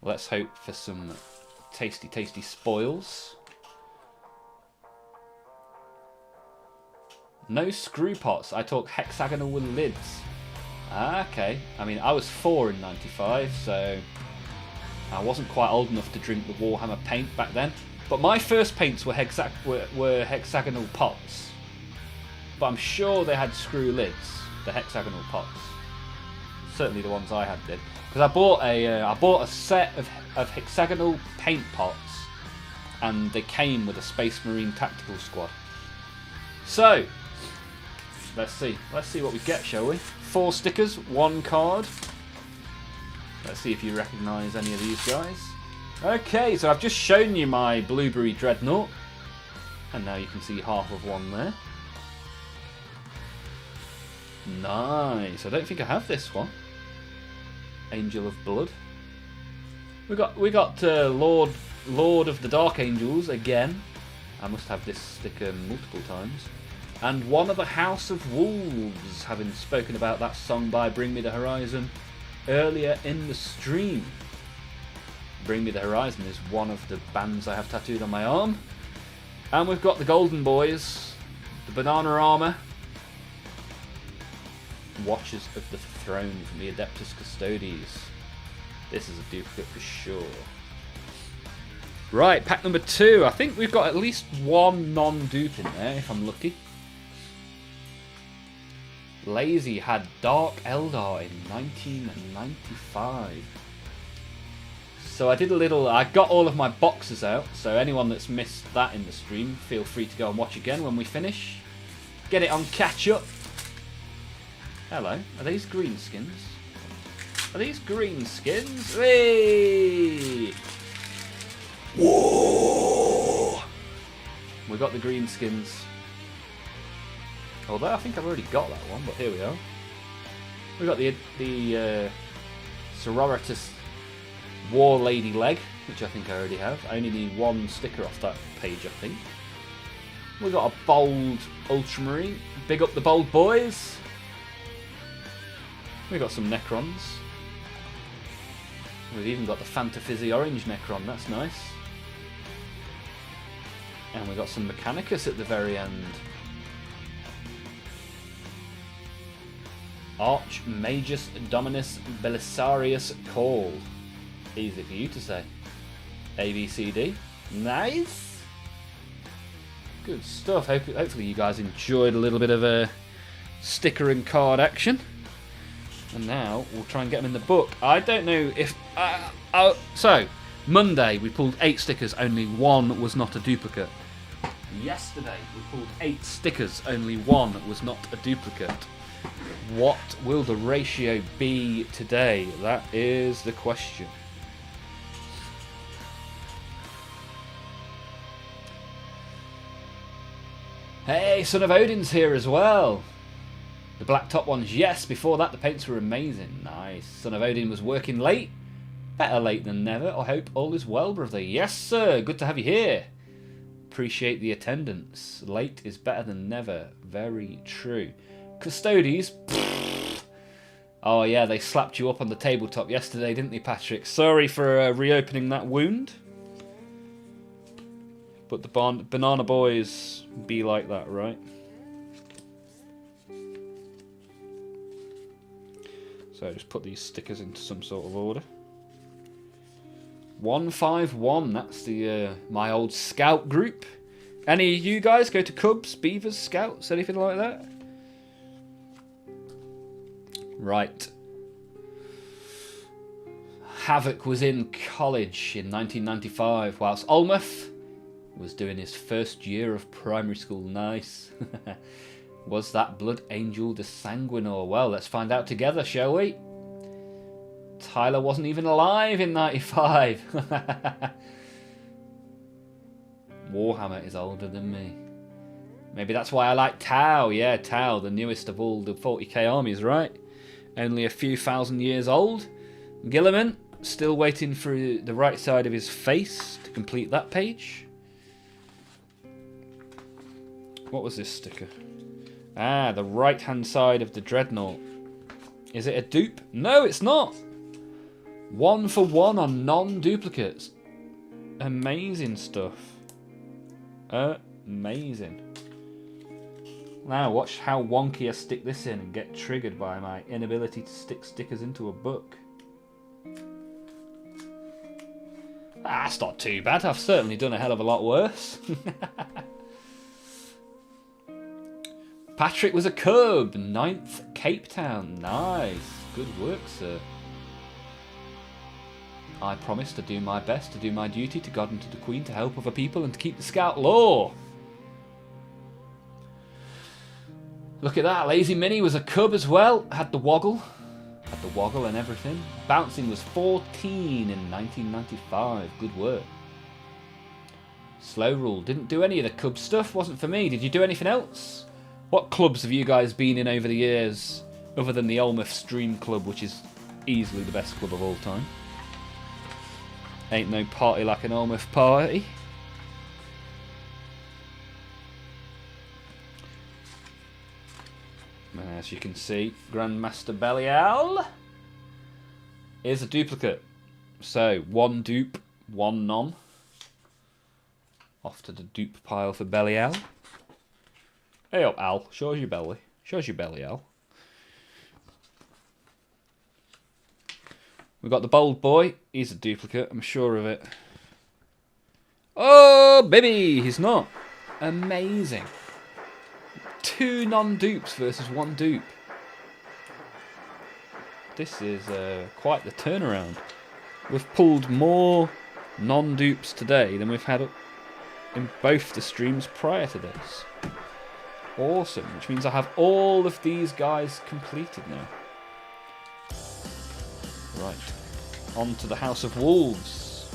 Let's hope for some tasty, tasty spoils. No screw pots. I talk hexagonal with lids. Okay. I mean, I was 4 in '95, so I wasn't quite old enough to drink the Warhammer paint back then. But my first paints were hexagonal pots. But I'm sure they had screw lids, the hexagonal pots. Certainly the ones I had did. Because I bought a set of hexagonal paint pots, and they came with a Space Marine Tactical Squad. So let's see what we get, shall we? 4 stickers, 1 card. Let's see if you recognise any of these guys. Okay, so I've just shown you my Blueberry Dreadnought, and now you can see half of one there. Nice. I don't think I have this one. Angel of Blood. We got Lord of the Dark Angels again. I must have this sticker multiple times. And one of the House of Wolves, having spoken about that song by Bring Me the Horizon earlier in the stream. Bring Me the Horizon is one of the bands I have tattooed on my arm. And we've got the Golden Boys, the Banana Armour, Watchers of the Throne from the Adeptus Custodes. This is a duplicate for sure. Right, pack number 2. I think we've got at least one non-dupe in there, if I'm lucky. Lazy had Dark Eldar in 1995. So I got all of my boxes out, so anyone that's missed that in the stream, feel free to go and watch again when we finish. Get it on catch up. Hello, are these green skins? Are these green skins? Hey! Whoa! We got the green skins. Although I think I've already got that one, but here we are. We got the Sororitas War Lady leg, which I think I already have. I only need one sticker off that page, I think. We got a bold Ultramarine. Big up the bold boys. We got some Necrons. We've even got the Fantafizzy Orange Necron. That's nice. And we got some Mechanicus at the very end. Archmagus Dominus Belisarius Call. Easy for you to say. ABCD. Nice. Good stuff. Hopefully you guys enjoyed a little bit of a sticker and card action. And now we'll try and get them in the book. I don't know if... so, Monday we pulled 8 stickers, only 1 was not a duplicate. Yesterday we pulled 8 stickers, only 1 was not a duplicate. What will the ratio be today? That is the question. Hey, Son of Odin's here as well. The black top ones, yes. Before that, the paints were amazing. Nice. Son of Odin was working late. Better late than never. I hope all is well, brother. Yes, sir. Good to have you here. Appreciate the attendance. Late is better than never. Very true. Custodes. Oh, yeah, they slapped you up on the tabletop yesterday, didn't they, Patrick? Sorry for reopening that wound. But the Banana Boys be like that, right? So just put these stickers into some sort of order. 151, that's the my old scout group. Any of you guys go to Cubs, Beavers, Scouts, anything like that? Right. Havoc was in college in 1995, whilst Olmaph was doing his first year of primary school. Nice. Was that Blood Angel the Sanguinor? Well, let's find out together, shall we? Tyler wasn't even alive in 95. Warhammer is older than me. Maybe that's why I like Tau. Yeah, Tau, the newest of all the 40k armies, right? Only a few thousand years old. Gilliman, still waiting for the right side of his face to complete that page. What was this sticker? Ah, the right-hand side of the Dreadnought. Is it a dupe? No, it's not. 1 for 1 on non-duplicates. Amazing stuff. Amazing. Now watch how wonky I stick this in and get triggered by my inability to stick stickers into a book. That's not too bad. I've certainly done a hell of a lot worse. Patrick was a Cub, 9th Cape Town. Nice. Good work, sir. I promise to do my best, to do my duty to God and to the Queen, to help other people and to keep the Scout law. Look at that. Lazy Minnie was a Cub as well. Had the woggle. Had the woggle and everything. Bouncing was 14 in 1995. Good work. Slow Rule. Didn't do any of the Cub stuff. Wasn't for me. Did you do anything else? What clubs have you guys been in over the years, other than the Olmaph Stream Club, which is easily the best club of all time? Ain't no party like an Olmaph party. As you can see, Grandmaster Belial is a duplicate. So, 1 dupe, 1 non. Off to the dupe pile for Belly Al. Hey up, Al. Show us your belly. Show us your belly, Al. We've got the Bold Boy. He's a duplicate, I'm sure of it. Oh, baby! He's not. Amazing. 2 non-dupes versus 1 dupe. This is quite the turnaround. We've pulled more non-dupes today than we've had in both the streams prior to this. Awesome, which means I have all of these guys completed now. Right, on to the House of Wolves.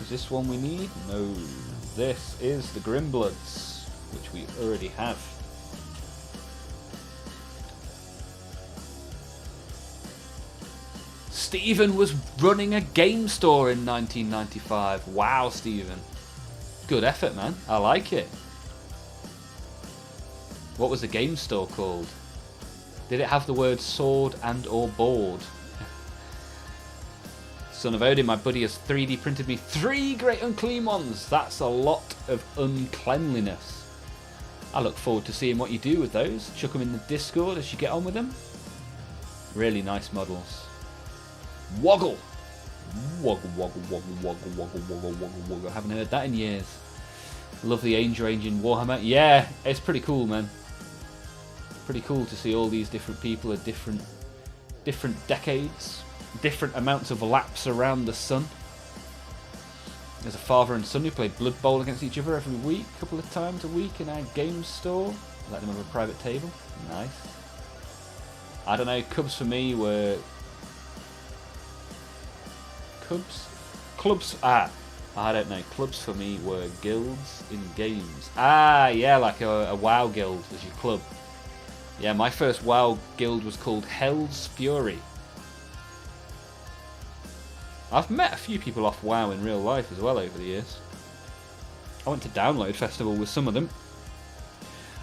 Is this one we need? No, this is the Grimbloods, which we already have. Stephen was running a game store in 1995. Wow, Stephen. Good effort, man. I like it. What was the game store called? Did it have the word sword and or board? Son of Odin, my buddy, has 3D printed me 3 great unclean ones. That's a lot of uncleanliness. I look forward to seeing what you do with those. Chuck them in the Discord as you get on with them. Really nice models. Woggle! Woggle, woggle, woggle, woggle, woggle, woggle, woggle, woggle. I haven't heard that in years. Love the age range in Warhammer. Yeah, it's pretty cool, man. Pretty cool to see all these different people at different decades. Different amounts of laps around the sun. There's a father and son who play Blood Bowl against each other every week, a couple of times a week in our game store. Let them have a private table. Nice. I don't know, Cubs for me were... Clubs? I don't know. Clubs for me were guilds in games. Yeah, like a WoW guild was your club. Yeah, my first WoW guild was called Hell's Fury. I've met a few people off WoW in real life as well over the years. I went to Download Festival with some of them.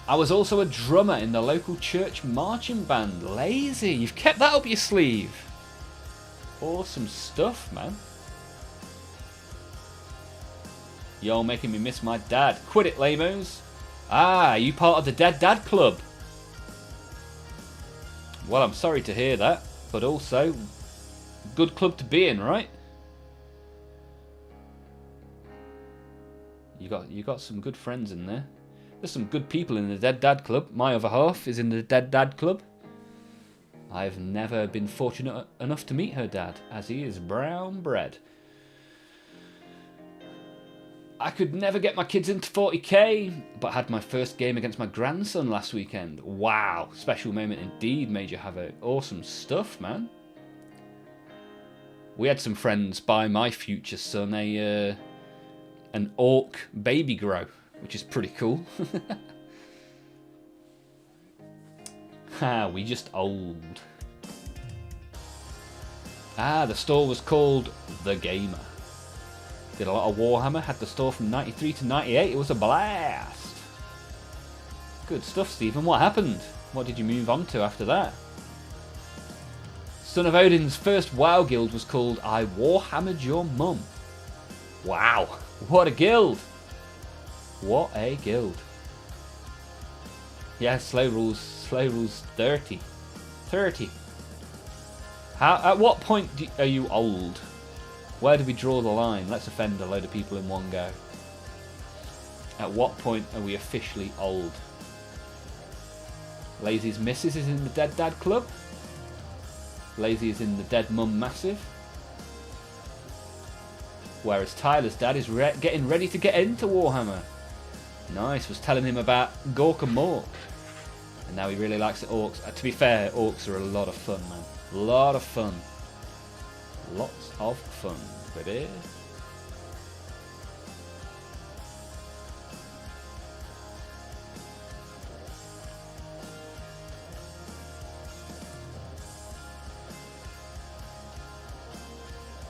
I was also a drummer in the local church marching band. Lazy, you've kept that up your sleeve. Awesome stuff, man. You're making me miss my dad. Quit it, lamos. You part of the Dead Dad Club. Well, I'm sorry to hear that, but also good club to be in, right? You got some good friends in there. There's some good people in the Dead Dad Club. My other half is in the Dead Dad Club. I've never been fortunate enough to meet her dad, as he is brown bread. I could never get my kids into 40k, but had my first game against my grandson last weekend. Wow, special moment indeed, Major Havoc. Awesome stuff, man. We had some friends buy my future son an orc baby grow, which is pretty cool. We just old. The store was called The Gamer. Did a lot of Warhammer, had the store from 93 to 98, it was a blast. Good stuff, Stephen. What happened? What did you move on to after that? Son of Odin's first WoW guild was called I Warhammered Your Mum. Wow, what a guild. What a guild. Yeah, slow rules 30. 30. At what point are you old? Where do we draw the line? Let's offend a load of people in one go. At what point are we officially old? Lazy's missus is in the Dead Dad Club. Lazy is in the Dead Mum Massive. Whereas Tyler's dad is getting ready to get into Warhammer. Nice, was telling him about Gork and Mork. And now he really likes the orcs. To be fair, orcs are a lot of fun, man. A lot of fun. Lots of fun, baby.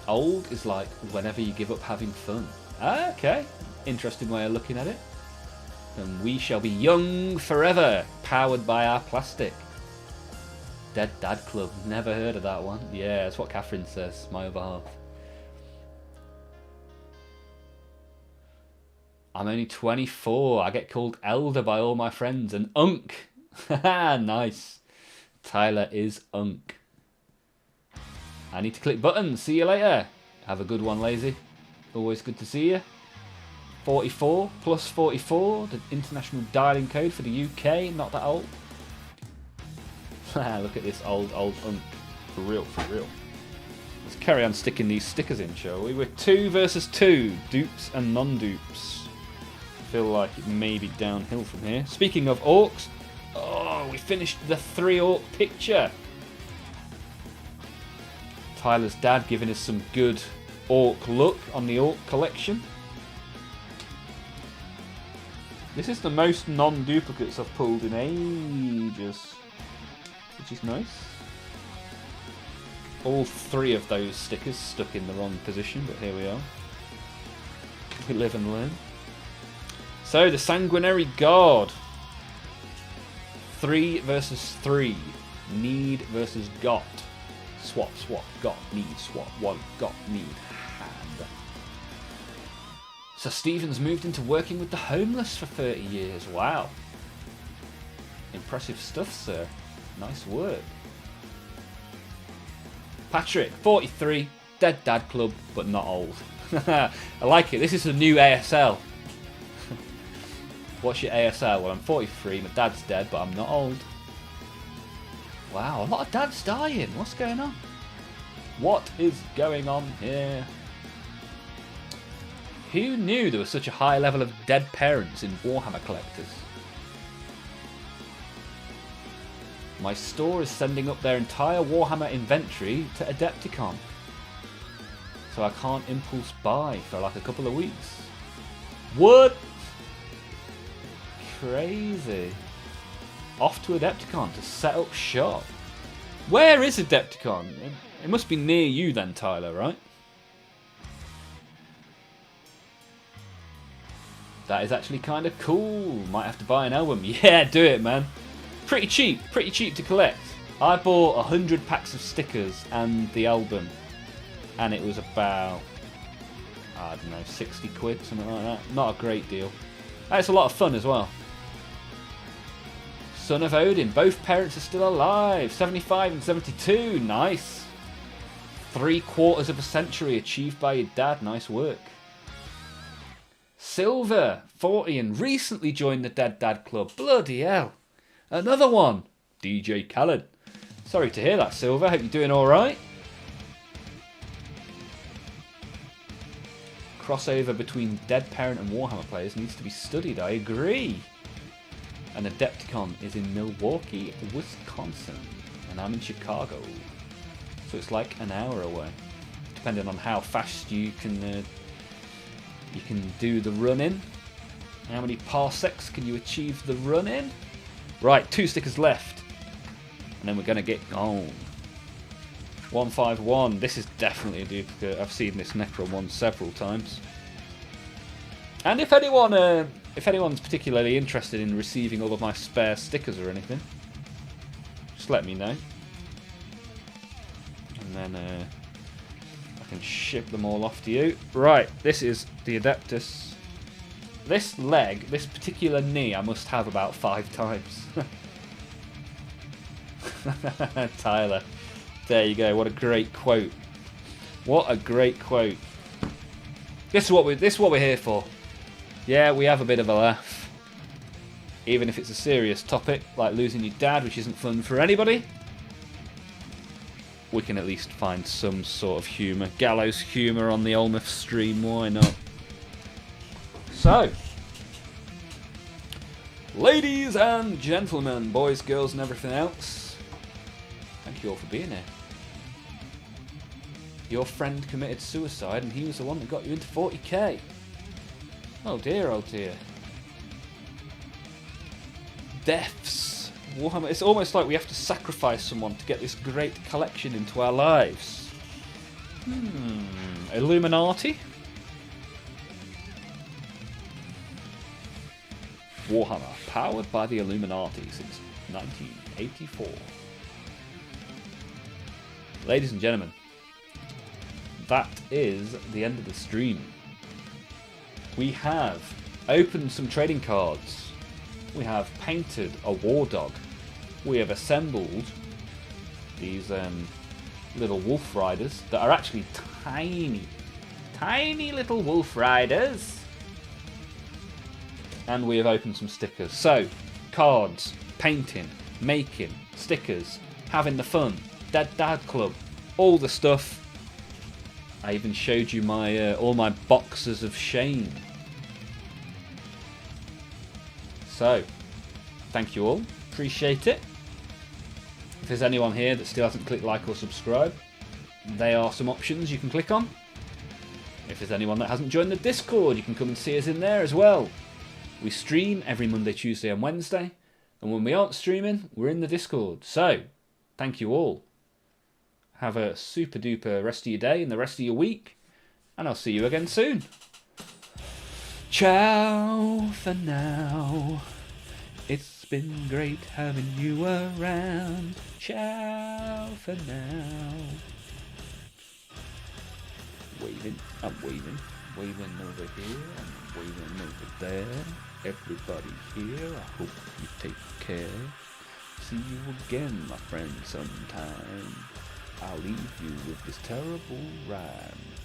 Old is like whenever you give up having fun. Okay, interesting way of looking at it. And we shall be young forever, powered by our plastic. Dead Dad Club, never heard of that one. Yeah, that's what Catherine says, my other half. I'm only 24. I get called Elder by all my friends. And Unk. Nice. Tyler is Unk. I need to click buttons. See you later. Have a good one, Lazy. Always good to see you. 44 plus 44. The international dialing code for the UK. Not that old. Look at this old Unk. For real, for real. Let's carry on sticking these stickers in, shall we? We're 2 versus 2. Dupes and non-dupes. I feel like it may be downhill from here. Speaking of orcs. Oh, we finished the 3 orc picture. Tyler's dad giving us some good orc look on the orc collection. This is the most non-duplicates I've pulled in ages. Which is nice. All 3 of those stickers stuck in the wrong position, but here we are. We live and learn. So, the Sanguinary God. 3 versus 3. Need versus got. Swap, swap, got, need, swap, want, got, need, had. So Stephen's moved into working with the homeless for 30 years. Wow. Impressive stuff, sir. Nice work. Patrick, 43, dead dad club, but not old. I like it. This is the new ASL. What's your ASL? Well, I'm 43, my dad's dead, but I'm not old. Wow, a lot of dads dying. What's going on? What is going on here? Who knew there was such a high level of dead parents in Warhammer collectors? My store is sending up their entire Warhammer inventory to Adepticon. So I can't impulse buy for like a couple of weeks. What? Crazy. Off to Adepticon to set up shop. Where is Adepticon? It must be near you then, Tyler, right? That is actually kind of cool. Might have to buy an album. Yeah, do it, man. Pretty cheap to collect. I bought 100 packs of stickers and the album, and it was about, I don't know, 60 quid, something like that. Not a great deal. It's a lot of fun as well. Son of Odin, both parents are still alive. 75 and 72, nice. 3/4 of a century achieved by your dad, nice work. Silver, 40 and recently joined the Dead Dad Club. Bloody hell. Another one. DJ Khaled. Sorry to hear that, Silver. Hope you're doing alright. Crossover between Dead Parent and Warhammer players needs to be studied. I agree. And Adepticon is in Milwaukee, Wisconsin. And I'm in Chicago. So it's like an hour away. Depending on how fast you can do the run in. How many parsecs can you achieve the run in? Right, 2 stickers left. And then we're going to get gone. 151. This is definitely a duplicate. I've seen this Necron one several times. And if anyone's particularly interested in receiving all of my spare stickers or anything, just let me know. And then I can ship them all off to you. Right, this is the Adeptus. This leg, this particular knee, I must have about 5 times. Tyler. There you go. What a great quote. What a great quote. This is what we're here for. Yeah, we have a bit of a laugh. Even if it's a serious topic, like losing your dad, which isn't fun for anybody. We can at least find some sort of humour. Gallows humour on the Olmaph stream, why not? So, ladies and gentlemen, boys, girls and everything else, thank you all for being here. Your friend committed suicide and he was the one that got you into 40k. Oh dear, oh dear. Deaths. Warhammer. It's almost like we have to sacrifice someone to get this great collection into our lives. Illuminati? Warhammer, powered by the Illuminati since 1984. Ladies and gentlemen, that is the end of the stream. We have opened some trading cards. We have painted a war dog. We have assembled these little wolf riders that are actually tiny little wolf riders. And we have opened some stickers. So, cards, painting, making, stickers, having the fun, Dad Club, all the stuff. I even showed you my all my boxes of shame. So, thank you all. Appreciate it. If there's anyone here that still hasn't clicked like or subscribe, there are some options you can click on. If there's anyone that hasn't joined the Discord, you can come and see us in there as well. We stream every Monday, Tuesday and Wednesday. And when we aren't streaming, we're in the Discord. So, thank you all. Have a super duper rest of your day and the rest of your week. And I'll see you again soon. Ciao for now. It's been great having you around. Ciao for now. Waving, I'm waving. Waving over here, I'm waving over there. Everybody here, I hope you take care. See you again, my friend, sometime. I'll leave you with this terrible rhyme.